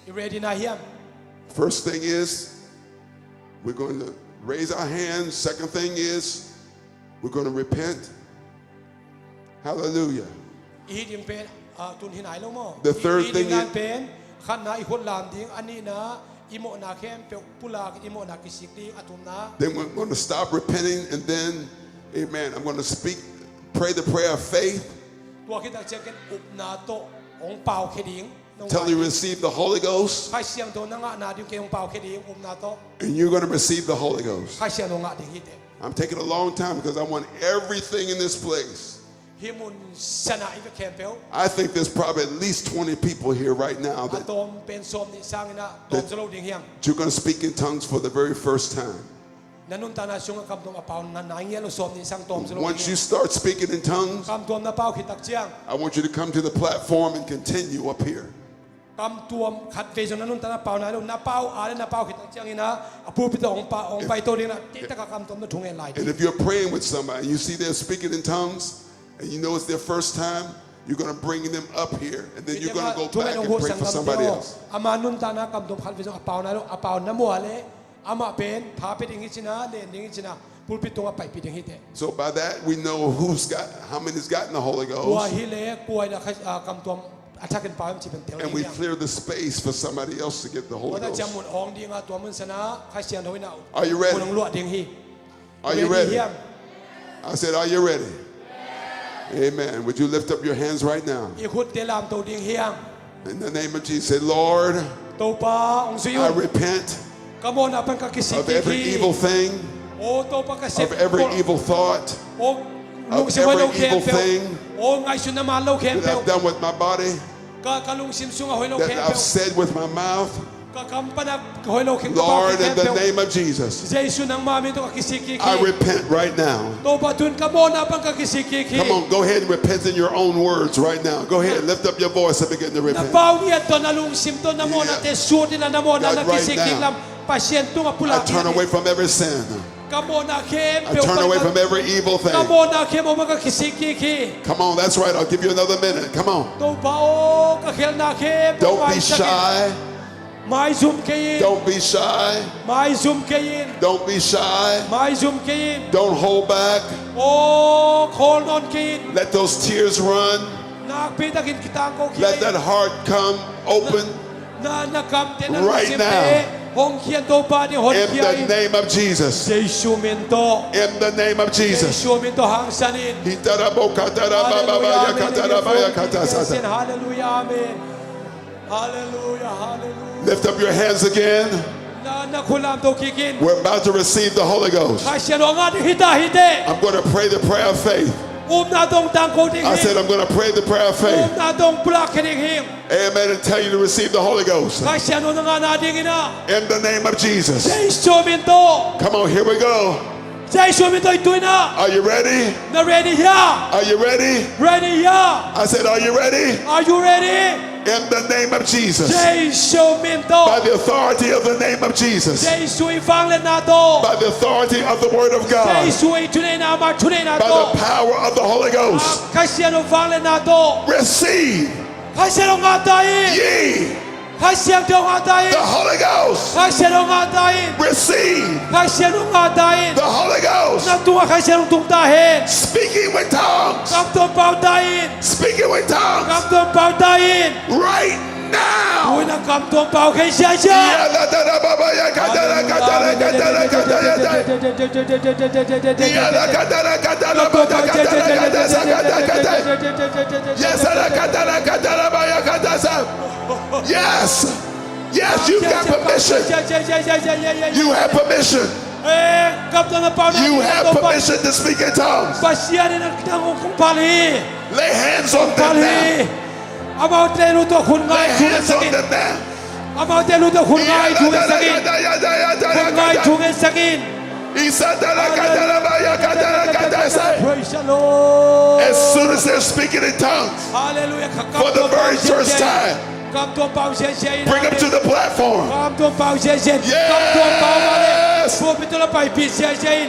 อีเรดินาเฮียม First thing is, we're going to raise our hands. Second thing is, we're going to repent. Hallelujah. อีดิมเป็นตุนหินไหนลงมอ The third อีดิ thing มงาน is- เป็นขันนาอีคนลามดิงอันนี้นะอิโมนาเข้มเปียวปุลาอิโมนากิสิกดีอาตุมนะ Then we're going to stop repenting, and then, amen, I'm going to pray the prayer of faith ตัวคิดตักเจกันอุบนาโตองเปล่าเคดิง till you receive the Holy Ghost, ใครเสียงโตนังะนาดิงเกองเปล่าเคดิงอุบนาโต and you're going to receive the Holy Ghost. ใครเสียงโตงะดิงฮิเต I'm taking a long time because I want everything in this place. ฮิมุนชนะอีกแคมเปล I think there's probably at least 20 people here right now อา that ตอมเป็นสมนิสร้างนะตอมสโลดิงเฮียง you're going to speak in tongues for the very first time. นันนุนตานาชงคำตอมอาเปานันนายเงี้ยเราสมนิสร้างตอมสโลดิง Once เฮี you ยง start speaking in tongues, คำตอมนาเป้าคิดตักเจียง I want you to come to the platform and continue up here. คำตัวขัดเฟซนันนุนตานาเป้านาลุนาเป้าอะไรนาเป้าคิดตักเจียงนี่นะพูดไปตัวองไปตัวนี้นะที่ตะกำตอมนั่นทุ่งเงินไหล And if you're praying with somebody and you see they're speaking in tongues and you know it's their first time, you're going to bring them up here and then you're going to go back and pray for somebody else. อามานุนตานะคำตอมขัดเฟซอาเป้านาลุอาเป้าน้ำมัวเลยอามาเป็นพาไปดิ่งฮิจินะเด่นดิ่งฮิจินะพูดไปตัวไปปิดดิ่งฮิเต So by that we know how many's gotten the Holy ตัว Ghost, ฮิเลกวยนะคำตอมอาชักกันไปมันจะเป็นเตียว and นี่ we ยัง clear the space for somebody else to get the เพ Holy ราะถ้า Ghost. จำหมุนองดีงาตัวมันชนะใครเสียงทวินา Are you ready? คนลวดดิ่งฮี Are you ready? เยี่ยม I said, are you ready? Amen. Would you lift up your hands right now? อีคุดเตลามตัวดิ่งเฮียง In the name of Jesus, say, Lord, ตัวปาองสุยุ I repent กมลอาเป็นกักิสิ of กิ every คี evil thing, โอ้ตัวปากกสิ of every evil thought โอ้ลุง of สิว่า every เราเข็ม evil เปล thing โอ้ไงสุนมาเราเข็ม that เปล I've done with my body, ก็ลุงซิมซุงเอาให้เรา that เข็มเปล I've said with my mouth. ก็คำปนักให้เราเข็มกระเป๋า Lord, เข็ in มเป the ล name of Jesus, เจสุนังมามีตัวกิสิกิคี I repent right now. ตัวปะทุนกมลอาเป็นกักิสิกิคี Come on, go ahead and repent in your own words right now. Go ahead, lift up your voice and begin to นา repent. เป้าเนี่ยตัวนาลุงซิมตัวนาโมนาเตสูตินาโมนา God, นากิสิกิ right ล now. ำปัสเซียนตัวปุลา I turn away from every sin. กมลนาเข้ม I เปล turn away from every evil ก thing. มลนาเข้มโอมันกักิสิกิคี Come on, that's right. I'll give you another minute. Come on. ตัวเป้าก็เขียนนาเข้ม Don't be shy. mai zum kein Don't be shy. mai zum kein Don't be shy. mai zum kein Don't hold back. o khol non kein Let those tears run. nak pi takin kitang ko Let that heart come open na nakam te na Right now. hong khian to pa ni hon in the khiai name of Jesus. Jesu men to In the name of Jesus. Jesu men to hang sanin Hallelujah, amen. Hallelujah, hallelujah. Lift up your hands again. Na kulam to kikin. We're about to receive the Holy Ghost. Kasya no nga hita hite. I'm going to pray the prayer of faith. Na dong tang ko ding. I said I'm going to pray the prayer of faith. Na dong plak ding him. Amen. And tell you to receive the Holy Ghost. Kasya no nga na ding ina. In the name of Jesus. Jesu men to. Come on, here we go. Jesu men to ito na. Are you ready? Na ready ya. Are you ready? Ready ya. I said, are you ready? Are you ready? In the name of Jesus. Jesu men By to. the authority of the name of Jesus. Jesu ivang na to. By the authority of the Word of God. Jesu itunay na ma tunay na By the to. power of the Holy Ghost. Kasya no vang na to. Receive Kasya no nga tayo. ye Kasya no nga tayo. the Holy Ghost. Kasya no nga tayo. Receive Kasya no nga tayo. the Holy Ghost. Natuwa kasya no tungtahin. Speaking with tongues. Kamtong pautahin. Speaking with tongues. Kamtong pautahin. Right now. Uy, ng kamtong pau kay siya siya. Yes. Yes, you got permission. You have permission. Eh, kamtong na pau na. You have permission to speak in tongues. Pasya rin ang kitang kumpali. Lay hands on them now. Kumpali. Amaw tayo luto kun Lay ngay tungan hands on sakin. them now. Amaw tayo luto kun ngay tungan sakin. Kun ngay tungan sakin. Praise the Lord. As soon as they're speaking in tongues, Hallelujah. for the very first time, Kamtong pau siya siya. bring them to the platform. Kamtong pau siya siya. Yes. Kamtong pau mali. Pupito lang pa ipis siya siya.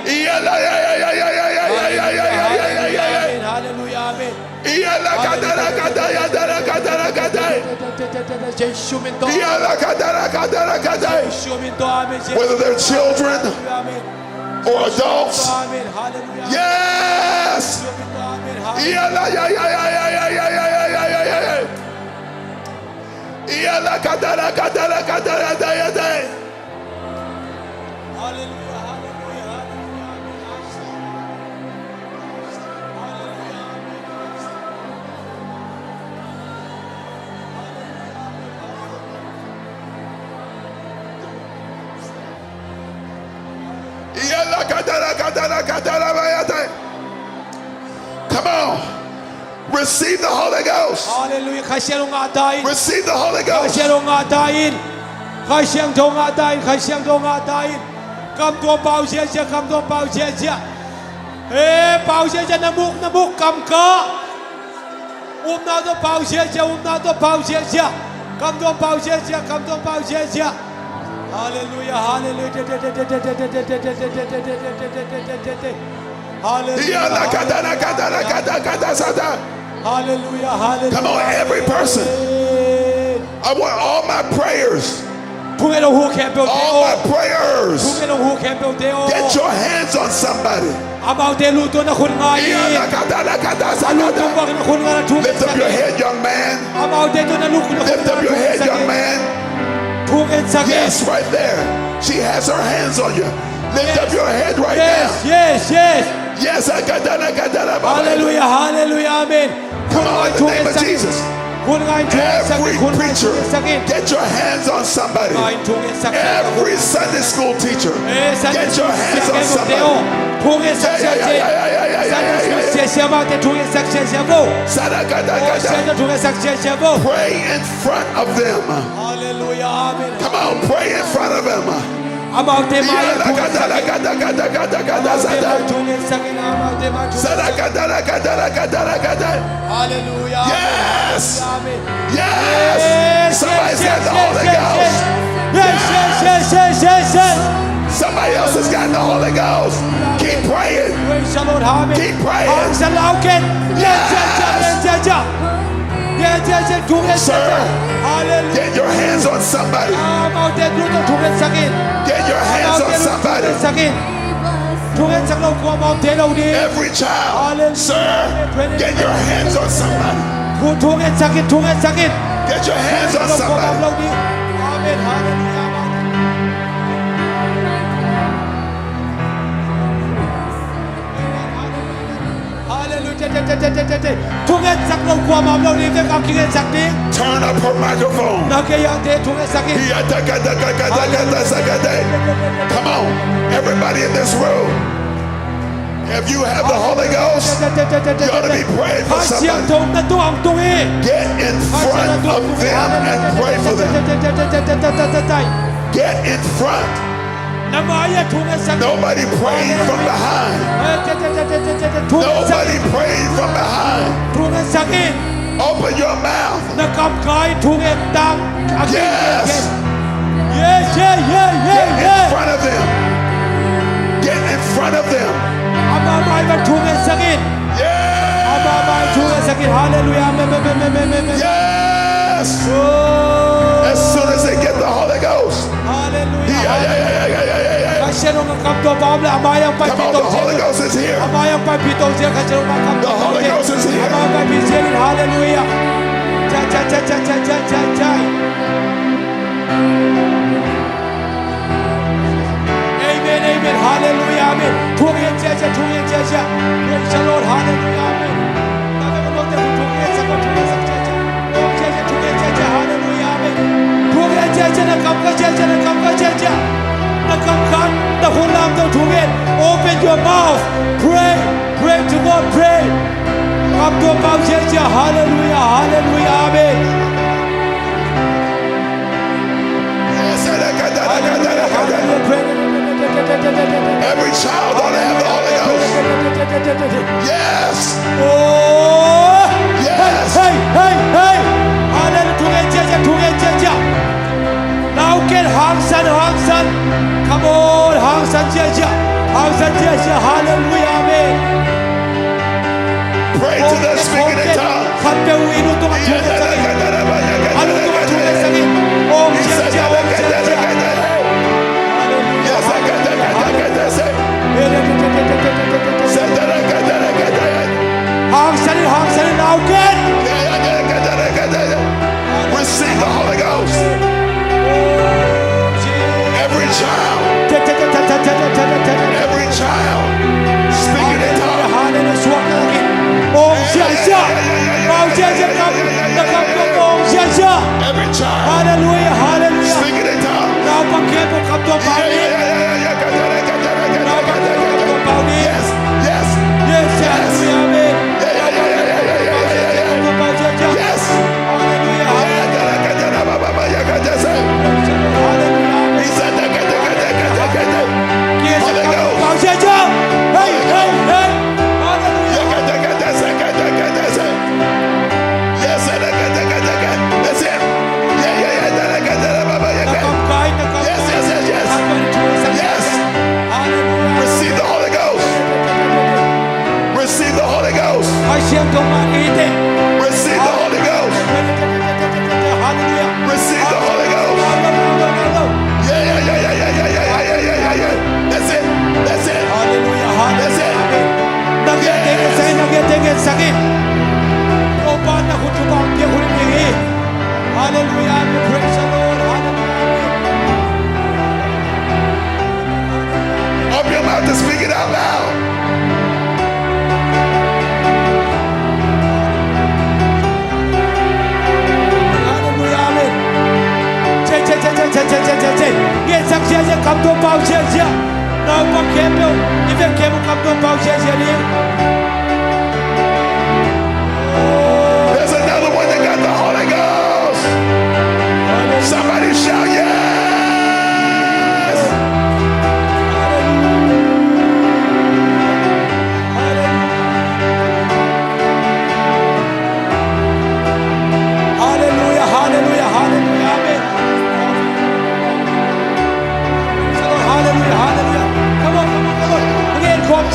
Hallelujah. Amen. Jesu minto. Jesu minto. Amen. Whether they're children Amen. or adults. Amen. Hallelujah. Yes. Jesu minto. Amen. Hallelujah. Hallelujah. Hallelujah. Come on. Receive the Holy Ghost. Hallelujah. Kasyang ngatain. Receive the Holy Ghost. Kasyang ngatain. Kasyang ngatain. Kasyang ngatain. Kam tuang pau siya siya. Kam tuang pau siya siya. Eh, pau siya siya. Namuk. Kam ka. Na to pau siya siya. Na to pau siya siya. Kam tuang pau siya siya. Kam tuang pau siya siya. Hallelujah. Hallelujah. Hallelujah. Hallelujah. Come on, every person. I want all my prayers. All my prayers. Get your hands on somebody. Lift up your head, young man. Lift up your head, young man. Yes, right there. She has her hands on you. Lift up your head right now. Yes. Yes, Hallelujah. Hallelujah. Amen. Come on, in the name of Jesus. Every preacher, get your hands on somebody. Every Sunday school teacher, get your hands on somebody. Pray in front of them. Hallelujah. Amen. Come on, pray in front of them. About them, Hallelujah. Yes. Amen. Yes. Somebody's got the Holy Ghost. Yes. Somebody else has got the Holy Ghost. Keep praying. Praise the Lord. Amen. Keep praying. Yes. Sir, Hallelujah. get your hands on somebody. Get Get your hands on somebody. Every child, sir, get your hands on somebody. Get your hands on somebody. Amen. Hallelujah. Turn up her microphone. Come on, everybody in this room. If you have the Holy Ghost, you ought to be praying for somebody. Get in front of them and pray for them. Get in front. Nobody praying from behind. Nobody praying from behind. Open your mouth. Yes. Get in front of them. Get in front of them. Yes. As soon as they get the Holy Ghost. Come on, the Holy Ghost is here. The Holy Ghost is here. Hallelujah. Amen, amen, hallelujah, amen. Praise the Lord, hallelujah, amen. Open your mouth, pray, pray to God, pray. Hallelujah, hallelujah, amen. Every child ought to have the Holy Ghost. Yes. Oh, Yes. hey, hey, hey. Hallelujah. Now get Hangsan. Come on, Hangsan. Hallelujah, amen. Pray to the speaking in tongues. Hangsan, now get. Receive the Holy Ghost. Every child. Every child. Speaking in tongues. Every child. Hallelujah, hallelujah. Speaking in tongues. Now, Yes. Yes. yes, hallelujah, amen. Yes. Hallelujah, Receive the Holy Ghost. Receive the Holy Ghost. Receive the Holy Ghost. Receive the Holy Ghost. Yeah. That's it. That's it. That's it. Hallelujah, praise the Lord, hallelujah. Open your mouth to speak it out loud. Hallelujah, amen. Nghe sắc chia chia cầm đồ bao chia chia. Nào bằng kém đâu, đi về kém cầm đồ bao chia chia đi. There's another one that got the Holy Ghost. Somebody shout yes. Hallelujah, hallelujah, hallelujah, amen. Hallelujah, hallelujah. Come on. Again, come on.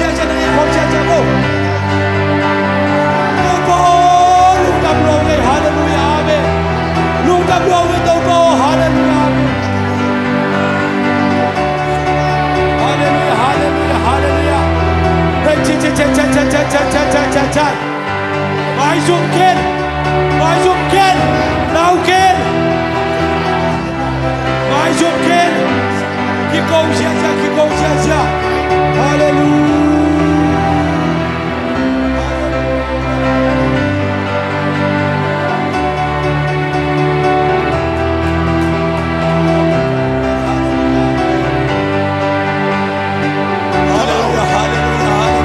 mai zoom ken. Ki go sia sia, ki go sia sia. Hallelujah.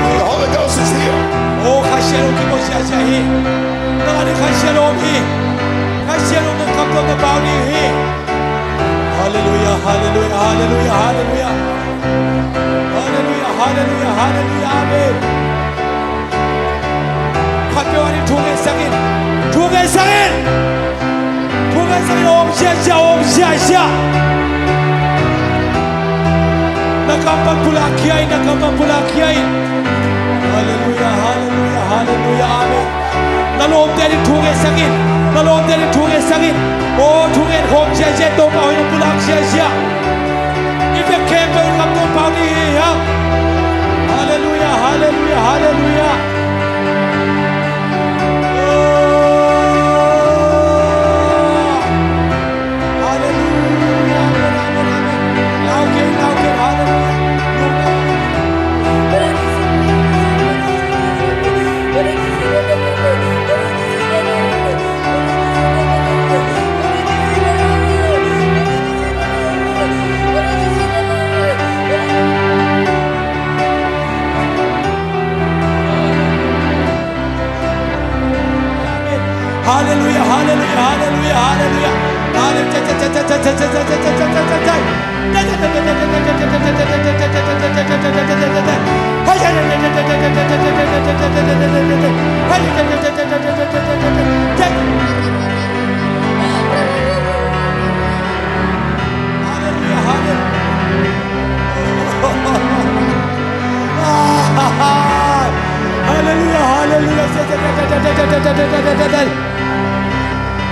The Holy Ghost is here. Oh, khashero ki mo sia sia hi. Nani khashero hi. Khashero na kapto na bauni hi. Hallelujah, hallelujah, hallelujah, hallelujah. Hallelujah, hallelujah, hallelujah. Amen. Khapewani thunge sangin. Thunge sangin. Thunge sangin om sia sia, om sia sia. Nakampan pula kiai, nakampan pula kiai. Hallelujah, hallelujah, hallelujah, amen. Nalom dari thunge sangin, nalom dari thunge sangin. Oh, thunge hom sia sia to pau yang pula sia sia. Ibe kepe kam to pau ni ya. Hallelujah, hallelujah, hallelujah. Oh, hallelujah, amen, amen, amen. Lauke, hallelujah. Hallelujah, hallelujah, hallelujah, hallelujah. Hallelujah, hallelujah.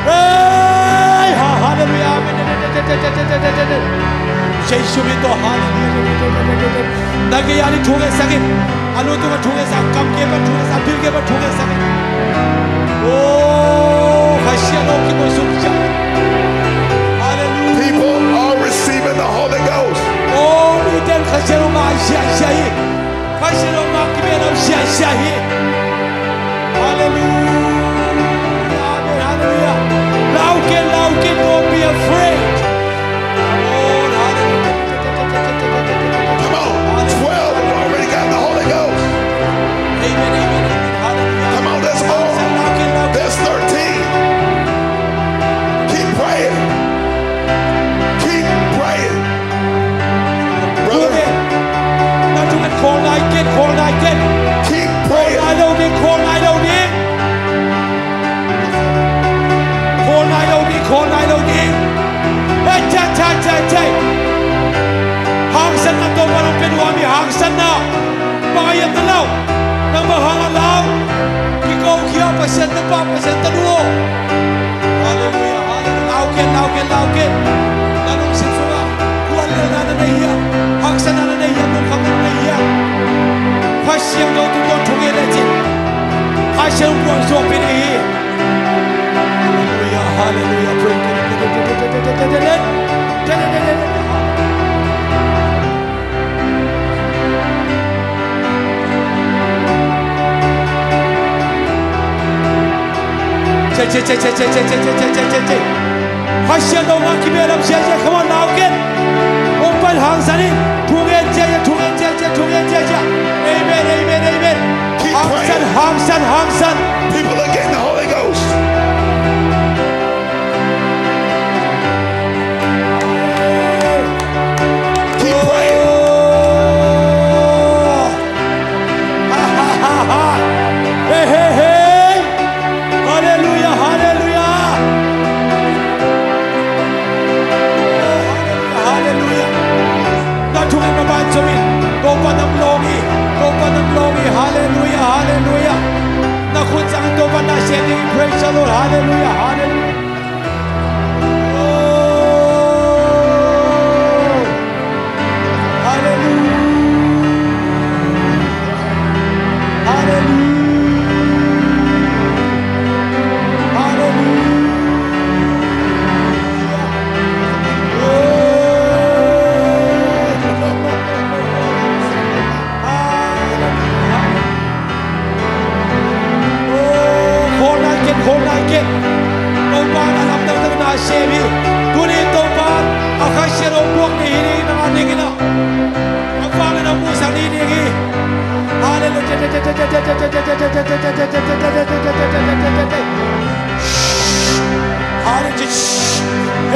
Hey, hallelujah. Jeshumito, hallelujah. Nagayani thunge sangin. Anu tu thunge sang kam ke ba thunge sang bil ke ba thunge sangin. Oh, hashiyano ki mo sukja. Hallelujah. People are receiving the Holy Ghost. Oh, iten hashiyano ma shahi. Hashiyano ma kibeno shahi. Hallelujah. Hallelujah. Lauke, don't be afraid. Oh, hallelujah. Come on. 12 have already got the Holy Ghost. Amen, amen, amen. Hallelujah. Come on, there's more. There's 13. Keep praying. Keep praying. Brother, Not to get call like it. keep praying. I don't need. Call I don't need. Hey. Hang san na to parang pinwami hang san na. Pakayat na law. Nang mahanga law. Ikaw kiya pasyente pa pasyente duo. Hallelujah, hallelujah. Lauken. Lanong sinsunga. Kuwan na nahiya. Hang san na nahiya. Mukha na nahiya. Hasyang daw tutong tungilajin. Hasyang buwan so pinihi. Hallelujah, hallelujah. Hasyang daw nga kibelam siya. Come on, lauken. Open hang sanin. Tungen siya. Amen. Keep praying. Hangsan. People are getting the Holy Ghost. Keep praying. Hey. Hallelujah. Hallelujah. Natungan naman sa min. Gopa ng logi. Hallelujah. Nakun sa ito pa na siya. Praise the Lord. Hallelujah. Oh, วกนี้นี่นะอันนี้นะมาฟังเลยนะมูสังนี้นี่ฮาเลลูยาฮาเลลูยา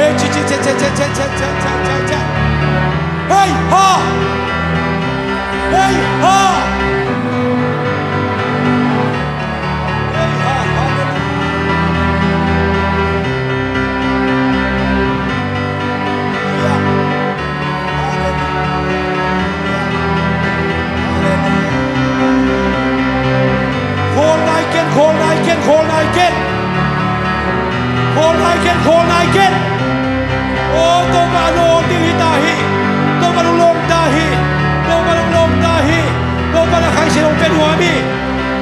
เฮ้ยเฮ้ยฮาเฮ้ยฮาKen. Oh, to malong dahi. To malulong dahi. To malulong dahi. To malakay silong penuami.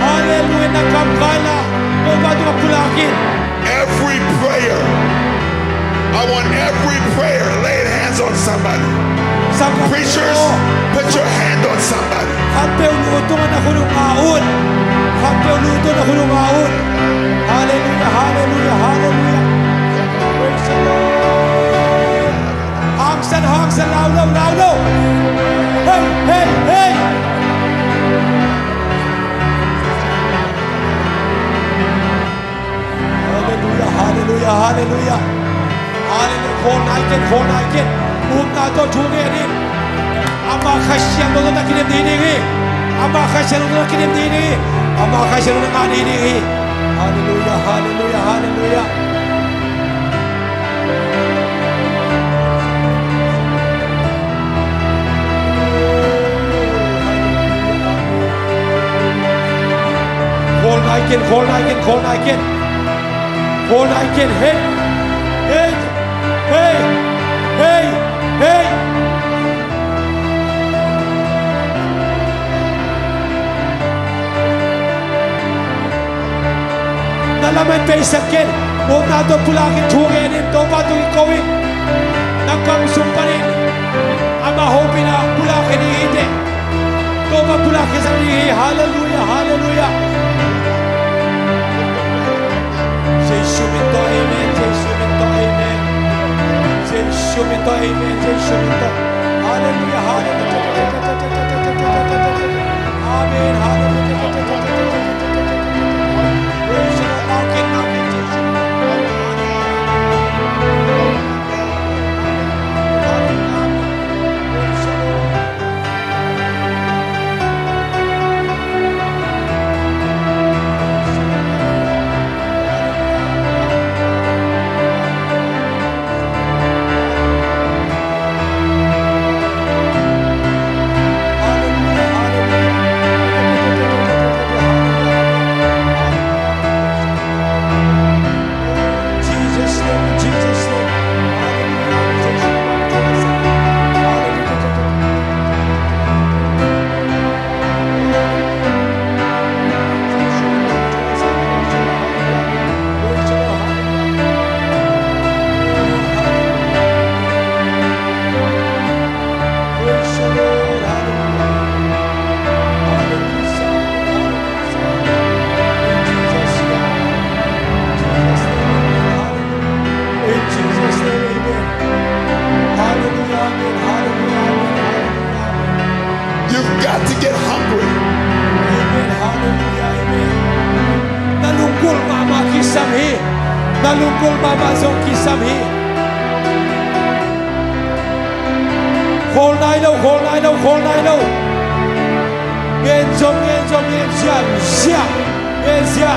Hallelujah, nagkamkala. To matulakulakin. Every prayer, I want every prayer laying hands on somebody. Preachers, put your hand on somebody. Kapel luto na kulong aun. Kapel luto na kulong aun. Hallelujah, hallelujah, hallelujah. Praise the Lord. Hangsan, laulo. Hey. Hallelujah. Hold Nike. Muna to tugerin. Ama kasyan do na kinim dini. Ama kasyan do na kinim dini. Ama kasyan do na dini. Hallelujah. Hold Nike. Hey. Nalaman paisakin. Huwag na ito pulangin, tugenin. Ito pa ito ikawin. Nagkamsumpanin. Ang mahopin na pulangin ihite. Ito pa pulangin sa lihi. Hallelujah. Say shumito, amen. Hallelujah. Amen. Praise the Lord. Knocking, Jesus. Praise the Lord. You've got to get hungry. Nalungkol mama kisamhi. Nalungkol mama zong kisamhi. Hold nai đâu. Gen zong zia.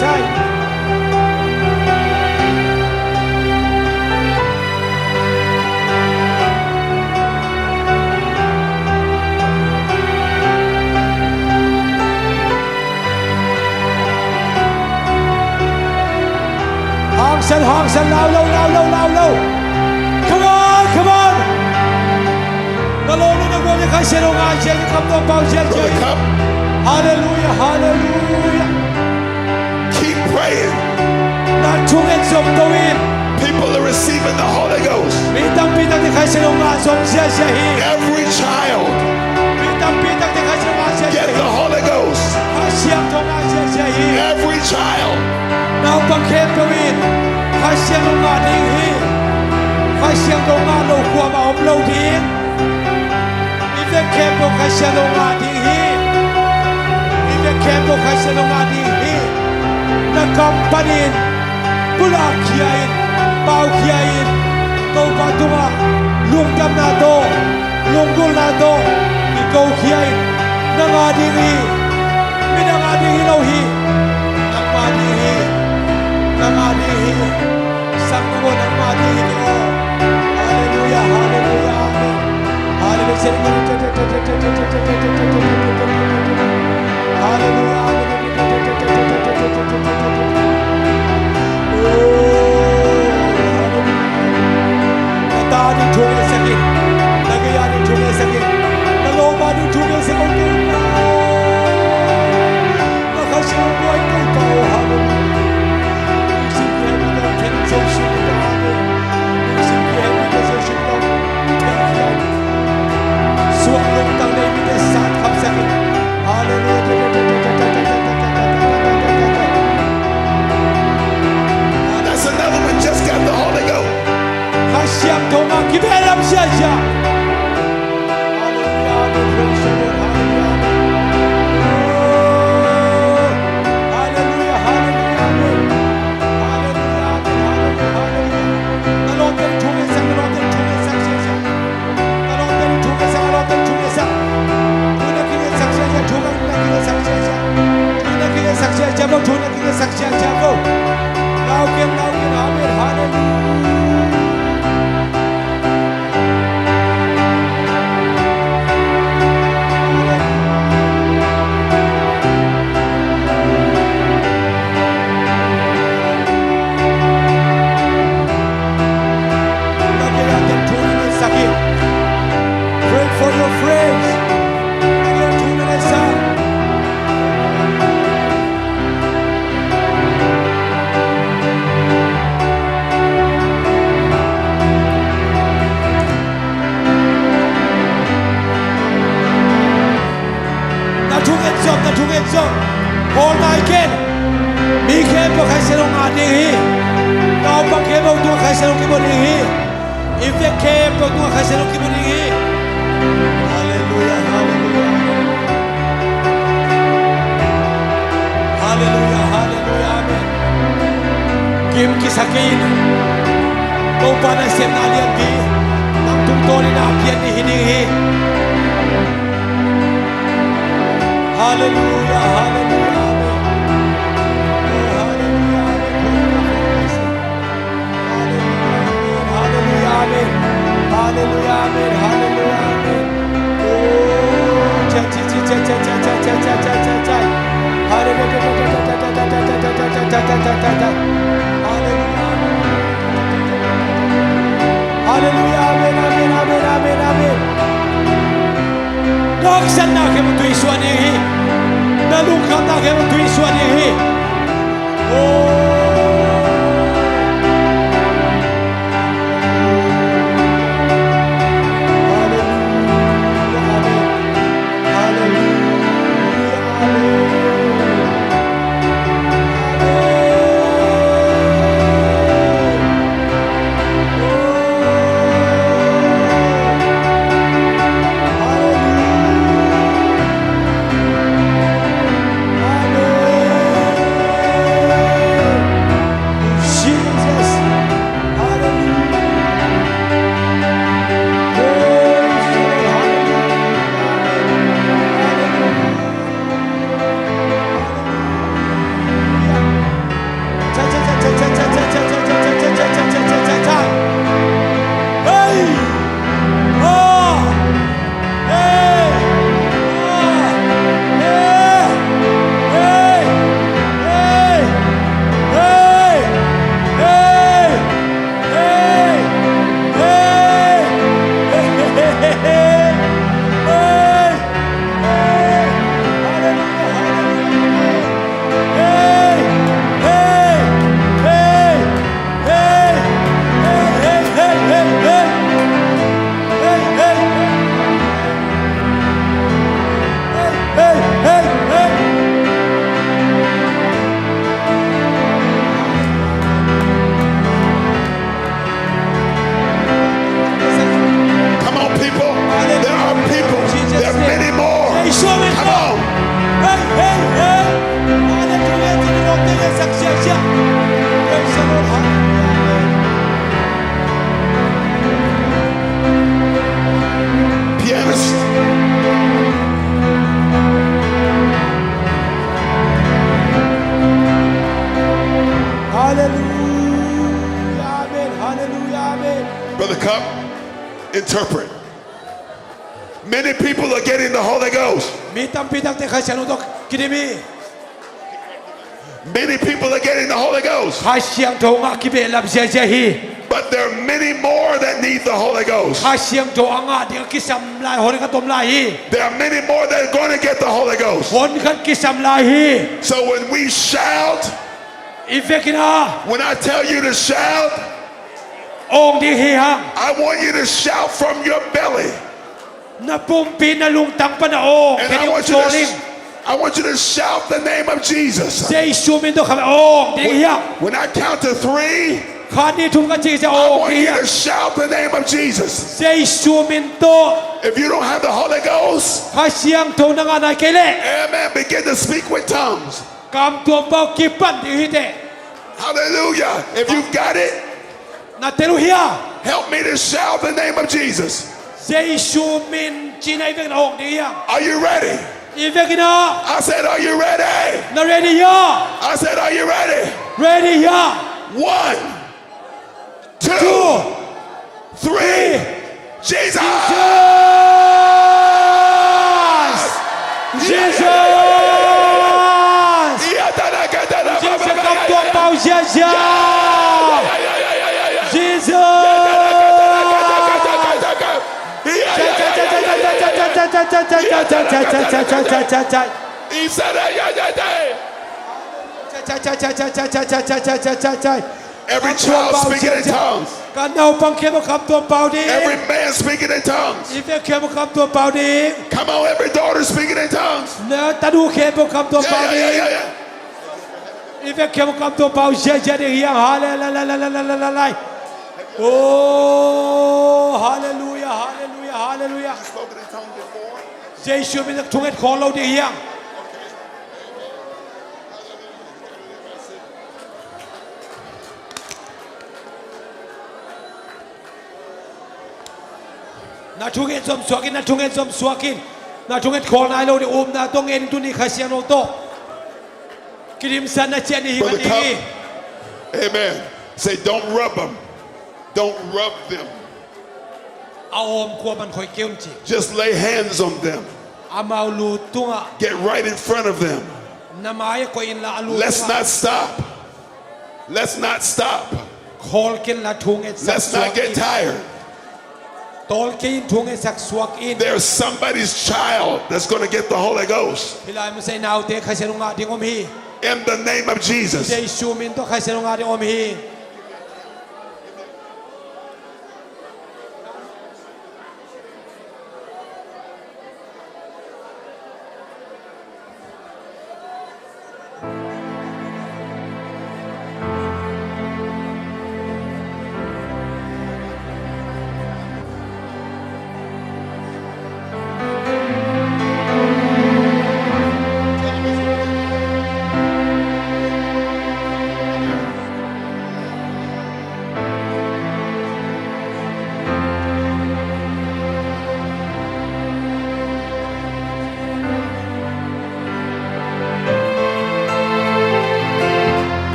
Chai. Hangsan, lao. Come on. ที่ใครเสียงานเชียร์ที่คำต้องเบาเชียร์ Brother Cup, ฮาเลลูยาฮาเลลูยา keep praying. นัดทุ่งเอ็นสมตวิน People are receiving the Holy Ghost. มีตั้งปีตั้งที่ใครเสียงานสมเชียร์เชียร์ฮี Every child มีตั้งปีตั้งที่ใครเสียงานเชียร์เชีย get ร์ฮี the Holy Ghost. ใครเสียงทงานเชียร์เชียร์ฮี Every child. นาวบังเคนตวินใครเสียงงานดิ้งฮีใครเสียงตรงงานโลกัวมาอมโลดิ้งอีเวกเคมโลใครเสียงงานดิ้งฮีอีเวกเคมโลใครเสียงงานดิ้งฮีนักกำปนินบุลาคียนเปาคียนโตปาตุมาลุงดำนาโตลุงกุลนาโตอีโกคียนนักงานดิ้งฮีมีนักงานดิ้งฮีโลฮีนักงานดิ้งฮีนักงานดิ้งฮีสังโกนักงานดิ้งฮีโอฮาเลลูยาฮาเลลูยาอาเมนฮาเลลูยาเซเลบเตฮาเลลูยาTadi tunge sakit, nagayani tunge sakit, nalobani tunge sakit. Nakasya buhay kay tao habang isip niya na kinasosyo na kami. Isip niya na kinasosyo na kami. Suwag yung tangnay niya sa kapsakit. Hallelujah. That's another one just got the Holy Ghost. Hashem Toma Kibelam Shasha. Hallelujah, praise the Lord. Hallelujah, hallelujah, hallelujah, hallelujah. The Lord will do it, the Lord will do it, Shasha. The Lord will do it, the Lord will do it, Shasha. Do the King of Shasha, do the King of Shasha. Do the King of Shasha, do the King of Shasha. Now can, amen, hallelujah. Pray for your friends. Hold my kid. Me kid po kay silong ating hi. Now pa kebo tuwa kay silong kibuning hi. If the kebo tuwa kay silong kibuning hi. Hallelujah, hallelujah. Hallelujah, hallelujah, amen. Kim kisakin. Kung pa na siyem na aliyang di. Nang tungtoni na akiyan ni hining hi. Hallelujah, hallelujah, amen. Oh, hallelujah, amen. Hallelujah, amen. Hallelujah, amen. Hallelujah, amen. Oh, cha cha cha cha cha cha cha cha cha cha cha. Hallelujah, hallelujah, amen, amen, amen, amen, amen. Doksan na kayo tuiswan nihi. Nalungkot na kayo tuiswan nihi. instrument Come on. Hey, hey, hey. Hallelujah. Sino mo tingin saksiya siya? Praise the Lord. Hallelujah. Pianist. Hallelujah. Amen. Hallelujah. Amen. Brother Cup, interpret. Many people are getting the Holy Ghost. Mitang-pitang te kasyang utok kinimi. Many people are getting the Holy Ghost. Kasyang to nga kibe lam siya siya hi. But there are many more that need the Holy Ghost. Kasyang to nga di kisam lai hori ka tom lai. There are many more that are going to get the Holy Ghost. Hon kan kisam lai. So when we shout, Ifekina when I tell you to shout, ong di hihang I want you to shout from your belly. na pumpi na lungtang panaong And I kanyang want you soling. to shout the name of Jesus. Sa instrument kami ong di hihang. When I count to 3, Kani tung ka siya I ong want di you to hihang. shout the name of Jesus. Sa instrument If you don't have the Holy Ghost, kasyang to na nga na kele. amen, begin to speak with tongues. Kam tuong pao kipan di hite. Hallelujah. If you've got it, Na teruhiya. help me to shout the name of Jesus. Sa instrument china ifek na ong di hihang. Are you ready? Ifekina I said, are you ready? na ready ya. I said, are you ready? Ready ya. 1, 2, 3. Jesus! Jesus! Jesus kam tuong pao siya siya. Jesus! He said, every child speaking in tongues. Kanaw pang kemo kam tuong pao di. Every man speaking in tongues. Ife kemo kam tuong pao di. Come on, every daughter speaking in tongues. Na tadu kemo kam tuong pao Yeah, yeah, di. yeah, yeah. Ife kemo kam tuong pao siya siya di hiyang. Hallelujah. Oh, hallelujah, hallelujah, hallelujah. Spoken in tongues before. Jesu mi nagtunget ko lo di hiyang. Natunget som suakin. Natunget ko na lo di na tong en tu ni khasian lo to. Kirim sana chen ni Brother himan Cup. di. Amen. Say, don't rub them. Don't rub them. Aom ko man khoi keun chi. Just lay hands on them. Amaw lu tunga. Get right in front of them. Namaya ko in la alu. Let's not stop. Let's not stop. Call ken la tunget sak Let's not get tired. Tol ken tunget sak suak in. There's somebody's child that's going to get the Holy Ghost. Hilay mo say now te khasian nga ding om hi. In the name of Jesus. Jesu min to khasian nga ding om hi.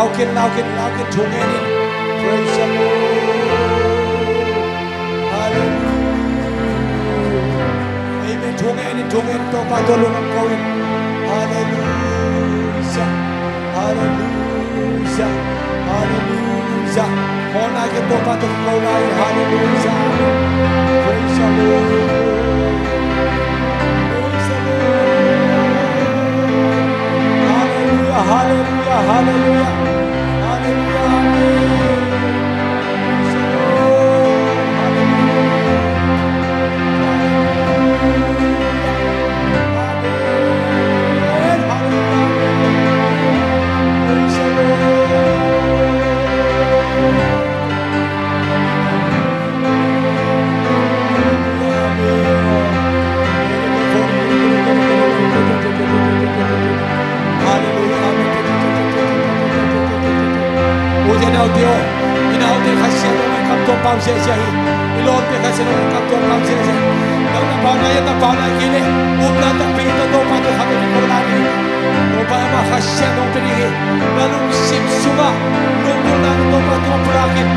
Now can tung in. Praise the Lord. Hallelujah. Amen. Tung in. To patulungan ko in. Hallelujah. Hallelujah. Hallelujah. Mona ke to patulungan ko na in. Hallelujah. Praise the Lord. Praise the Lord. Hallelujah. Hallelujah. Hallelujah. ตัวปั๊มเสียใจอีลมเป็นการเสียกับตัวปั๊มเสียใจแล้วตะปานาตะปานากินอุปนันตะปีตัวปั๊มตัวขับเป็นคนละนี่ตัวปั๊มมาขัดเสียงเป็นยังไงแล้วลุงสิบสุมาลุงตัวนั้นตัวปั๊มตัวปลากิน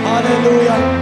ฮาเลลูยา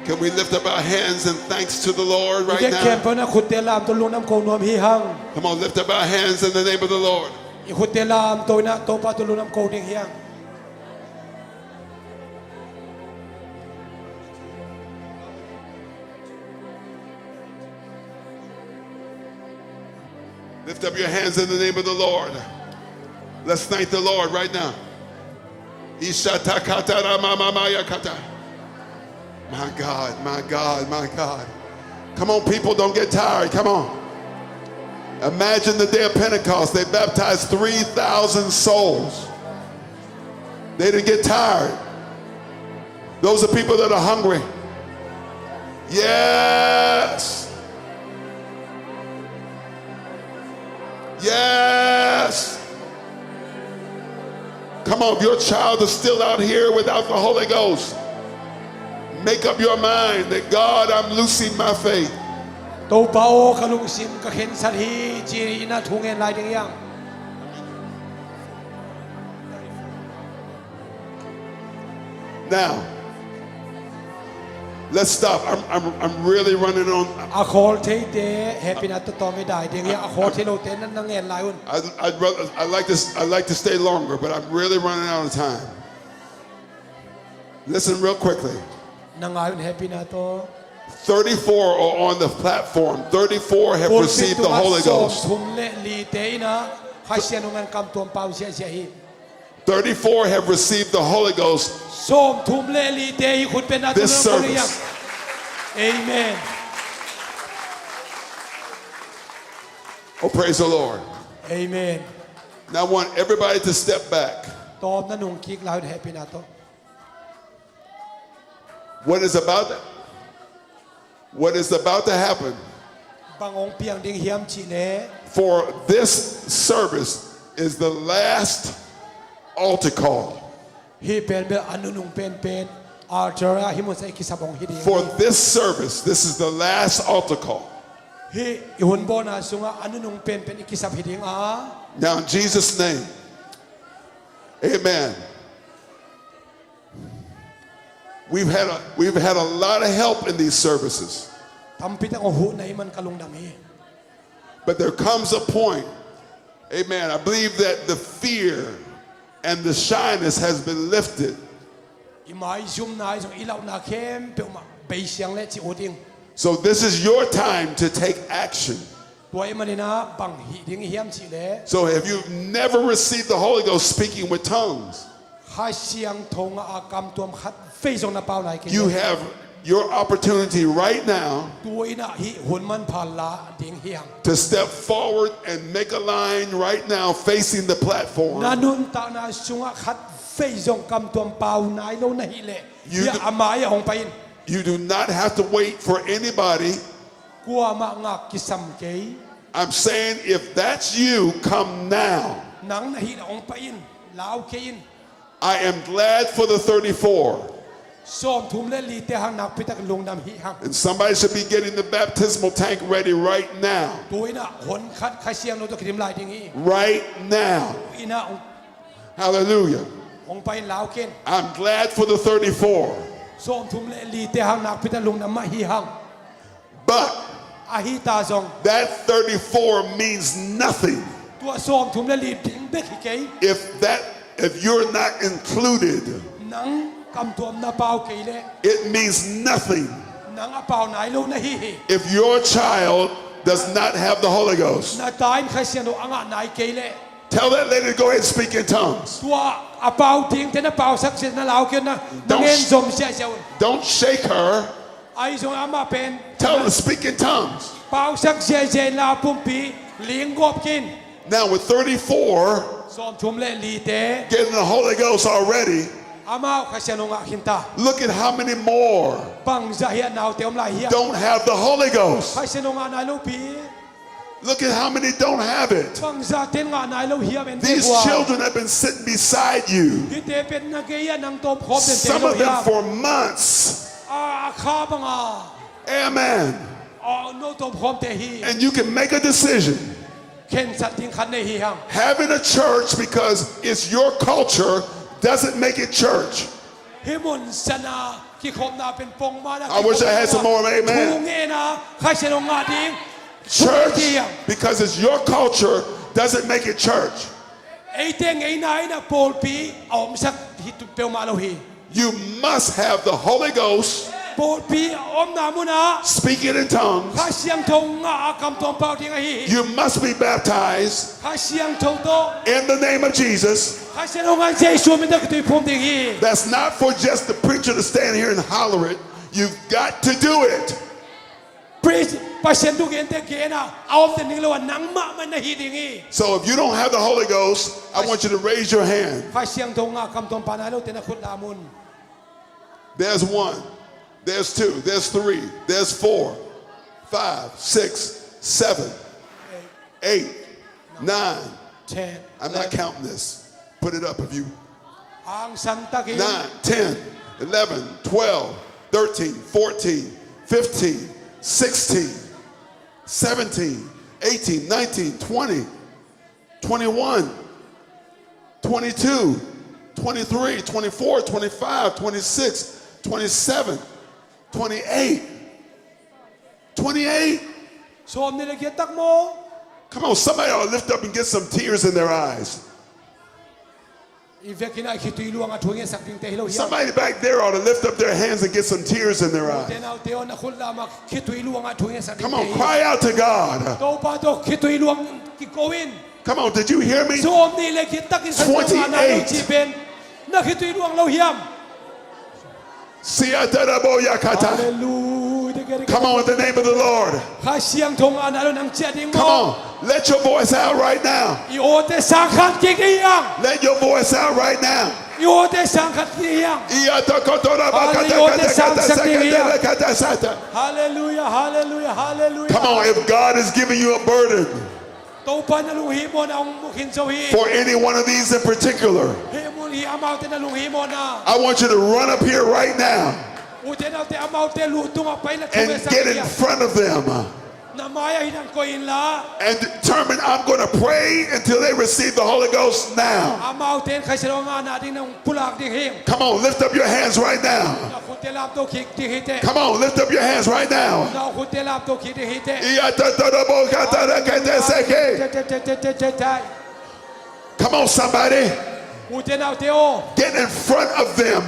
Can we lift up our hands in thanks to the Lord right Ike now? kempa na kutelam to lunam ko nom hihang. Come on, lift up our hands in the name of the Lord. Ikutelam to na to pa to lunam ko ding hiyang. Lift up your hands in the name of the Lord. Let's thank the Lord right now. Ishatakataramayakata. My God, my God, my God. Come on, people, don't get tired. Come on. Imagine the day of Pentecost. They baptized 3,000 souls. They didn't get tired. Those are people that are hungry. Yes. Yes. Come on, if your child is still out here without the Holy Ghost, make up your mind that God, I'm loosing my faith. Tô bao ka lung sim ka khen sat hi chi na thung en lai ding yang. Now, let's stop. I'm really running on. A khol thei te happy na to me dai ding ya a khol thei lo ten na ngen lai un. I'd like to stay longer, but I'm really running out of time. Listen real quickly. Na ngai un happy na to 34 are on the platform. 34 have received the Holy Ghost. 34 have received the Holy Ghost this service. Amen. Oh, praise the Lord. Amen. Now I want everybody to step back. What is about to happen for this service is the last altar call. For this service, this is the last altar call. Now in Jesus' name, amen. We've had a lot of help in these services. But there comes a point, amen, I believe that the fear and the shyness has been lifted. So this is your time to take action. So if you've never received the Holy Ghost speaking with tongues, you have your opportunity right now to step forward and make a line right now facing the platform. You do not have to wait for anybody. I'm saying if that's you, come now. I am glad for the 34. And somebody should be getting the baptismal tank ready right now. Right now. Hallelujah. I'm glad for the 34. But that 34 means nothing if you're not included. It means nothing if your child does not have the Holy Ghost. Tell that lady to go ahead and speak in tongues. Don't shake her. Tell her to speak in tongues. Now with 34 getting the Holy Ghost already, look at how many more don't have the Holy Ghost. Look at how many don't have it. These children have been sitting beside you, some of them for months. Amen. And you can make a decision. Having a church because it's your culture doesn't make it church. I wish I had some more amen. Church because it's your culture doesn't make it church. You must have the Holy Ghost โปรดปีอมนามุนา speak it in tongues. ข้าเสียงทงงาคำตองเปล่าที่ไง You must be baptized ข้าเสียงทงโต in the name of Jesus. ข้าเสียงงานเจสุมิตรกตุยพรมที่ That's not for just the preacher to stand here and holler it. You've got to do it. พรีปัสเซนตุเกนเตเกนะเอาแต่นิ่งแล้วว่านังมะมันนะฮีดิ่ง So if you don't have the Holy Ghost, I want you to raise your hand. ข้าเสียงทงงาคำตองปานาโลเตนะขุดลามุน There's 1, there's 2, there's 3, there's 4, 5, 6, 7, 8, 9. 10 I'm not counting this. Put it up if you. อังสันตะกิ 9, 10, 11, 12, 13, 14, 15, 16, 17, 18, 19, 20, 21, 22, 23, 24, 25, 26, 27, 28, 28. สวมนี่เลยเกียรตักโม Come on, somebody ought to lift up and get some tears in their eyes. อีเวกินไอคิดตุยลวงอะถุงเงี้ยสักดิงเตฮิโลฮิ Somebody back there ought to lift up their hands and get some tears in their เต eyes. นเอาเตอนะขุดลามาคิดตุยลวงอะถุงเงี้ยสักดิง Come เต on, ฮิ cry out to God. โตปาโตคิดตุยลวงกิโกวิน Come on, did you hear me? สวมนี่เลยคิดตักอินสันตะนาโลจีเป็นนักคิดตุยลวงเราเฮียม Siataraboyakata. ฮาเลลูย Come on, in the name of the Lord. ข้าเสียงทงอานาโลนังเจียดิงโม Come on, let your voice out right now. อีโอเตสังขัดกิกดิยัง Let your voice out right now. อีโอเตสังขัดกิกยัง Iatakotorabakatakatakatakatakatasata. ฮาเลลูยาฮาเลลูยาฮาเลลูยา Come on, if God is giving you a burden โตปานาลุฮีโมนาองมุขินโซฮี for any one of these in particular, เฮมุลฮีอามาเตนาลุฮีโมนา I want you to run up here right now อุเทนาเตอามาเตลูตุงไปละทุ and เมสัก get เดี in ย front of them นามายาฮินังโกอินลา and determine I'm going to pray until they receive the Holy Ghost now. อามาเตนใครเสดงานาดินังปุลากดิเฮม Come on, lift up your hands right now. นาคุเตลาบโตคิกดิฮิเต Come on, lift up your hands right now. นาคุเตลาบโตคิกดิฮิเต Iatatarabokatarakateseke. เจ Come on, somebody. อุเทนาเตโอ Get in front of them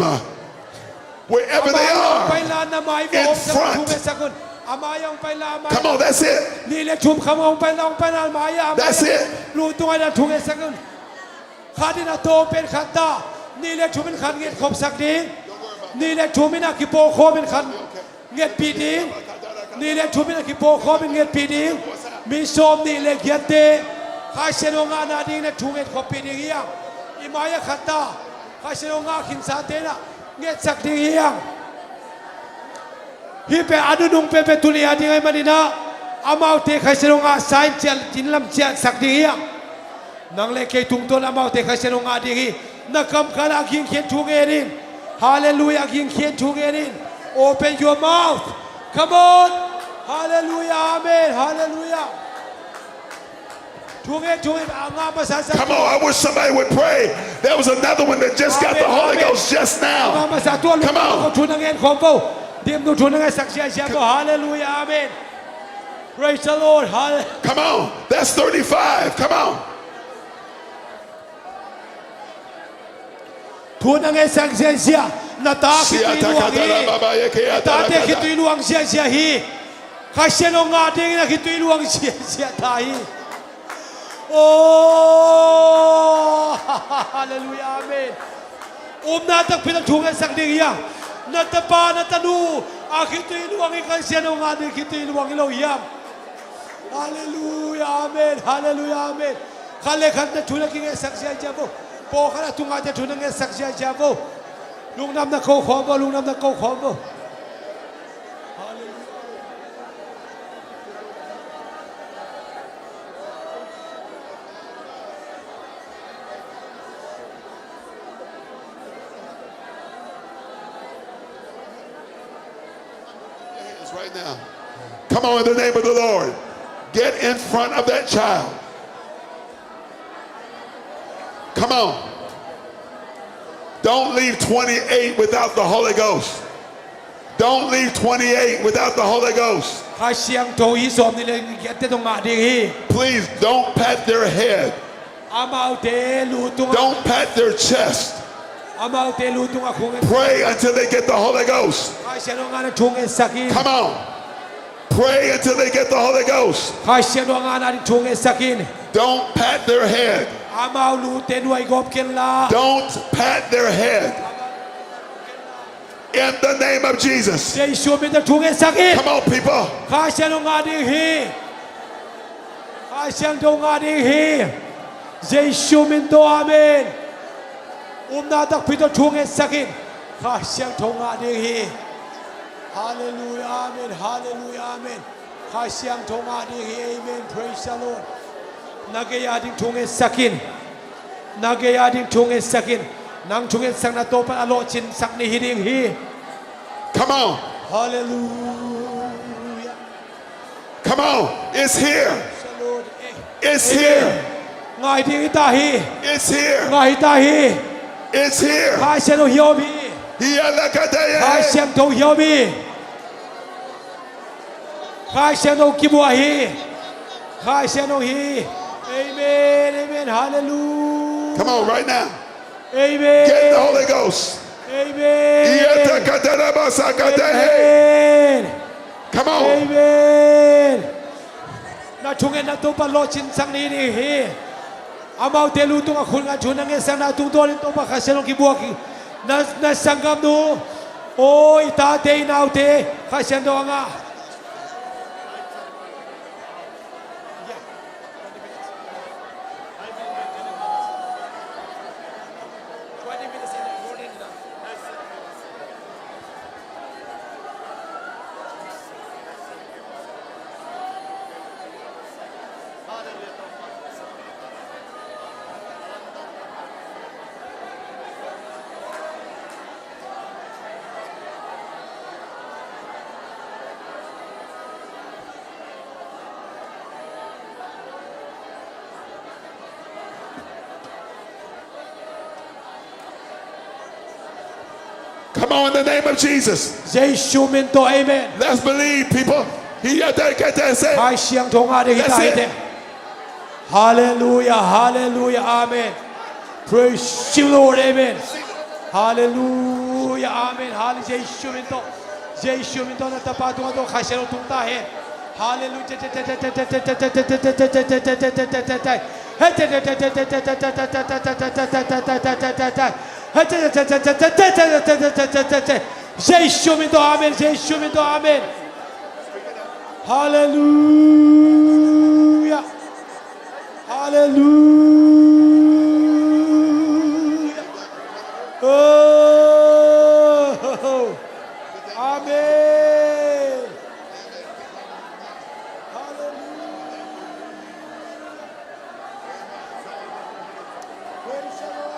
wherever they ไป are. ลานามายโม In สัก front. ทุเมสักคนอามายังไปลามา Come on, that's it. นี่เล็กชุมคำองไปลองไปลามายา That's it. ลูตัวนั้นทุเมสักคนขาดินาโตเป็นขันตานี่เล็กชุมเป็นขันเงียคมสักดิงนี่เล็กชุมเป็นอากิโปโคเป็นขันเงียปีดิงนี่เล็กชุมเป็นอากิโปโคเป็นเงียปีดิงมีโซมนี่เล็กเกียเตข้าเชนงานาดิงเล็กชุมเงียคมปีดิงยังอิมายาขันตาข้าเชนงาขินซาเตนะเงียสักดิงยังฮิเปอนุนุงเปเปตุลีอาดิงไอมาดินาอามาเตข้าเชนงาไซน์เจลจินลำเจลสักดิงยังนังเล็กตุงตัวละมาเตข้าเชนงาดิงนักคำขณะกินเขียนชูเงรินฮาเลลูยากินเขียนชูเงริน Open your mouth come on ฮาเลลูยาอาเมนฮาเลลูยาชูเงอ่างาภาษาสัก Come on, I wish somebody would pray. There was another one that just got the Holy Ghost just อ่างา now. ภาษาตัวลูก Come ก็ on. ชูนังเงินของเขาเดียมดูชูนังเงินสักเชียเชียก็ฮาเลลูยาอาเมน Praise the Lord ฮาเล Come on, that's 35. Come on. ทูนังเงินสักเชียเชียนาตาคิดตุยลวงฮีตาเตคิดตุยลวงเชียเชียฮีข้าเชนงาเด้งนะคิดตุยลวงเชียเชียตายโอ้ฮาเลลูยาอาเมนนาตักพิทักษ์ชูเงินสักดิงยังนาตาปานาตานูอาคิดตุยลวงฮีข้าเชนงาเด้งคิดตุยลวงฮีเรายามฮาเลลูยาอาเมนฮาเลลูยาอาเมนข้าเล็กขันจะชูนักเงินสักเชียเชียโบโปข้าจะทุ่งอาจะชูนักเงินสักเชียเชียโบลุงนำนักเขาขอบ่ลุงนำนักเขาขอบ่ Right now. Come on, in the name of the Lord. Get in front of that child. Come on. Don't leave 28 without the Holy Ghost. Don't leave 28 without the Holy Ghost. ข้าเสียงโตอีสอมนี่เลยเกียรติตรงมาดีฮี Please don't pat their head. อามาเอาเตลูตุง Don't pat their chest. Amaw te lutung akong Pray until they get the Holy Ghost. Kasya no nga na chungin sakin. Come on. Pray until they get the Holy Ghost. Kasya no nga na chungin sakin. Don't pat their head. Amaw lute nuay gopken la. Don't pat their head. In the name of Jesus. Jesu min na chungin sakin. Come on, people. Kasya no nga ding hi. Kasya no nga ding hi. Jesu min to amen. Natak pito chungin sakin. Kasya to nga ding hi. Hallelujah, amen, hallelujah, amen. Kasya to nga ding hi, amen. Praise the Lord. Nagayading chungin sakin. Nagayading chungin sakin. Nang chungin sak na to pa alo chin sak ni hiding hi. Come on. Hallelujah. Come on. It's here. Praise the Lord. It's here. Ngai ding itahi. It's here. Ngai itahi. It's here. Kasya no hiobi. Kasya to hiobi. Kasya no kibuahi. Kasya no hi. Amen, amen, hallelujah. Come on, right now. Amen. Get the Holy Ghost. Amen. Amen. Come on. Amen. Na chungen na to pa lo chin sang ni ni hi. Amaw te lu tung akul nga chunang e sang na tung dolin to pa kasya no kibuak. Na sanggam no. O ita te inaw te. Kasya no nga. Come on, in the name of Jesus. Jesu min to amen. Let's believe, people. Hai siang thong ade That's hita ite. it. Hallelujah, hallelujah, amen. Praise you, Lord, amen. Hallelujah, amen. Hallelujah, Jesu min to. Jesu min to na tapatu to khasero tung ta he. Hallelujah. Jesu min to amen. Jesu min to amen. Hallelujah. Hallelujah. Oh, amen. Hallelujah. Praise the Lord.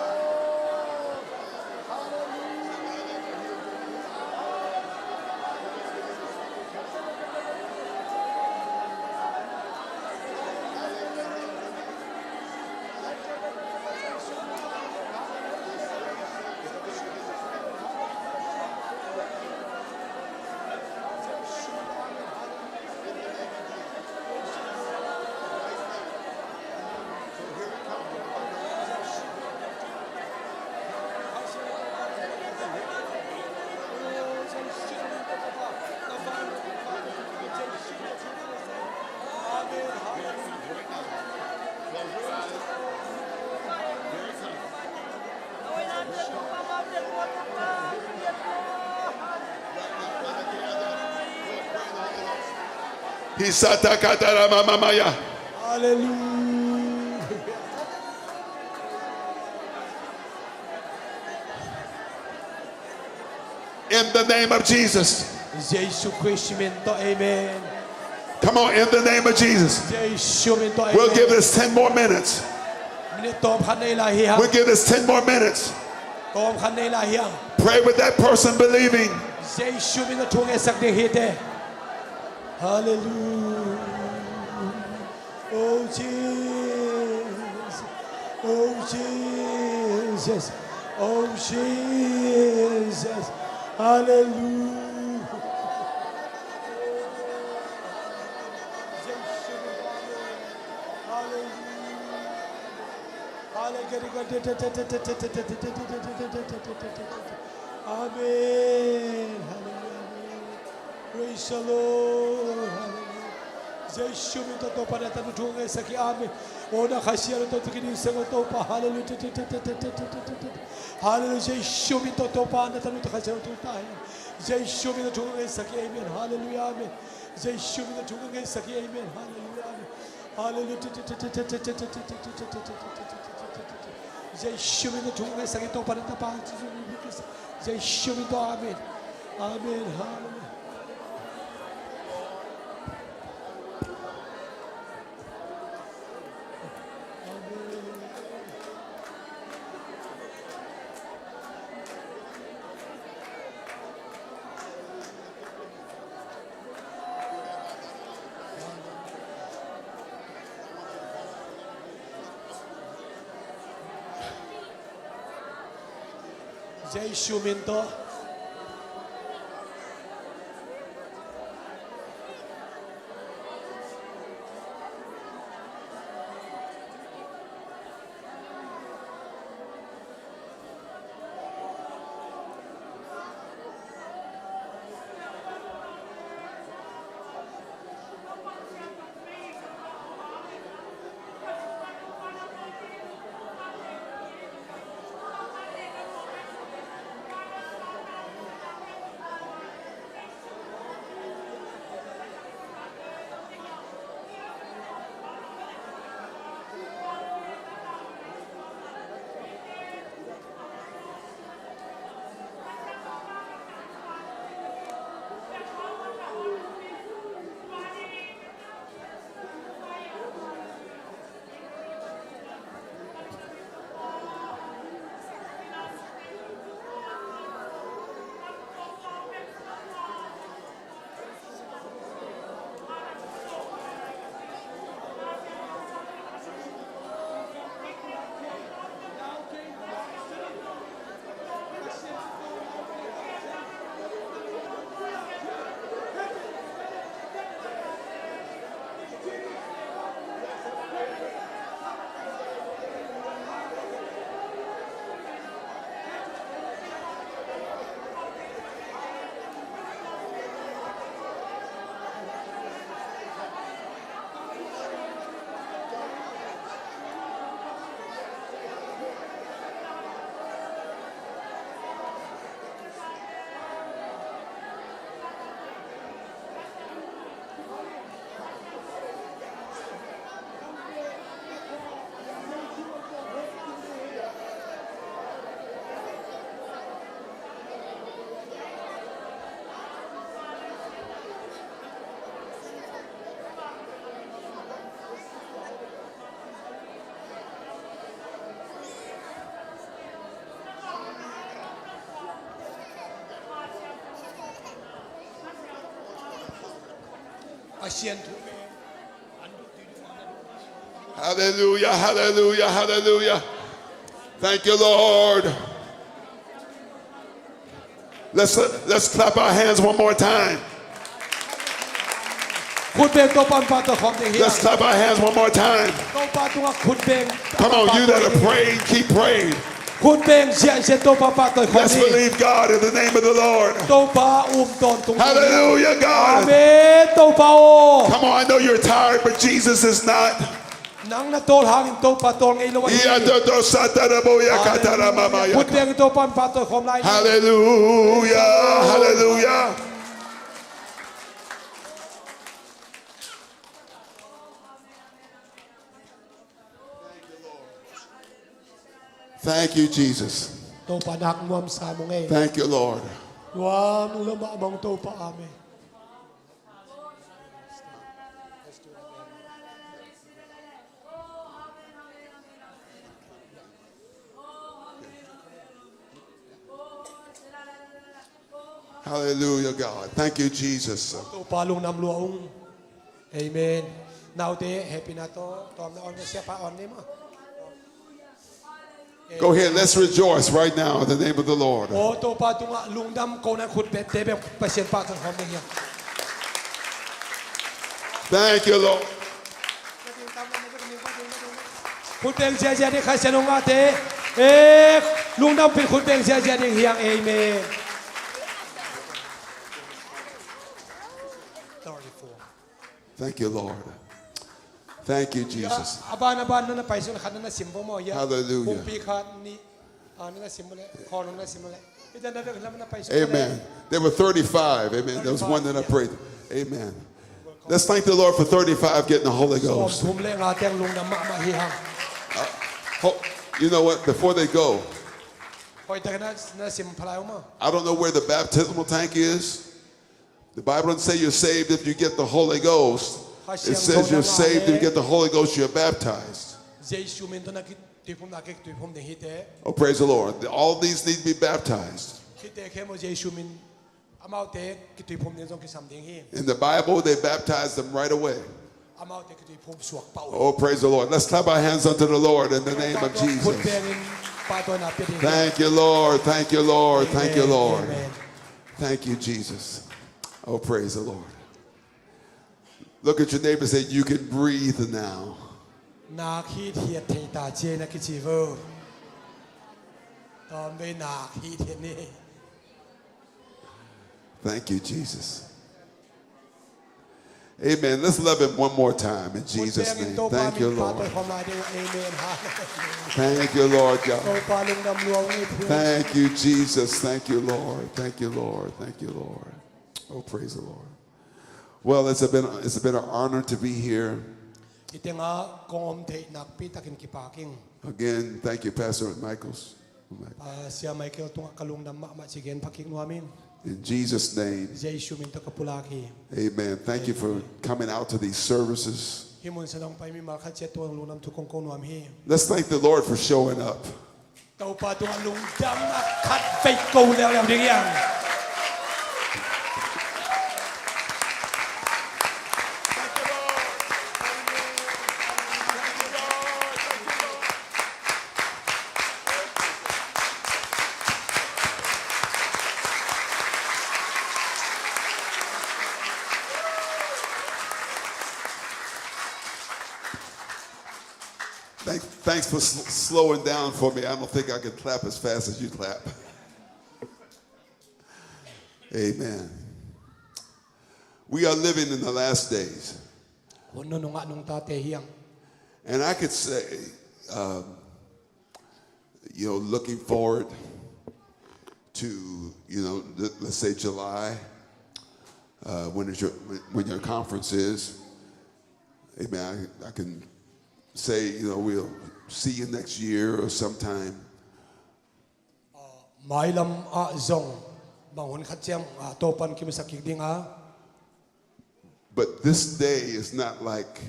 Hallelujah. In the name of Jesus. Jesu Christ min to amen. Come on, in the name of Jesus. Jesu min to amen. We'll give this 10 more minutes. Minute tom khan nei la hi ha. We'll give this 10 more minutes. Tom khan nei la hi. Pray with that person believing. Jesu min to chung e sak ding hi te. Hallelujah. Oh Jesus. Oh Jesus. Oh Jesus. Hallelujah. Hallelujah. Amen. Praise the Lord. Jai Shumi to to pada tanu thungai saki amen. Ona khasiya to to kini sango to pa hallelujah. Hallelujah. Jai Shumi to to pada tanu to khasiya to ta. Jai Shumi to thungai saki amen. Hallelujah. Amen. Jai Shumi to thungai saki amen. Hallelujah. Hallelujah. Jai Shumi to thungai saki to pada ta pa. Jai Shumi to amen. Amen. Hallelujah. Jai Shuminto. Hallelujah, hallelujah, hallelujah. Thank you, Lord. Let's clap our hands one more time. Let's clap our hands one more time. Come on, you that are praying, keep praying. Let's believe God in the name of the Lord. Hallelujah, God. Come on, I know you're tired, but Jesus is not. Hallelujah, hallelujah. Thank you, Jesus. Thank you, Lord. Hallelujah, God. Thank you, Jesus. Amen. Now they happy na to tom na on siya pa on mo. Go ahead, let's rejoice right now in the name of the Lord. O to pa tunga lungdam ko na khut bet tebe pasien pa kan hom ya. Thank you, Lord. คุณเบงเสียเสียดิใครเสียลงมาเตลุงดำเป็นคุณเบงเสียเสียดิเฮียงเอเมน Thank you, Lord. Thank you, Jesus. อาบานนั่นไปสุนขันนั่นสิมพ่อหมอยา Hallelujah. ปุ่มปีขาดนี่นั่นสิมเลยคอนั่นสิมเลยไม่ได้ได้แล้วมันไปสุน Amen. There were 35. Amen. There was one that I prayed. Amen. Let's thank the Lord for 35 getting the Holy สอบ Ghost. ทุ่มเล่งาแตงลุงดำมาเฮียง You know what? Before they go, คอยแต่นั่นสิมพลายมา I don't know where the baptismal tank is. The Bible doesn't say you're saved if you get the Holy Ghost. It says you're saved if you get the Holy Ghost, you're baptized. เจสุเมนตัวนักตุยผมนักตุยผมเดฮิเต Oh, praise the Lord. All these need to be baptized. ฮิเตเข้มเจสุเมนอามาเตตุยผมเดนซงกิสัมเดงฮี In the Bible, they baptized them right away. อามาเตตุยผมสวกเป่า Oh, praise the Lord. Let's clap our hands unto the Lord in the name of คุณ Jesus. เบงปาตัวนับเป็น Thank you, Lord. Thank you, Lord. Thank you, Lord. Amen. Thank you, Jesus. Oh, praise the Lord. Look at your neighbor and say, you can breathe now. นาคีเทียเทตาเจนักชีเวอร์ตอนไปนาคีเทียนี่ Thank you, Jesus. Amen. Let's love him one more time in Jesus' name. Thank you, Lord. Thank you, Lord God. Thank you, Jesus. Thank you, Lord. Thank you, Lord. Thank you, Lord. Oh, praise the Lord. Well, it's been an honor to be here. Again, thank you, Pastor Michaels. In Jesus' name. Amen. Thank you for coming out to these services. Let's thank the Lord for showing up. Thanks for slowing down for me. I don't think I can clap as fast as you clap. Amen. We are living in the last days. And I could say, looking forward to, let's say July, when your conference is. Amen. I can say, we'll see you next year or sometime. But this day is not like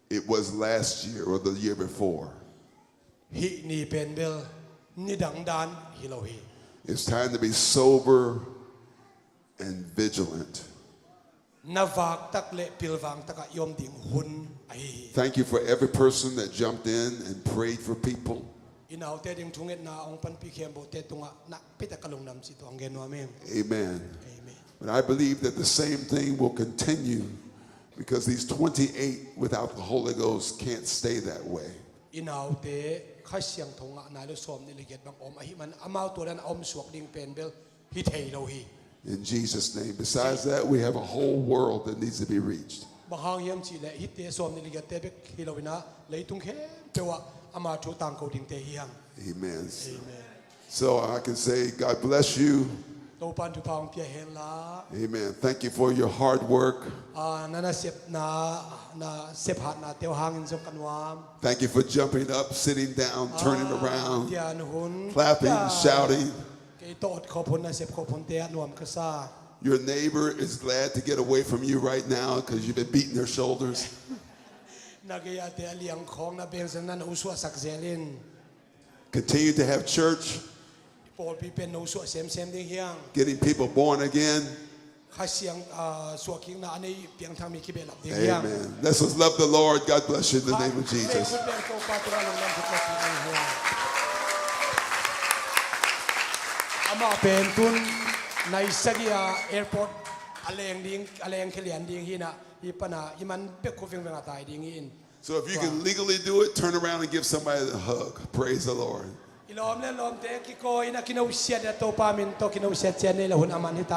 it was last year or the year before. It's time to be sober and vigilant. Thank you for every person that jumped in and prayed for people. Amen. But I believe that the same thing will continue because these 28 without the Holy Ghost can't stay that way. In Jesus' name. Besides that, we have a whole world that needs to be reached. Amen. Amen. So I can say, God bless you. Amen. Thank you for your hard work. Thank you for jumping up, sitting down, turning around, clapping, shouting. Your neighbor is glad to get away from you right now because you've been beating their shoulders. Continue to have church. Getting people born again. Amen. Let's just love the Lord. God bless you in the name of Jesus. So if you can legally do it, turn around and give somebody a hug. Praise the Lord. Ilom le lom te ki ko ina kinausiat na to pamin to kinausiat siya nila hun aman hita